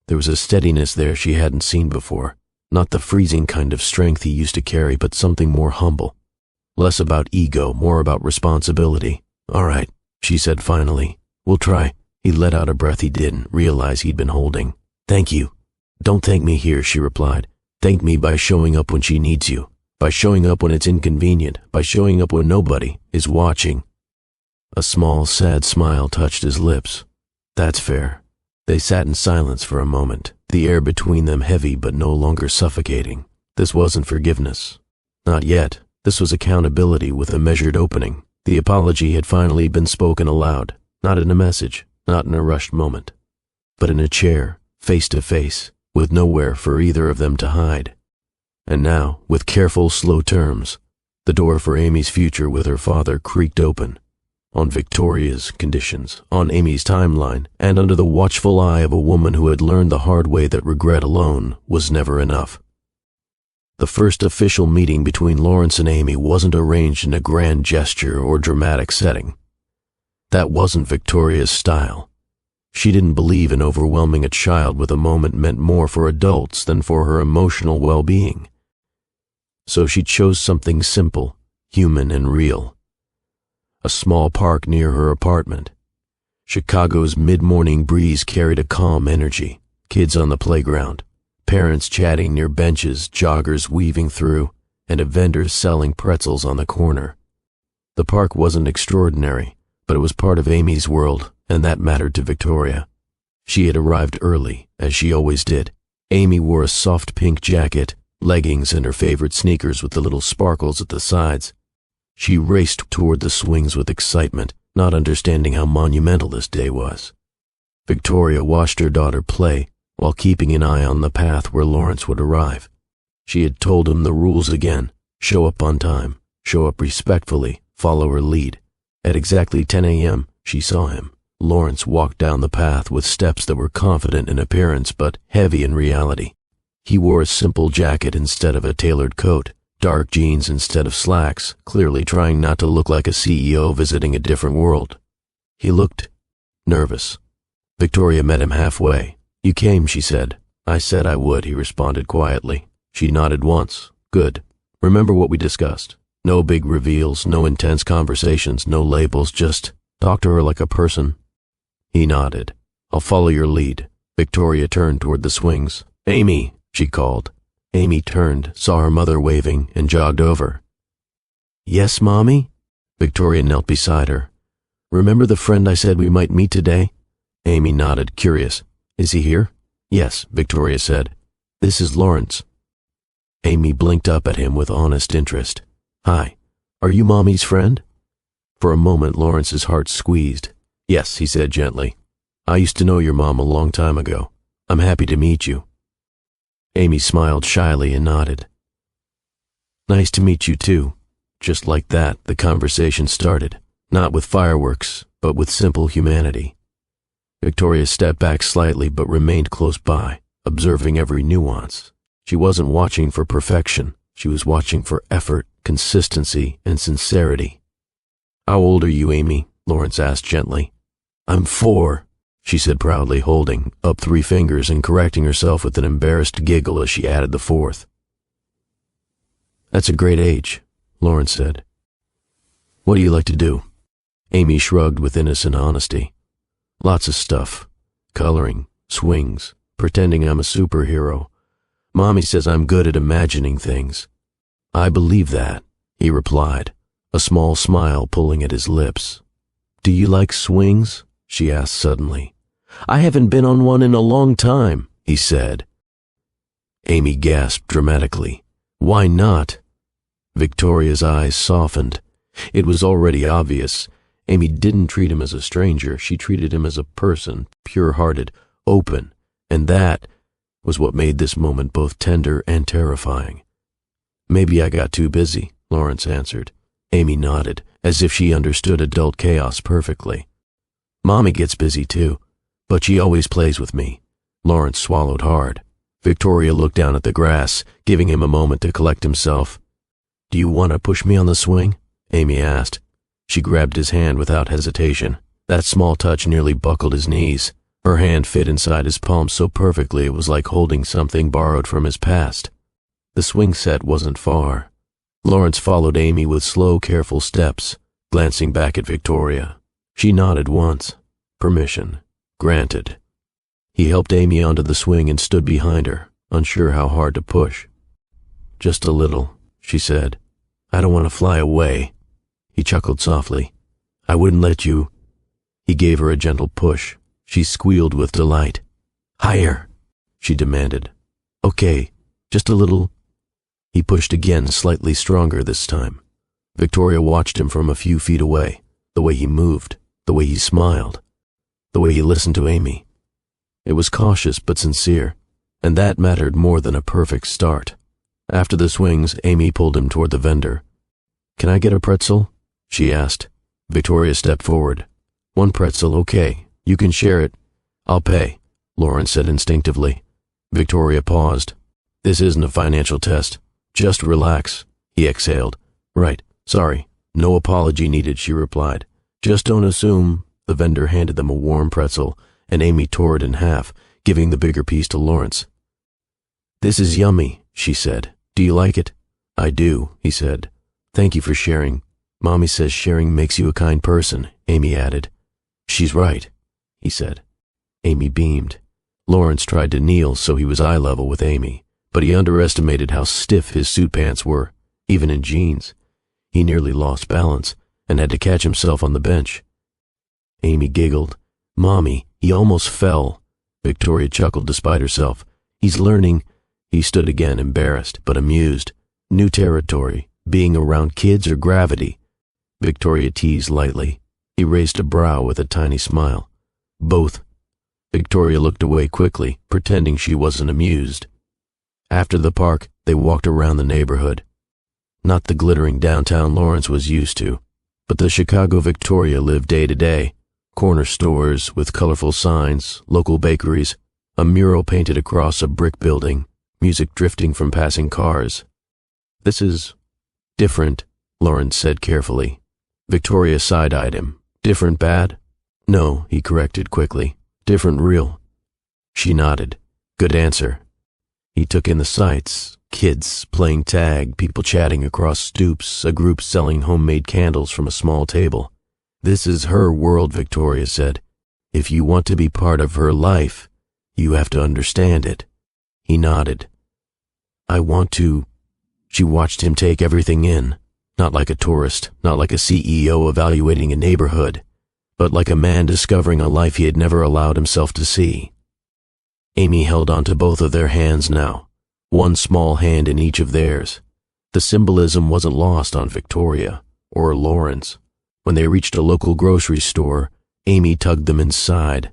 There was a steadiness there she hadn't seen before. Not the freezing kind of strength he used to carry, but something more humble. Less about ego, more about responsibility. All right, she said finally. We'll try. He let out a breath he didn't realize he'd been holding. Thank you. Don't thank me here, she replied. Thank me by showing up when she needs you. By showing up when it's inconvenient. By showing up when nobody is watching. A small, sad smile touched his lips. That's fair. They sat in silence for a moment, the air between them heavy but no longer suffocating. This wasn't forgiveness. Not yet. This was accountability with a measured opening. The apology had finally been spoken aloud, not in a message, not in a rushed moment, but in a chair, face to face, with nowhere for either of them to hide. And now, with careful, slow terms, the door for Amy's future with her father creaked open. On Victoria's conditions, on Amy's timeline, and under the watchful eye of a woman who had learned the hard way that regret alone was never enough. The first official meeting between Lawrence and Amy wasn't arranged in a grand gesture or dramatic setting. That wasn't Victoria's style. She didn't believe in overwhelming a child with a moment meant more for adults than for her emotional well-being. So she chose something simple, human and real. A small park near her apartment. Chicago's mid-morning breeze carried a calm energy. Kids on the playground, parents chatting near benches, joggers weaving through, and a vendor selling pretzels on the corner. The park wasn't extraordinary, but it was part of Amy's world, and that mattered to Victoria. She had arrived early, as she always did. Amy wore a soft pink jacket, leggings, and her favorite sneakers with the little sparkles at the sides. She raced toward the swings with excitement, not understanding how monumental this day was. Victoria watched her daughter play, while keeping an eye on the path where Lawrence would arrive. She had told him the rules again: show up on time, show up respectfully, follow her lead. At exactly 10 a.m., she saw him. Lawrence walked down the path with steps that were confident in appearance but heavy in reality. He wore a simple jacket instead of a tailored coat, dark jeans instead of slacks, clearly trying not to look like a CEO visiting a different world. He looked nervous. Victoria met him halfway. "You came," she said. "I said I would," he responded quietly. She nodded once. "Good. Remember what we discussed. No big reveals, no intense conversations, no labels, just talk to her like a person." He nodded. "I'll follow your lead." Victoria turned toward the swings. "Amy," she called. Amy turned, saw her mother waving, and jogged over. "Yes, Mommy?" Victoria knelt beside her. "Remember the friend I said we might meet today?" Amy nodded, curious. "Is he here?" "Yes," Victoria said. "This is Lawrence." Amy blinked up at him with honest interest. "Hi, are you Mommy's friend?" For a moment, Lawrence's heart squeezed. "Yes," he said gently. "I used to know your mom a long time ago. I'm happy to meet you." Amy smiled shyly and nodded. "Nice to meet you too." Just like that, the conversation started, not with fireworks, but with simple humanity. Victoria stepped back slightly but remained close by, observing every nuance. She wasn't watching for perfection. She was watching for effort, consistency, and sincerity. "How old are you, Amy?" Lawrence asked gently. "I'm 4, she said proudly, holding up 3 fingers and correcting herself with an embarrassed giggle as she added the 4th. "That's a great age," Lawrence said. "What do you like to do?" Amy shrugged with innocent honesty. "Lots of stuff. Coloring, swings, pretending I'm a superhero. Mommy says I'm good at imagining things." "I believe that," he replied, a small smile pulling at his lips. "Do you like swings?" she asked suddenly. "I haven't been on one in a long time," he said. Amy gasped dramatically. "Why not?" Victoria's eyes softened. It was already obvious. Amy didn't treat him as a stranger. She treated him as a person, pure-hearted, open, and that was what made this moment both tender and terrifying. "Maybe I got too busy," Lawrence answered. Amy nodded, as if she understood adult chaos perfectly. "Mommy gets busy too, but she always plays with me." Lawrence swallowed hard. Victoria looked down at the grass, giving him a moment to collect himself. "Do you want to push me on the swing?" Amy asked. She grabbed his hand without hesitation. That small touch nearly buckled his knees. Her hand fit inside his palm so perfectly it was like holding something borrowed from his past. The swing set wasn't far. Lawrence followed Amy with slow, careful steps, glancing back at Victoria. She nodded once. Permission. Granted. He helped Amy onto the swing and stood behind her, unsure how hard to push. "Just a little," she said. "I don't want to fly away." He chuckled softly. "I wouldn't let you." He gave her a gentle push. She squealed with delight. "Higher," she demanded. "Okay, just a little." He pushed again, slightly stronger this time. Victoria watched him from a few feet away, the way he moved, the way he smiled, the way he listened to Amy. It was cautious but sincere, and that mattered more than a perfect start. After the swings, Amy pulled him toward the vendor. "Can I get a pretzel?" she asked. Victoria stepped forward. "One pretzel, okay. You can share it." "I'll pay," Lawrence said instinctively. Victoria paused. "This isn't a financial test. Just relax," he exhaled. "Right. Sorry. No apology needed," she replied. "Just don't assume." The vendor handed them a warm pretzel, and Amy tore it in half, giving the bigger piece to Lawrence. "This is yummy," she said. "Do you like it?" "I do," he said. "Thank you for sharing. Mommy says sharing makes you a kind person," Amy added. "She's right," he said. Amy beamed. Lawrence tried to kneel so he was eye level with Amy, but he underestimated how stiff his suit pants were, even in jeans. He nearly lost balance and had to catch himself on the bench. Amy giggled. "Mommy, he almost fell." Victoria chuckled despite herself. "He's learning." He stood again, embarrassed but amused. New territory, being around kids or gravity. Victoria teased lightly. He raised a brow with a tiny smile. "Both." Victoria looked away quickly, pretending she wasn't amused. After the park, they walked around the neighborhood. Not the glittering downtown Lawrence was used to, but the Chicago Victoria lived day to day. Corner stores with colorful signs, local bakeries, a mural painted across a brick building, music drifting from passing cars. "This is different," Lawrence said carefully. Victoria side-eyed him. "Different bad?" "No," he corrected quickly. "Different real." She nodded. "Good answer." He took in the sights. Kids playing tag, people chatting across stoops, a group selling homemade candles from a small table. "This is her world," Victoria said. "If you want to be part of her life, you have to understand it." He nodded. "I want to." She watched him take everything in, not like a tourist, not like a CEO evaluating a neighborhood, but like a man discovering a life he had never allowed himself to see. Amy held onto both of their hands now, one small hand in each of theirs. The symbolism wasn't lost on Victoria or Lawrence. When they reached a local grocery store, Amy tugged them inside.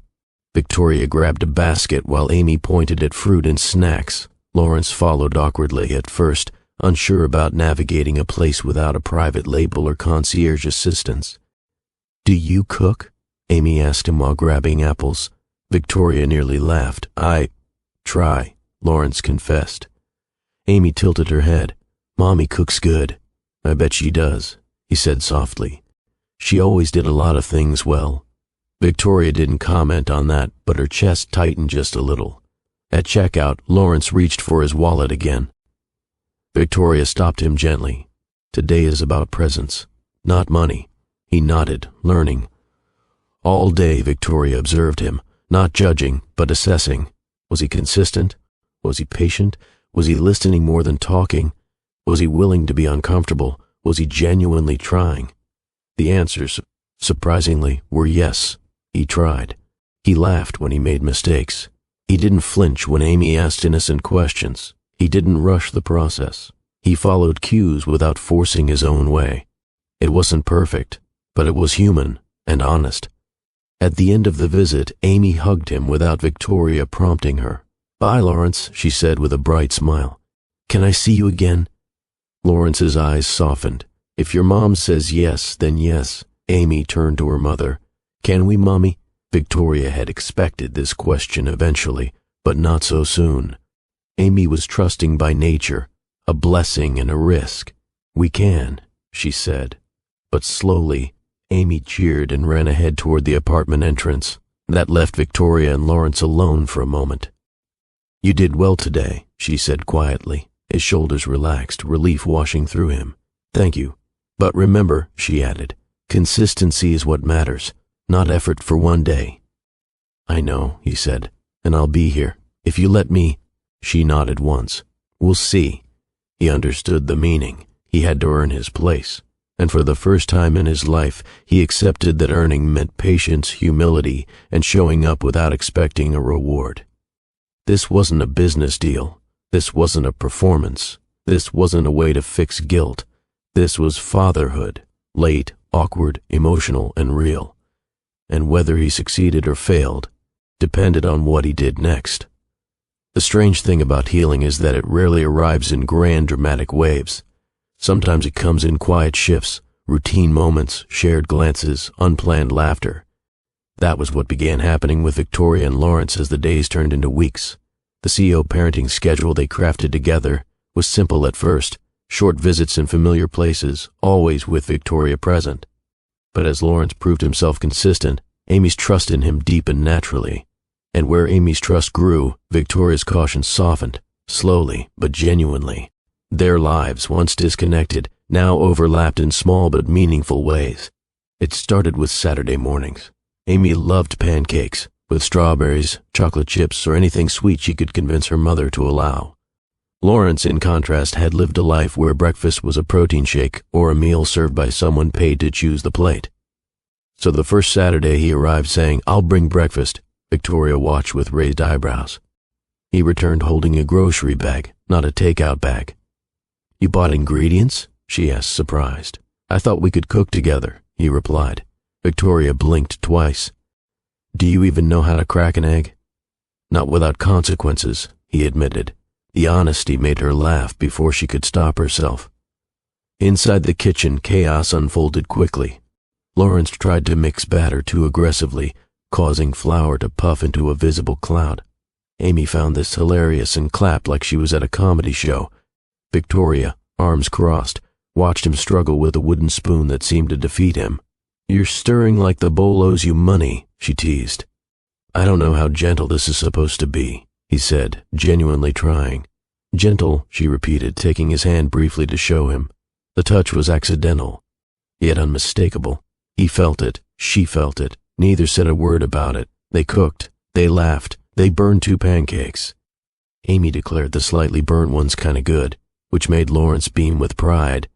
Victoria grabbed a basket while Amy pointed at fruit and snacks. Lawrence followed awkwardly at first, unsure about navigating a place without a private label or concierge assistance. "Do you cook?" Amy asked him while grabbing apples. Victoria nearly laughed. "I try," Lawrence confessed. Amy tilted her head. "Mommy cooks good." "I bet she does," he said softly. "She always did a lot of things well." Victoria didn't comment on that, but her chest tightened just a little. At checkout, Lawrence reached for his wallet again. Victoria stopped him gently. "Today is about presence, not money." He nodded, learning. All day, Victoria observed him, not judging, but assessing. Was he consistent? Was he patient? Was he listening more than talking? Was he willing to be uncomfortable? Was he genuinely trying? The answers, surprisingly, were yes. He tried. He laughed when he made mistakes. He didn't flinch when Amy asked innocent questions. He didn't rush the process. He followed cues without forcing his own way. It wasn't perfect, but it was human and honest. At the end of the visit, Amy hugged him without Victoria prompting her. "Bye, Lawrence," she said with a bright smile. "Can I see you again?" Lawrence's eyes softened. "If your mom says yes, then yes." Amy turned to her mother. "Can we, Mommy?" Victoria had expected this question eventually, but not so soon. Amy was trusting by nature, a blessing and a risk. "We can," she said. But slowly, Amy cheered and ran ahead toward the apartment entrance. That left Victoria and Lawrence alone for a moment. "You did well today," she said quietly, his shoulders relaxed, relief washing through him. "Thank you. But remember," she added, "consistency is what matters, not effort for one day." "I know," he said, "and I'll be here. If you let me." She nodded once. "We'll see." He understood the meaning. He had to earn his place. And for the first time in his life, he accepted that earning meant patience, humility, and showing up without expecting a reward. This wasn't a business deal. This wasn't a performance. This wasn't a way to fix guilt. This was fatherhood, late, awkward, emotional, and real. And whether he succeeded or failed depended on what he did next. The strange thing about healing is that it rarely arrives in grand dramatic waves. Sometimes it comes in quiet shifts, routine moments, shared glances, unplanned laughter. That was what began happening with Victoria and Lawrence as the days turned into weeks. The CEO parenting schedule they crafted together was simple at first, short visits in familiar places, always with Victoria present. But as Lawrence proved himself consistent, Amy's trust in him deepened naturally. And where Amy's trust grew, Victoria's caution softened, slowly but genuinely. Their lives, once disconnected, now overlapped in small but meaningful ways. It started with Saturday mornings. Amy loved pancakes, with strawberries, chocolate chips, or anything sweet she could convince her mother to allow. Lawrence, in contrast, had lived a life where breakfast was a protein shake or a meal served by someone paid to choose the plate. So the first Saturday he arrived saying, "I'll bring breakfast," Victoria watched with raised eyebrows. He returned holding a grocery bag, not a takeout bag. "You bought ingredients?" she asked, surprised. "I thought we could cook together," he replied. Victoria blinked twice. "Do you even know how to crack an egg?" "Not without consequences," he admitted. The honesty made her laugh before she could stop herself. Inside the kitchen, chaos unfolded quickly. Lawrence tried to mix batter too aggressively, causing flour to puff into a visible cloud. Amy found this hilarious and clapped like she was at a comedy show. Victoria, arms crossed, watched him struggle with a wooden spoon that seemed to defeat him. "You're stirring like the bowl owes you money," she teased. "I don't know how gentle this is supposed to be," he said, genuinely trying. "Gentle," she repeated, taking his hand briefly to show him. The touch was accidental, yet unmistakable. He felt it, she felt it. Neither said a word about it. They cooked, they laughed, they burned 2 pancakes. Amy declared the slightly burnt ones kinda good, which made Lawrence beam with pride.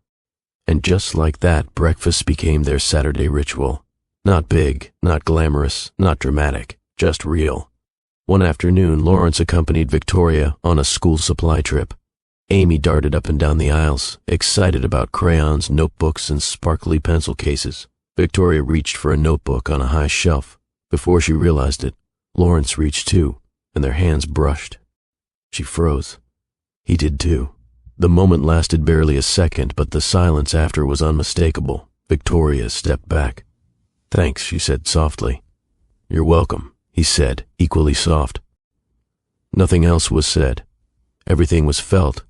And just like that, breakfast became their Saturday ritual. Not big, not glamorous, not dramatic, just real. One afternoon, Lawrence accompanied Victoria on a school supply trip. Amy darted up and down the aisles, excited about crayons, notebooks, and sparkly pencil cases. Victoria reached for a notebook on a high shelf. Before she realized it, Lawrence reached too, and their hands brushed. She froze. He did too. The moment lasted barely a second, but the silence after was unmistakable. Victoria stepped back. "Thanks," she said softly. "You're welcome," he said, equally soft. Nothing else was said. Everything was felt.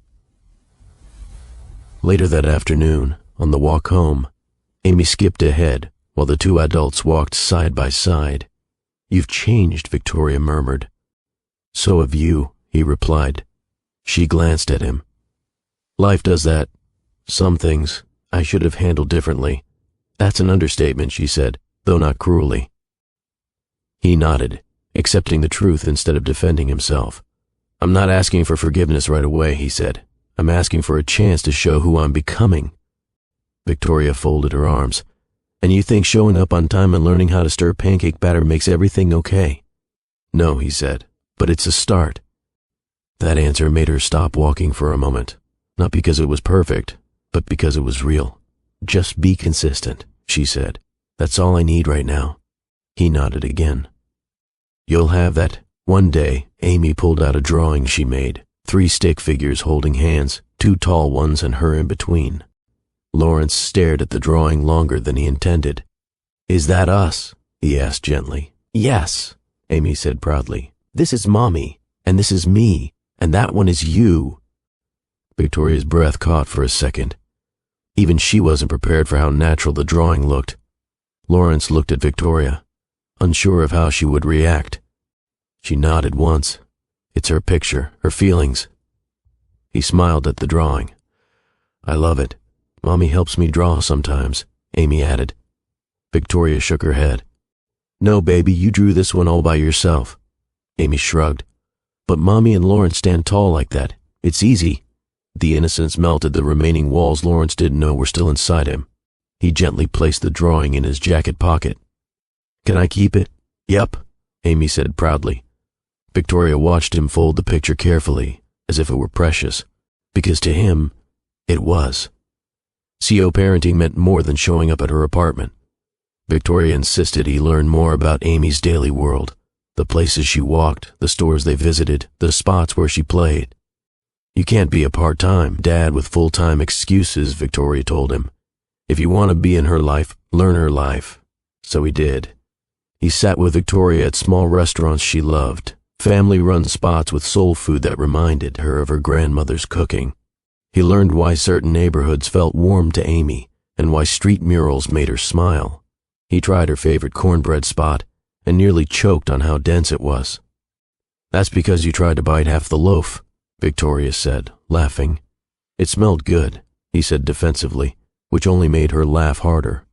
Later that afternoon, on the walk home, Amy skipped ahead while the 2 adults walked side by side. "You've changed," Victoria murmured. "So have you," he replied. She glanced at him. "Life does that. Some things I should have handled differently." "That's an understatement," she said, though not cruelly. He nodded, accepting the truth instead of defending himself. "I'm not asking for forgiveness right away," he said. "I'm asking for a chance to show who I'm becoming." Victoria folded her arms. "And you think showing up on time and learning how to stir pancake batter makes everything okay?" "No," he said, "but it's a start." That answer made her stop walking for a moment. Not because it was perfect, but because it was real. "Just be consistent," she said. "That's all I need right now." He nodded again. "You'll have that." One day, Amy pulled out a drawing she made, 3 stick figures holding hands, 2 tall ones and her in between. Lawrence stared at the drawing longer than he intended. "Is that us?" he asked gently. "Yes," Amy said proudly. "This is Mommy, and this is me, and that one is you." Victoria's breath caught for a second. Even she wasn't prepared for how natural the drawing looked. Lawrence looked at Victoria, unsure of how she would react. She nodded once. It's her picture, her feelings. He smiled at the drawing. "I love it. Mommy helps me draw sometimes," Amy added. Victoria shook her head. "No, baby, you drew this one all by yourself." Amy shrugged. "But Mommy and Lawrence stand tall like that. It's easy." The innocence melted the remaining walls Lawrence didn't know were still inside him. He gently placed the drawing in his jacket pocket. "Can I keep it?" "Yep," Amy said proudly. Victoria watched him fold the picture carefully, as if it were precious. because to him, it was. CO parenting meant more than showing up at her apartment. Victoria insisted he learn more about Amy's daily world, the places she walked, the stores they visited, the spots where she played. You can't be a part-time dad with full-time excuses, Victoria told him. If you want to be in her life, learn her life. So he did. He sat with Victoria at small restaurants she loved, family-run spots with soul food that reminded her of her grandmother's cooking. He learned why certain neighborhoods felt warm to Amy and why street murals made her smile. He tried her favorite cornbread spot and nearly choked on how dense it was. That's because you tried to bite half the loaf, Victoria said, laughing. It smelled good, he said defensively, which only made her laugh harder.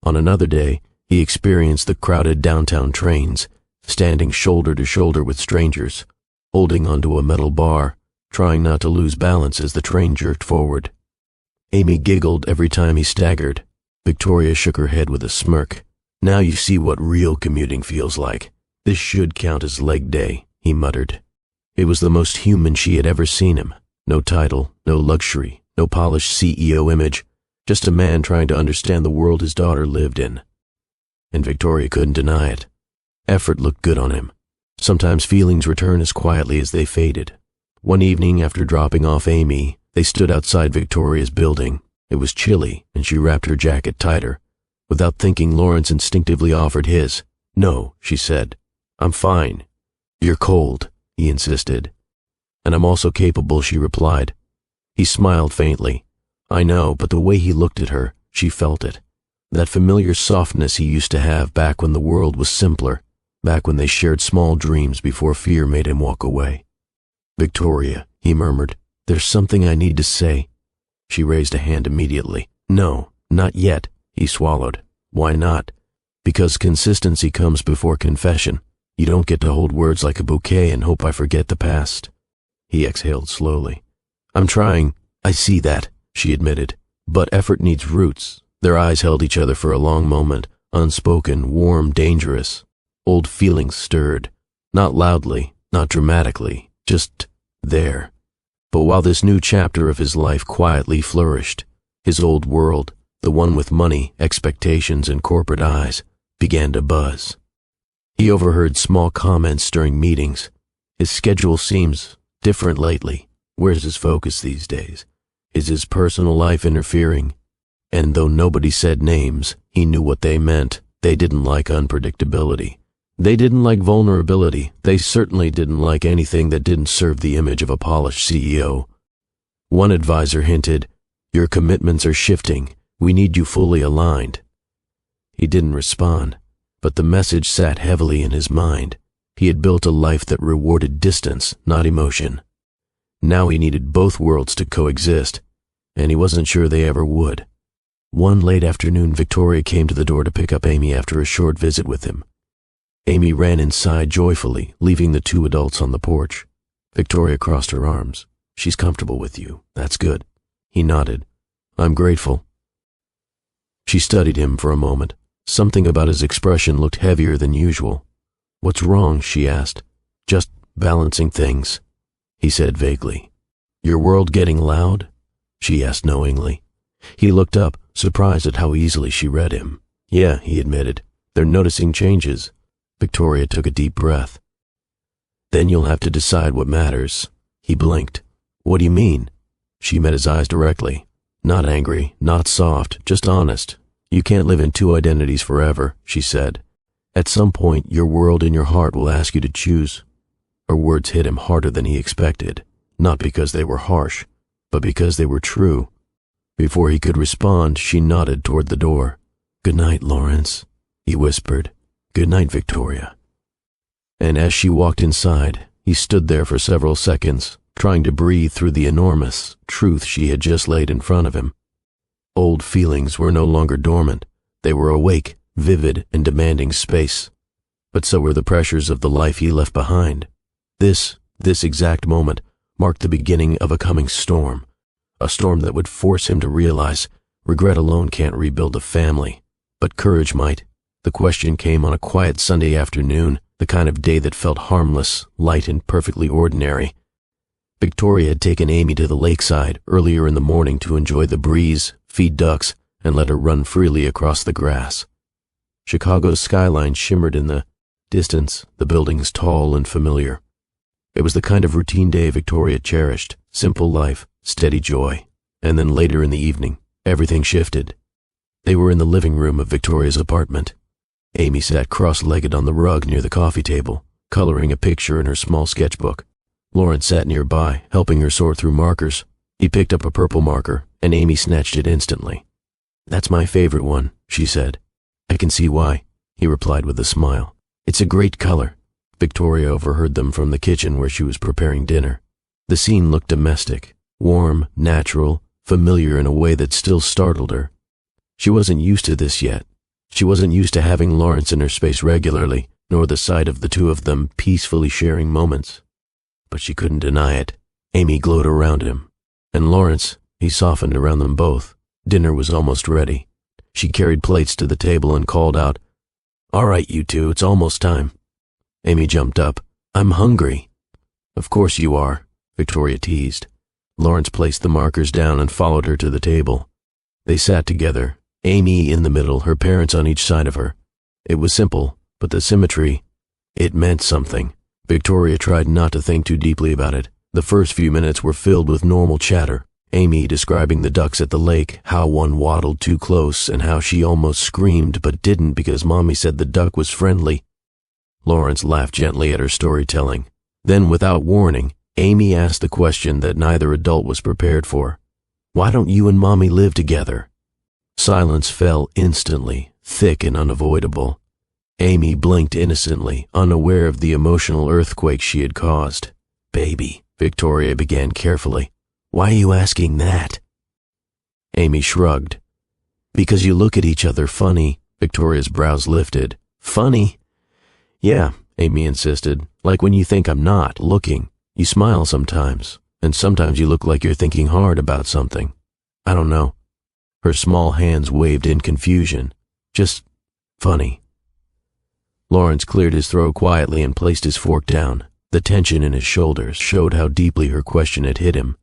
On another day, he experienced the crowded downtown trains, standing shoulder to shoulder with strangers, holding onto a metal bar, trying not to lose balance as the train jerked forward. Amy giggled every time he staggered. Victoria shook her head with a smirk. Now you see what real commuting feels like. This should count as leg day, he muttered. It was the most human she had ever seen him. No title, no luxury, no polished CEO image, just a man trying to understand the world his daughter lived in. And Victoria couldn't deny it. Effort looked good on him. Sometimes feelings return as quietly as they faded. One evening after dropping off Amy, they stood outside Victoria's building. It was chilly, and she wrapped her jacket tighter. Without thinking, Lawrence instinctively offered his. No, she said. I'm fine. You're cold, he insisted. And I'm also capable, she replied. He smiled faintly. I know, but the way he looked at her, she felt it. That familiar softness he used to have back when the world was simpler, back when they shared small dreams before fear made him walk away. Victoria, he murmured, there's something I need to say. She raised a hand immediately. No, not yet, he swallowed. Why not? Because consistency comes before confession. You don't get to hold words like a bouquet and hope I forget the past. He exhaled slowly. I'm trying. I see that, she admitted. But effort needs roots. Their eyes held each other for a long moment, unspoken, warm, dangerous. Old feelings stirred. Not loudly, not dramatically, just there. But while this new chapter of his life quietly flourished, his old world, the one with money, expectations, and corporate eyes, began to buzz. He overheard small comments during meetings. His schedule seems different lately. Where's his focus these days? Is his personal life interfering? And though nobody said names, he knew what they meant. They didn't like unpredictability. They didn't like vulnerability. They certainly didn't like anything that didn't serve the image of a polished CEO. One advisor hinted, your commitments are shifting. We need you fully aligned. He didn't respond, but the message sat heavily in his mind. He had built a life that rewarded distance, not emotion. Now he needed both worlds to coexist, and he wasn't sure they ever would. One late afternoon, Victoria came to the door to pick up Amy after a short visit with him. Amy ran inside joyfully, leaving the two adults on the porch. Victoria crossed her arms. She's comfortable with you. That's good. He nodded. I'm grateful. She studied him for a moment. Something about his expression looked heavier than usual. What's wrong? She asked. Just balancing things, he said vaguely. Your world getting loud? She asked knowingly. He looked up, surprised at how easily she read him. Yeah, he admitted. They're noticing changes. Victoria took a deep breath. Then you'll have to decide what matters. He blinked. What do you mean? She met his eyes directly. Not angry, not soft, just honest. You can't live in two identities forever, she said. At some point, your world and your heart will ask you to choose. Her words hit him harder than he expected, not because they were harsh, but because they were true. Before he could respond, she nodded toward the door. Good night, Lawrence, he whispered. Good night, Victoria. And as she walked inside, he stood there for several seconds, trying to breathe through the enormous truth she had just laid in front of him. Old feelings were no longer dormant. They were awake, vivid, and demanding space. But so were the pressures of the life he left behind. This exact moment marked the beginning of a coming storm, a storm that would force him to realize regret alone can't rebuild a family, but courage might. The question came on a quiet Sunday afternoon, the kind of day that felt harmless, light, and perfectly ordinary. Victoria had taken Amy to the lakeside earlier in the morning to enjoy the breeze, feed ducks, and let her run freely across the grass. Chicago's skyline shimmered in the distance, the buildings tall and familiar. It was the kind of routine day Victoria cherished, simple life, steady joy. And then later in the evening, everything shifted. They were in the living room of Victoria's apartment. Amy sat cross-legged on the rug near the coffee table, coloring a picture in her small sketchbook. Lawrence sat nearby, helping her sort through markers. He picked up a purple marker, and Amy snatched it instantly. "That's my favorite one," she said. "I can see why," he replied with a smile. "It's a great color." Victoria overheard them from the kitchen where she was preparing dinner. The scene looked domestic, warm, natural, familiar in a way that still startled her. She wasn't used to this yet. She wasn't used to having Lawrence in her space regularly, nor the sight of the two of them peacefully sharing moments. But she couldn't deny it. Amy glowed around him. And Lawrence, he softened around them both. Dinner was almost ready. She carried plates to the table and called out, "All right, you two, it's almost time." Amy jumped up. "I'm hungry." "Of course you are," Victoria teased. Lawrence placed the markers down and followed her to the table. They sat together, Amy in the middle, her parents on each side of her. It was simple, but the symmetry, it meant something. Victoria tried not to think too deeply about it. The first few minutes were filled with normal chatter. Amy describing the ducks at the lake, how one waddled too close, and how she almost screamed but didn't because Mommy said the duck was friendly. Lawrence laughed gently at her storytelling. Then, without warning, Amy asked the question that neither adult was prepared for. "Why don't you and Mommy live together?" Silence fell instantly, thick and unavoidable. Amy blinked innocently, unaware of the emotional earthquake she had caused. "Baby," Victoria began carefully. "Why are you asking that?" Amy shrugged. "Because you look at each other funny." Victoria's brows lifted. "Funny?" "Yeah," Amy insisted. "Like when you think I'm not looking. You smile sometimes, and sometimes you look like you're thinking hard about something. I don't know." Her small hands waved in confusion. "Just funny." Lawrence cleared his throat quietly and placed his fork down. The tension in his shoulders showed how deeply her question had hit him.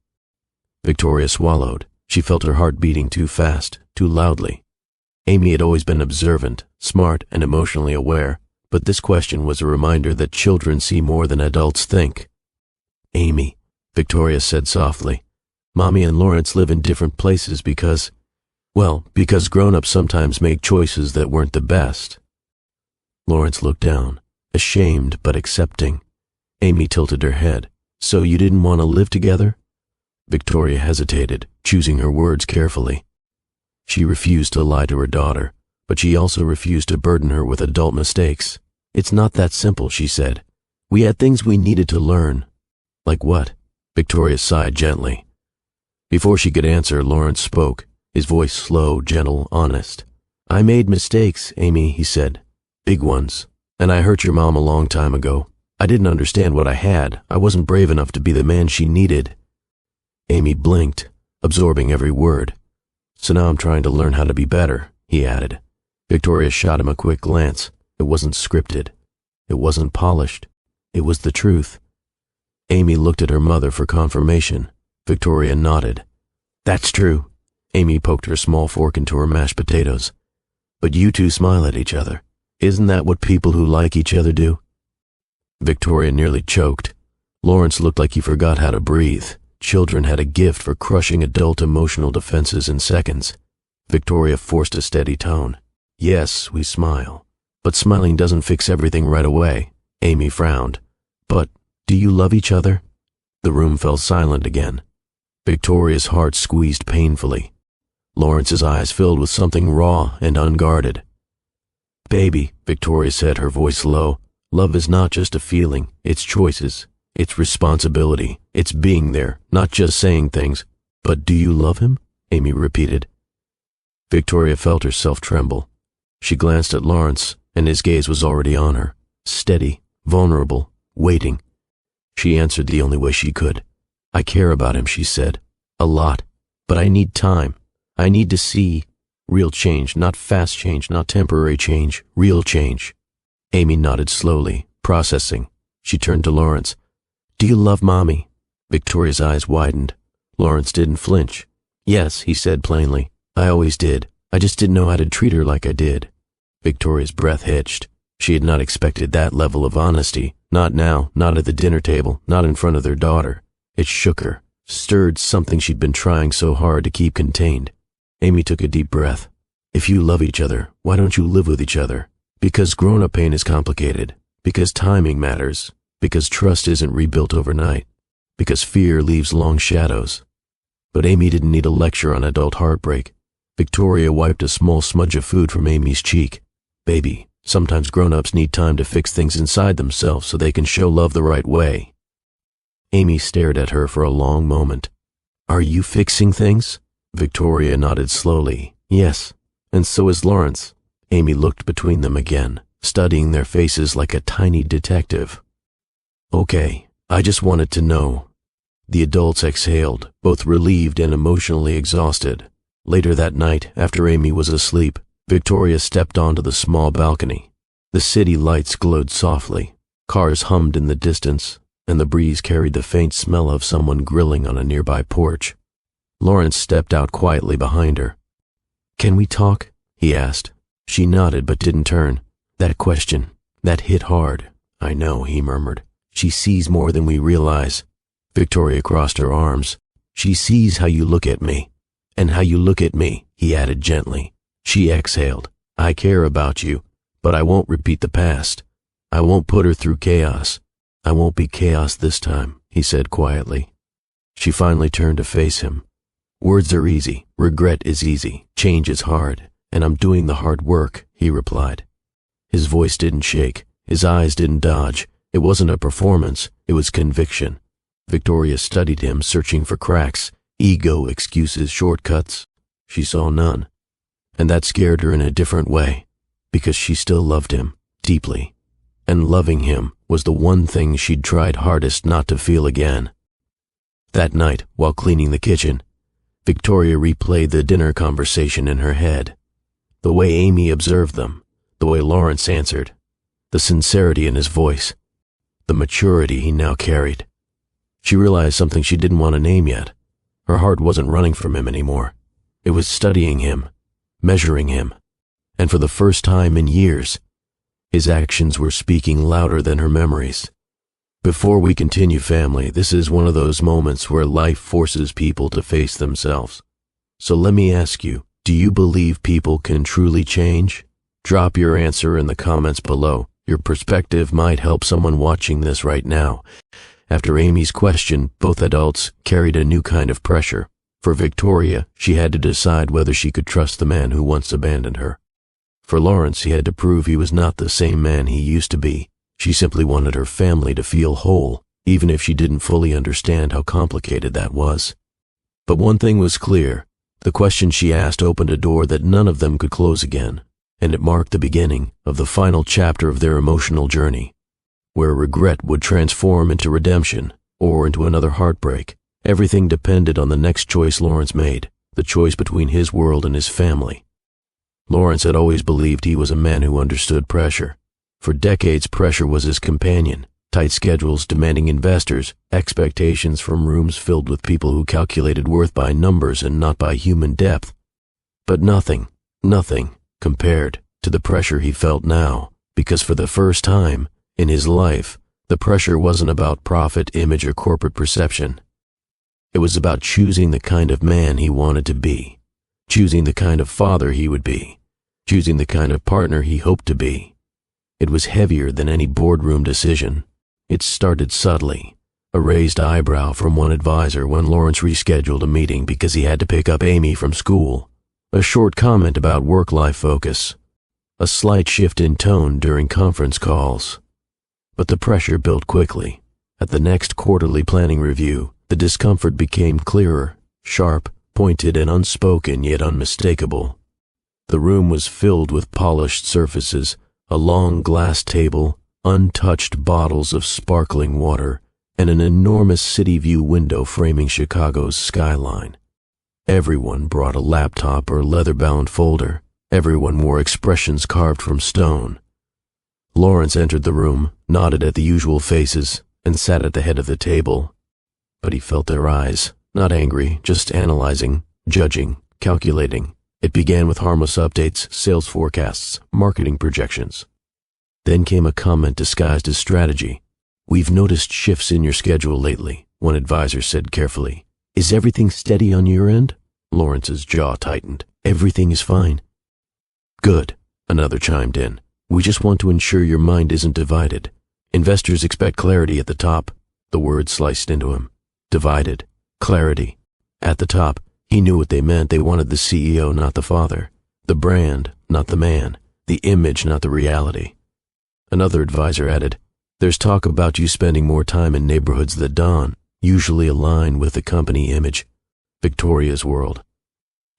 Victoria swallowed. She felt her heart beating too fast, too loudly. Amy had always been observant, smart, and emotionally aware, but this question was a reminder that children see more than adults think. "Amy," Victoria said softly, "Mommy and Lawrence live in different places because grown-ups sometimes make choices that weren't the best." Lawrence looked down, ashamed but accepting. Amy tilted her head. "So you didn't want to live together?" Victoria hesitated, choosing her words carefully. She refused to lie to her daughter, but she also refused to burden her with adult mistakes. "It's not that simple," she said. "We had things we needed to learn." "Like what?" Victoria sighed gently. Before she could answer, Lawrence spoke, his voice slow, gentle, honest. "I made mistakes, Amy," he said. "Big ones. And I hurt your mom a long time ago. I didn't understand what I had. I wasn't brave enough to be the man she needed." Amy blinked, absorbing every word. "So now I'm trying to learn how to be better," he added. Victoria shot him a quick glance. It wasn't scripted. It wasn't polished. It was the truth. Amy looked at her mother for confirmation. Victoria nodded. "That's true." Amy poked her small fork into her mashed potatoes. "But you two smile at each other. Isn't that what people who like each other do?" Victoria nearly choked. Lawrence looked like he forgot how to breathe. Children had a gift for crushing adult emotional defenses in seconds. Victoria forced a steady tone. "Yes, we smile. But smiling doesn't fix everything right away." Amy frowned. "But do you love each other?" The room fell silent again. Victoria's heart squeezed painfully. Lawrence's eyes filled with something raw and unguarded. "Baby," Victoria said, her voice low, "love is not just a feeling, it's choices. It's responsibility. It's being there, not just saying things." "But do you love him?" Amy repeated. Victoria felt herself tremble. She glanced at Lawrence, and his gaze was already on her, steady, vulnerable, waiting. She answered the only way she could. "I care about him," she said. "A lot. But I need time. I need to see real change, not fast change, not temporary change, real change." Amy nodded slowly, processing. She turned to Lawrence. "Do you love Mommy?" Victoria's eyes widened. Lawrence didn't flinch. "Yes," he said plainly. "I always did. I just didn't know how to treat her like I did." Victoria's breath hitched. She had not expected that level of honesty. Not now, not at the dinner table, not in front of their daughter. It shook her, stirred something she'd been trying so hard to keep contained. Amy took a deep breath. "If you love each other, why don't you live with each other? Because grown-up pain is complicated. Because timing matters. Because trust isn't rebuilt overnight. Because fear leaves long shadows." But Amy didn't need a lecture on adult heartbreak. Victoria wiped a small smudge of food from Amy's cheek. "Baby, sometimes grown-ups need time to fix things inside themselves so they can show love the right way." Amy stared at her for a long moment. "Are you fixing things?" Victoria nodded slowly. "Yes, and so is Lawrence." Amy looked between them again, studying their faces like a tiny detective. "Okay, I just wanted to know." The adults exhaled, both relieved and emotionally exhausted. Later that night, after Amy was asleep, Victoria stepped onto the small balcony. The city lights glowed softly, cars hummed in the distance, and the breeze carried the faint smell of someone grilling on a nearby porch. Lawrence stepped out quietly behind her. "Can we talk?" he asked. She nodded but didn't turn. "That question, that hit hard." "I know," he murmured. "She sees more than we realize." Victoria crossed her arms. "She sees how you look at me. And how you look at me," he added gently. She exhaled. "I care about you, but I won't repeat the past. I won't put her through chaos. I won't be chaos this time," he said quietly. She finally turned to face him. "Words are easy, regret is easy, change is hard, and I'm doing the hard work," he replied. His voice didn't shake, his eyes didn't dodge. It wasn't a performance, it was conviction. Victoria studied him, searching for cracks, ego, excuses, shortcuts. She saw none. And that scared her in a different way, because she still loved him, deeply. And loving him was the one thing she'd tried hardest not to feel again. That night, while cleaning the kitchen, Victoria replayed the dinner conversation in her head. The way Amy observed them, the way Lawrence answered, the sincerity in his voice, the maturity he now carried. She realized something she didn't want to name yet. Her heart wasn't running from him anymore. It was studying him, measuring him, and for the first time in years, his actions were speaking louder than her memories. Before we continue, family, this is one of those moments where life forces people to face themselves. So let me ask you, do you believe people can truly change? Drop your answer in the comments below. Your perspective might help someone watching this right now. After Amy's question, both adults carried a new kind of pressure. For Victoria, she had to decide whether she could trust the man who once abandoned her. For Lawrence, he had to prove he was not the same man he used to be. She simply wanted her family to feel whole, even if she didn't fully understand how complicated that was. But one thing was clear. The question she asked opened a door that none of them could close again, and it marked the beginning of the final chapter of their emotional journey, where regret would transform into redemption or into another heartbreak. Everything depended on the next choice Lawrence made, the choice between his world and his family. Lawrence had always believed he was a man who understood pressure. For decades, pressure was his companion. Tight schedules, demanding investors, expectations from rooms filled with people who calculated worth by numbers and not by human depth. But nothing compared to the pressure he felt now, because for the first time in his life, the pressure wasn't about profit, image, or corporate perception. It was about choosing the kind of man he wanted to be, choosing the kind of father he would be, choosing the kind of partner he hoped to be. It was heavier than any boardroom decision. It started subtly, a raised eyebrow from one advisor when Lawrence rescheduled a meeting because he had to pick up Amy from school, a short comment about work-life focus, a slight shift in tone during conference calls. But the pressure built quickly. At the next quarterly planning review, the discomfort became clearer, sharp, pointed, and unspoken yet unmistakable. The room was filled with polished surfaces, a long glass table, untouched bottles of sparkling water, and an enormous city view window framing Chicago's skyline. Everyone brought a laptop or leather-bound folder. Everyone wore expressions carved from stone. Lawrence entered the room, nodded at the usual faces, and sat at the head of the table. but he felt their eyes, not angry, just analyzing, judging, calculating. It began with harmless updates, sales forecasts, marketing projections. Then came a comment disguised as strategy. "We've noticed shifts in your schedule lately," one advisor said carefully. "Is everything steady on your end?" Lawrence's jaw tightened. "Everything is fine." "Good," another chimed in. "We just want to ensure your mind isn't divided. Investors expect clarity at the top." The word sliced into him. Divided. Clarity. At the top, he knew what they meant. They wanted the CEO, not the father. The brand, not the man. The image, not the reality. Another advisor added, "There's talk about you spending more time in neighborhoods that don't usually align with the company image." Victoria's world.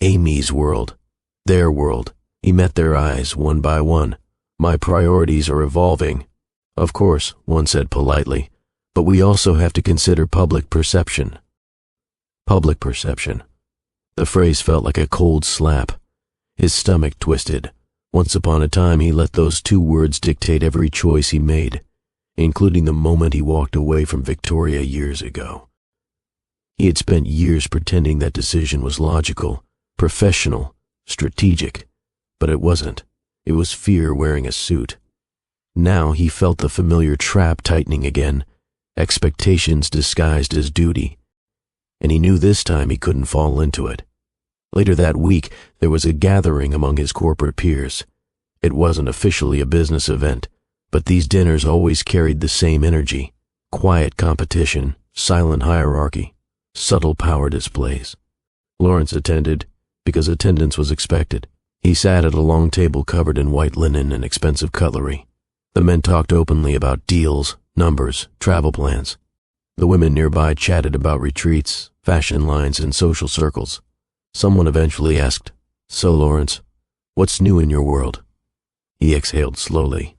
Amy's world. Their world. He met their eyes one by one. "My priorities are evolving." "Of course," one said politely, "but we also have to consider public perception." Public perception. The phrase felt like a cold slap. His stomach twisted. Once upon a time, he let those two words dictate every choice he made, including the moment he walked away from Victoria years ago. He had spent years pretending that decision was logical, professional, strategic, but it wasn't. It was fear wearing a suit. Now he felt the familiar trap tightening again, expectations disguised as duty, and he knew this time he couldn't fall into it. Later that week, there was a gathering among his corporate peers. It wasn't officially a business event, but these dinners always carried the same energy: quiet competition, silent hierarchy, subtle power displays. Lawrence attended because attendance was expected. He sat at a long table covered in white linen and expensive cutlery. The men talked openly about deals, numbers, travel plans. The women nearby chatted about retreats, fashion lines, and social circles. Someone eventually asked, "So, Lawrence, what's new in your world?" He exhaled slowly.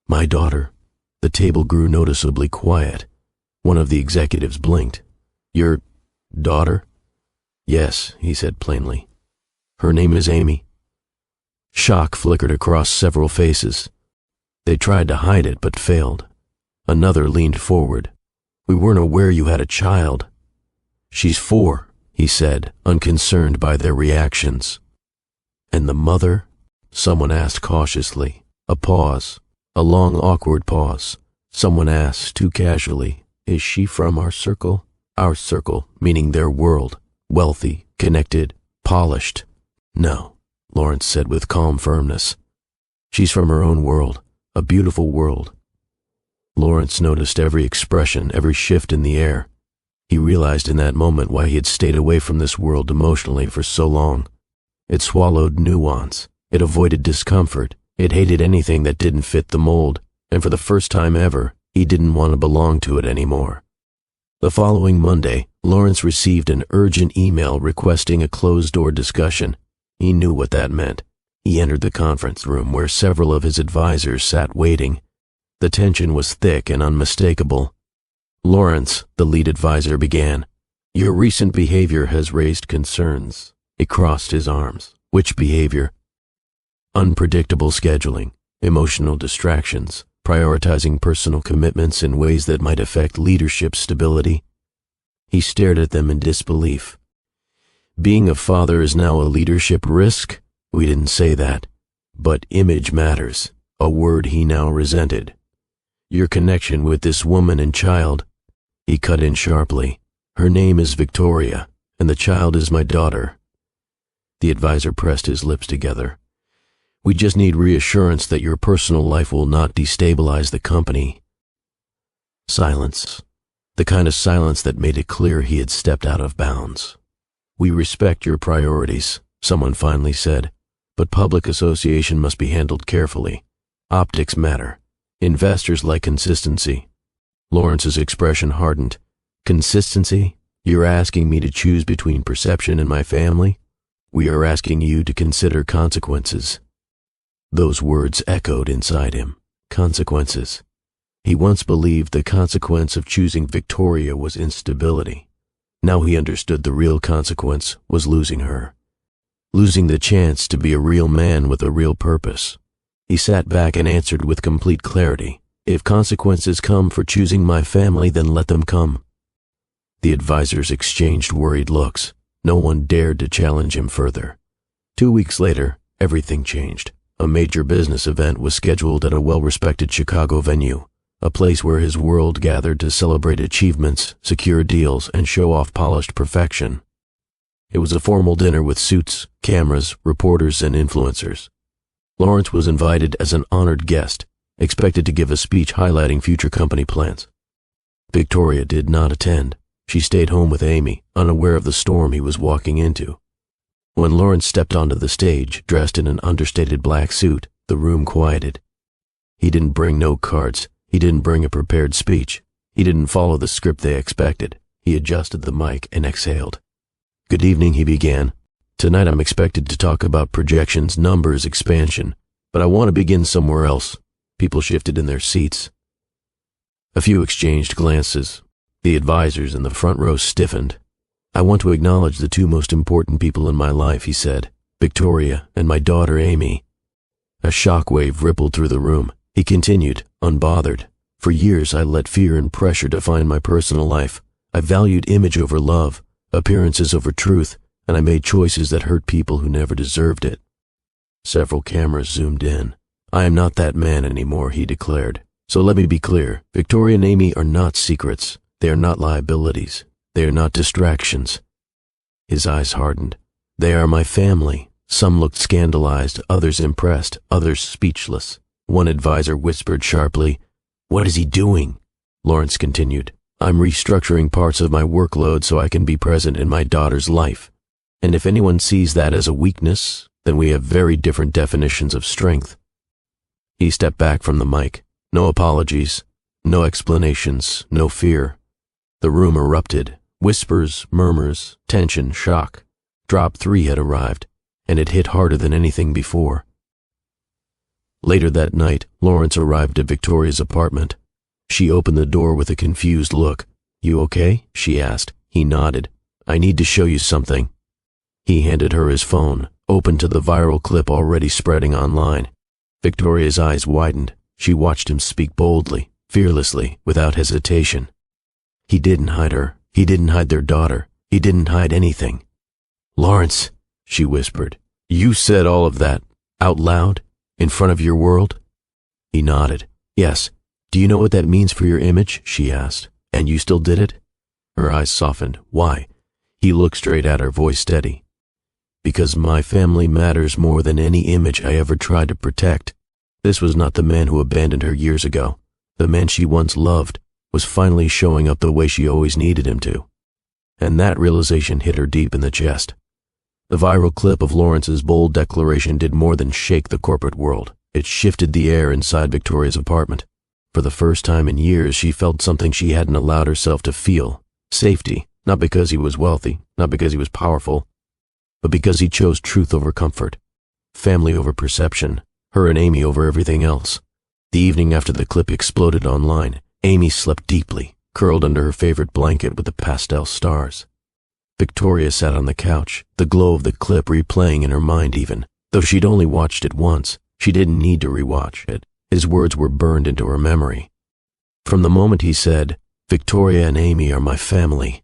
"My daughter." The table grew noticeably quiet. One of the executives blinked. "Your daughter?" "Yes," he said plainly. "Her name is Amy." Shock flickered across several faces. They tried to hide it, but failed. Another leaned forward. "We weren't aware you had a child." "She's 4, he said, unconcerned by their reactions. "And the mother?" someone asked cautiously. A pause, a long awkward pause. Someone asked, too casually, "Is she from our circle?" Our circle, meaning their world, wealthy, connected, polished. "No," Lawrence said with calm firmness. "She's from her own world, a beautiful world." Lawrence noticed every expression, every shift in the air. He realized in that moment why he had stayed away from this world emotionally for so long. It swallowed nuance. It avoided discomfort. It hated anything that didn't fit the mold, and for the first time ever, he didn't want to belong to it anymore. The following Monday, Lawrence received an urgent email requesting a closed-door discussion. He knew what that meant. He entered the conference room where several of his advisors sat waiting. The tension was thick and unmistakable. "Lawrence," the lead advisor began, "your recent behavior has raised concerns." He crossed his arms. "Which behavior?" "Unpredictable scheduling, emotional distractions, prioritizing personal commitments in ways that might affect leadership stability." He stared at them in disbelief. "Being a father is now a leadership risk?" "We didn't say that. But image matters," a word he now resented. "Your connection with this woman and child," he cut in sharply. "Her name is Victoria, and the child is my daughter." The advisor pressed his lips together. "We just need reassurance that your personal life will not destabilize the company." Silence. The kind of silence that made it clear he had stepped out of bounds. "We respect your priorities," someone finally said, "but public association must be handled carefully. Optics matter. Investors like consistency." Lawrence's expression hardened. "Consistency? You're asking me to choose between perception and my family? We are asking you to consider consequences." Those words echoed inside him. Consequences. He once believed the consequence of choosing Victoria was instability. Now he understood the real consequence was losing her. Losing the chance to be a real man with a real purpose. He sat back and answered with complete clarity. "If consequences come for choosing my family, then let them come." The advisors exchanged worried looks. No one dared to challenge him further. 2 weeks later, everything changed. A major business event was scheduled at a well-respected Chicago venue, a place where his world gathered to celebrate achievements, secure deals, and show off polished perfection. It was a formal dinner with suits, cameras, reporters, and influencers. Lawrence was invited as an honored guest, expected to give a speech highlighting future company plans. Victoria did not attend. She stayed home with Amy, unaware of the storm he was walking into. When Lawrence stepped onto the stage, dressed in an understated black suit, the room quieted. He didn't bring note cards. He didn't bring a prepared speech. He didn't follow the script they expected. He adjusted the mic and exhaled. "Good evening," he began. "Tonight I'm expected to talk about projections, numbers, expansion, but I want to begin somewhere else." People shifted in their seats. A few exchanged glances. The advisors in the front row stiffened. "I want to acknowledge the two most important people in my life," he said, "Victoria and my daughter Amy." A shockwave rippled through the room. He continued, unbothered. "For years I let fear and pressure define my personal life. I valued image over love, appearances over truth, and I made choices that hurt people who never deserved it." Several cameras zoomed in. "I am not that man anymore," he declared. "So let me be clear. Victoria and Amy are not secrets. They are not liabilities. They are not distractions." His eyes hardened. "They are my family." Some looked scandalized, others impressed, others speechless. One advisor whispered sharply, "What is he doing?" Lawrence continued, "I'm restructuring parts of my workload so I can be present in my daughter's life. And if anyone sees that as a weakness, then we have very different definitions of strength." He stepped back from the mic. No apologies, no explanations, no fear. The room erupted. Whispers, murmurs, tension, shock. Drop 3 had arrived, and it hit harder than anything before. Later that night, Lawrence arrived at Victoria's apartment. She opened the door with a confused look. "You okay?" she asked. He nodded. "I need to show you something." He handed her his phone, open to the viral clip already spreading online. Victoria's eyes widened. She watched him speak boldly, fearlessly, without hesitation. He didn't hide her. He didn't hide their daughter. He didn't hide anything. "Lawrence," she whispered, "you said all of that, out loud, in front of your world?" He nodded. "Yes. Do you know what that means for your image?" she asked. "And you still did it?" Her eyes softened. "Why?" He looked straight at her, voice steady. "Because my family matters more than any image I ever tried to protect." This was not the man who abandoned her years ago. The man she once loved was finally showing up the way she always needed him to. And that realization hit her deep in the chest. The viral clip of Lawrence's bold declaration did more than shake the corporate world. It shifted the air inside Victoria's apartment. For the first time in years, she felt something she hadn't allowed herself to feel. Safety, not because he was wealthy, not because he was powerful, but because he chose truth over comfort, family over perception, her and Amy over everything else. The evening after the clip exploded online, Amy slept deeply, curled under her favorite blanket with the pastel stars. Victoria sat on the couch, the glow of the clip replaying in her mind even. Though she'd only watched it once, she didn't need to rewatch it. His words were burned into her memory. From the moment he said, "Victoria and Amy are my family,"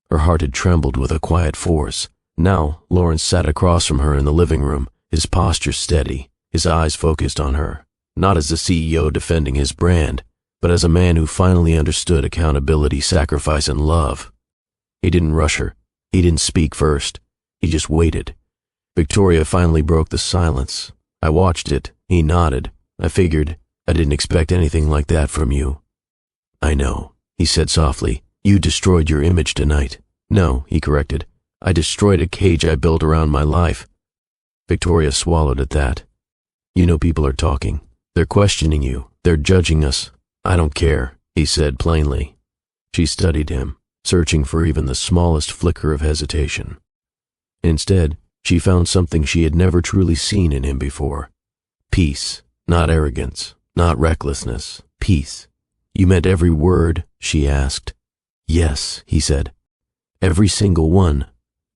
her heart had trembled with a quiet force. Now, Lawrence sat across from her in the living room, his posture steady, his eyes focused on her, not as the CEO defending his brand, but as a man who finally understood accountability, sacrifice, and love. He didn't rush her. He didn't speak first. He just waited. Victoria finally broke the silence. "I watched it." He nodded. "I figured. I didn't expect anything like that from you." "I know," he said softly. "You destroyed your image tonight." "No," he corrected. "I destroyed a cage I built around my life." Victoria swallowed at that. "You know people are talking. They're questioning you. They're judging us. I don't care," he said plainly. She studied him, searching for even the smallest flicker of hesitation. Instead, she found something she had never truly seen in him before. Peace, not arrogance, not recklessness. Peace. "You meant every word?" she asked. "Yes," he said. "Every single one."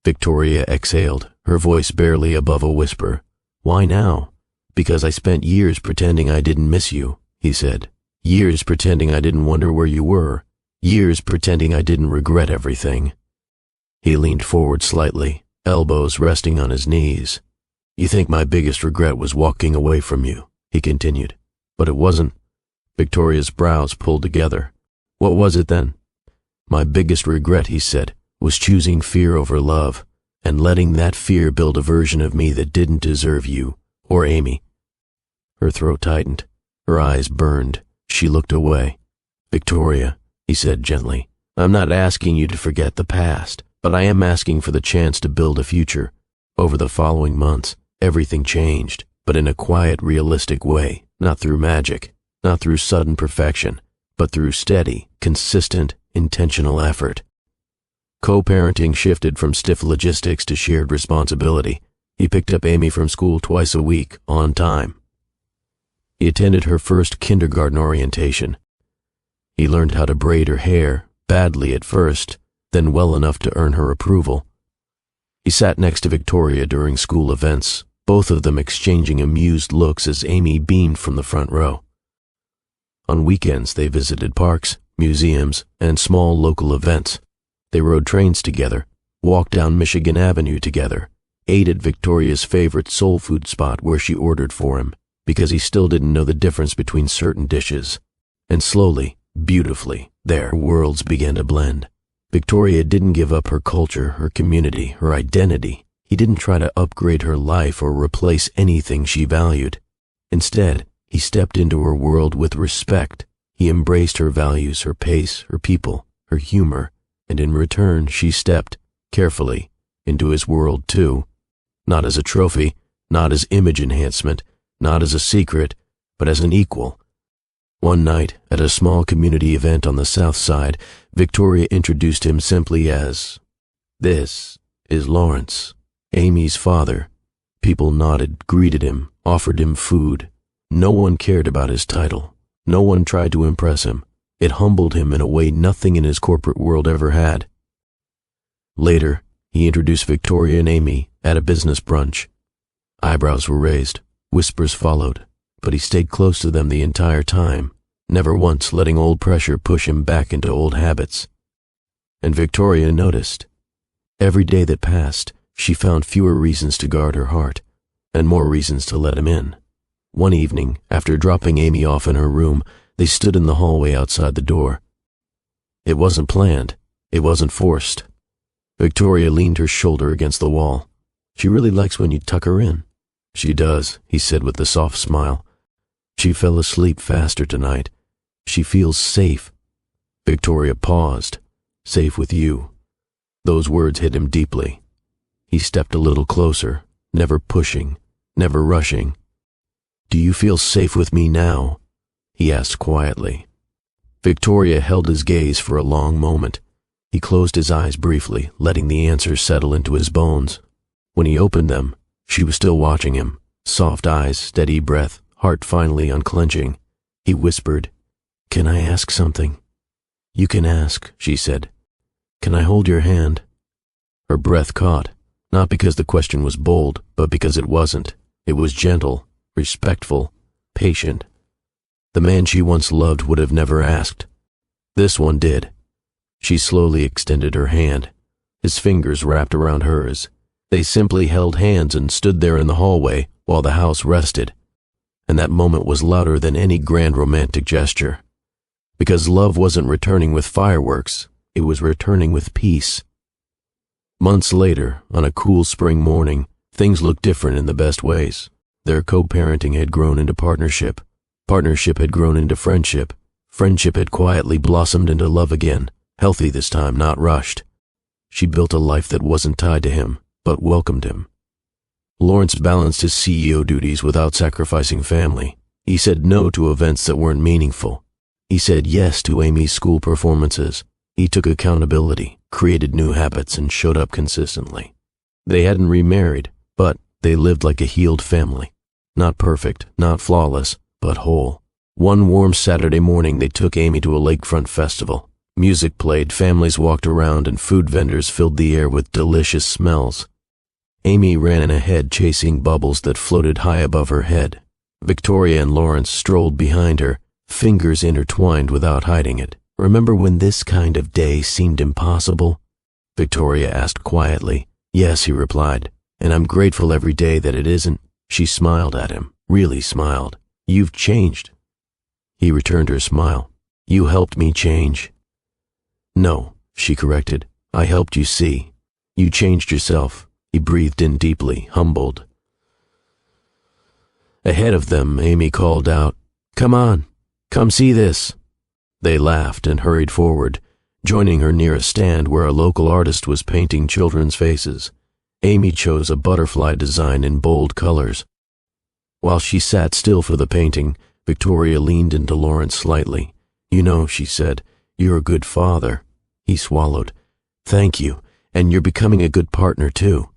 Victoria exhaled, her voice barely above a whisper. "Why now?" "Because I spent years pretending I didn't miss you," he said. "Years pretending I didn't wonder where you were. Years pretending I didn't regret everything. He leaned forward slightly, elbows resting on his knees. You think my biggest regret was walking away from you, he continued. But it wasn't. Victoria's brows pulled together. What was it then? My biggest regret, he said, was choosing fear over love, and letting that fear build a version of me that didn't deserve you, or Amy. Her throat tightened. Her eyes burned. She looked away. Victoria, he said gently, I'm not asking you to forget the past, but I am asking for the chance to build a future. Over the following months, everything changed, but in a quiet, realistic way, not through magic, not through sudden perfection, but through steady, consistent, intentional effort. Co-parenting shifted from stiff logistics to shared responsibility. He picked up Amy from school twice a week, on time. He attended her first kindergarten orientation. He learned how to braid her hair, badly at first, then well enough to earn her approval. He sat next to Victoria during school events, both of them exchanging amused looks as Amy beamed from the front row. On weekends, they visited parks, museums, and small local events. They rode trains together, walked down Michigan Avenue together, ate at Victoria's favorite soul food spot where she ordered for him, because he still didn't know the difference between certain dishes. And slowly, beautifully, their worlds began to blend. Victoria didn't give up her culture, her community, her identity. He didn't try to upgrade her life or replace anything she valued. Instead, he stepped into her world with respect. He embraced her values, her pace, her people, her humor, and in return she stepped, carefully, into his world too. Not as a trophy, not as image enhancement, not as a secret, but as an equal. One night, at a small community event on the south side, Victoria introduced him simply as, "This is Lawrence, Amy's father." People nodded, greeted him, offered him food. No one cared about his title. No one tried to impress him. It humbled him in a way nothing in his corporate world ever had. Later, he introduced Victoria and Amy at a business brunch. Eyebrows were raised, whispers followed, but he stayed close to them the entire time, never once letting old pressure push him back into old habits. And Victoria noticed. Every day that passed, she found fewer reasons to guard her heart, and more reasons to let him in. One evening, after dropping Amy off in her room, they stood in the hallway outside the door. It wasn't planned. It wasn't forced. Victoria leaned her shoulder against the wall. She really likes when you tuck her in. She does, he said with a soft smile. She fell asleep faster tonight. She feels safe. Victoria paused. Safe with you. Those words hit him deeply. He stepped a little closer, never pushing, never rushing. Do you feel safe with me now? He asked quietly. Victoria held his gaze for a long moment. He closed his eyes briefly, letting the answer settle into his bones. When he opened them, she was still watching him, soft eyes, steady breath, heart finally unclenching. He whispered, "Can I ask something?" "You can ask," she said. "Can I hold your hand?" Her breath caught, not because the question was bold, but because it wasn't. It was gentle, respectful, patient. The man she once loved would have never asked. This one did. She slowly extended her hand. His fingers wrapped around hers. They simply held hands and stood there in the hallway while the house rested. And that moment was louder than any grand romantic gesture. Because love wasn't returning with fireworks, it was returning with peace. Months later, on a cool spring morning, things looked different in the best ways. Their co-parenting had grown into partnership. Partnership had grown into friendship. Friendship had quietly blossomed into love again, healthy this time, not rushed. She built a life that wasn't tied to him, but welcomed him. Lawrence balanced his CEO duties without sacrificing family. He said no to events that weren't meaningful. He said yes to Amy's school performances. He took accountability, created new habits, and showed up consistently. They hadn't remarried, but they lived like a healed family. Not perfect, not flawless, but whole. One warm Saturday morning, they took Amy to a lakefront festival. Music played, families walked around, and food vendors filled the air with delicious smells. Amy ran in ahead, chasing bubbles that floated high above her head. Victoria and Lawrence strolled behind her, fingers intertwined without hiding it, Remember when this kind of day seemed impossible? Victoria asked quietly. Yes, he replied, and I'm grateful every day that it isn't. She smiled at him, really smiled. You've changed. He returned her smile. You helped me change. No, she corrected. I helped you see. You changed yourself. He breathed in deeply, humbled. Ahead of them, Amy called out, Come on, come see this. They laughed and hurried forward, joining her near a stand where a local artist was painting children's faces. Amy chose a butterfly design in bold colors. While she sat still for the painting, Victoria leaned into Lawrence slightly. You know, she said, you're a good father. He swallowed. Thank you, and you're becoming a good partner too.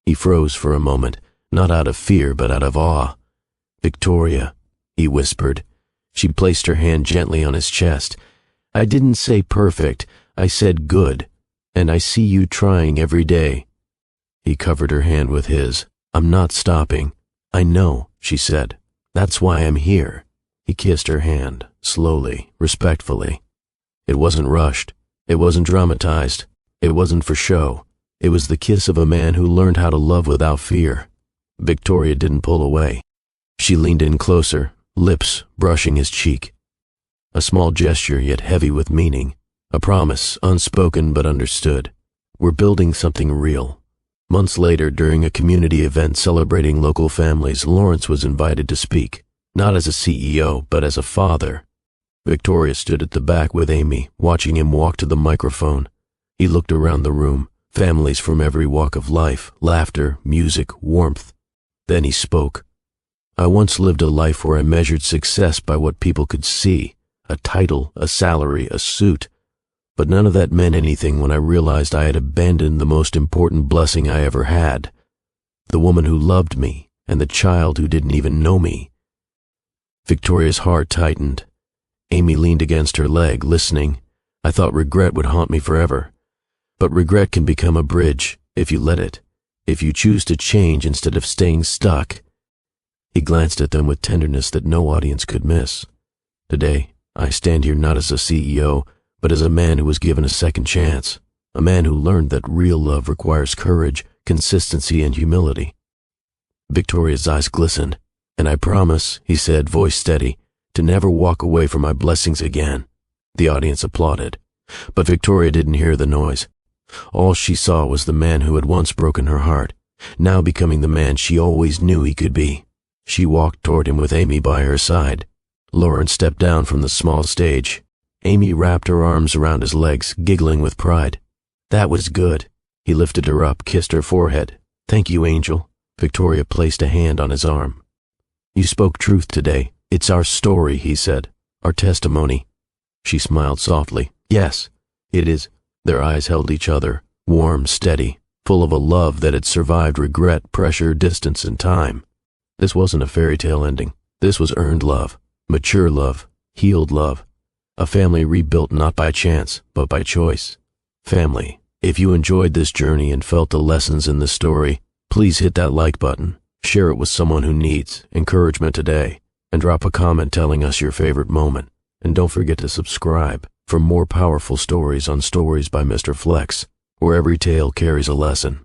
He froze for a moment, not out of fear but out of awe. Victoria, he whispered. She placed her hand gently on his chest. I didn't say perfect, I said good, and I see you trying every day. He covered her hand with his. I'm not stopping. I know, she said. That's why I'm here. He kissed her hand, slowly, respectfully. It wasn't rushed. It wasn't dramatized. It wasn't for show. It was the kiss of a man who learned how to love without fear. Victoria didn't pull away. She leaned in closer, lips brushing his cheek. A small gesture, yet heavy with meaning. A promise, unspoken but understood. We're building something real. Months later, during a community event celebrating local families, Lawrence was invited to speak, not as a CEO, but as a father. Victoria stood at the back with Amy, watching him walk to the microphone. He looked around the room, families from every walk of life, laughter, music, warmth. Then he spoke. I once lived a life where I measured success by what people could see, a title, a salary, a suit. But none of that meant anything when I realized I had abandoned the most important blessing I ever had. The woman who loved me, and the child who didn't even know me. Victoria's heart tightened. Amy leaned against her leg, listening. I thought regret would haunt me forever. But regret can become a bridge, if you let it, if you choose to change instead of staying stuck. He glanced at them with tenderness that no audience could miss. Today, I stand here not as a CEO, but as a man who was given a second chance, a man who learned that real love requires courage, consistency, and humility. Victoria's eyes glistened. And I promise, he said, voice steady, to never walk away from my blessings again. The audience applauded. But Victoria didn't hear the noise. All she saw was the man who had once broken her heart, now becoming the man she always knew he could be. She walked toward him with Amy by her side. Lawrence stepped down from the small stage. Amy wrapped her arms around his legs, giggling with pride. That was good. He lifted her up, kissed her forehead. Thank you, Angel. Victoria placed a hand on his arm. You spoke truth today. It's our story, he said. Our testimony. She smiled softly. Yes, it is. Their eyes held each other, warm, steady, full of a love that had survived regret, pressure, distance, and time. This wasn't a fairy tale ending. This was earned love, mature love, healed love. A family rebuilt not by chance, but by choice. Family, if you enjoyed this journey and felt the lessons in this story, please hit that like button, share it with someone who needs encouragement today, and drop a comment telling us your favorite moment. And don't forget to subscribe for more powerful stories on Stories by Mr. Flex, where every tale carries a lesson.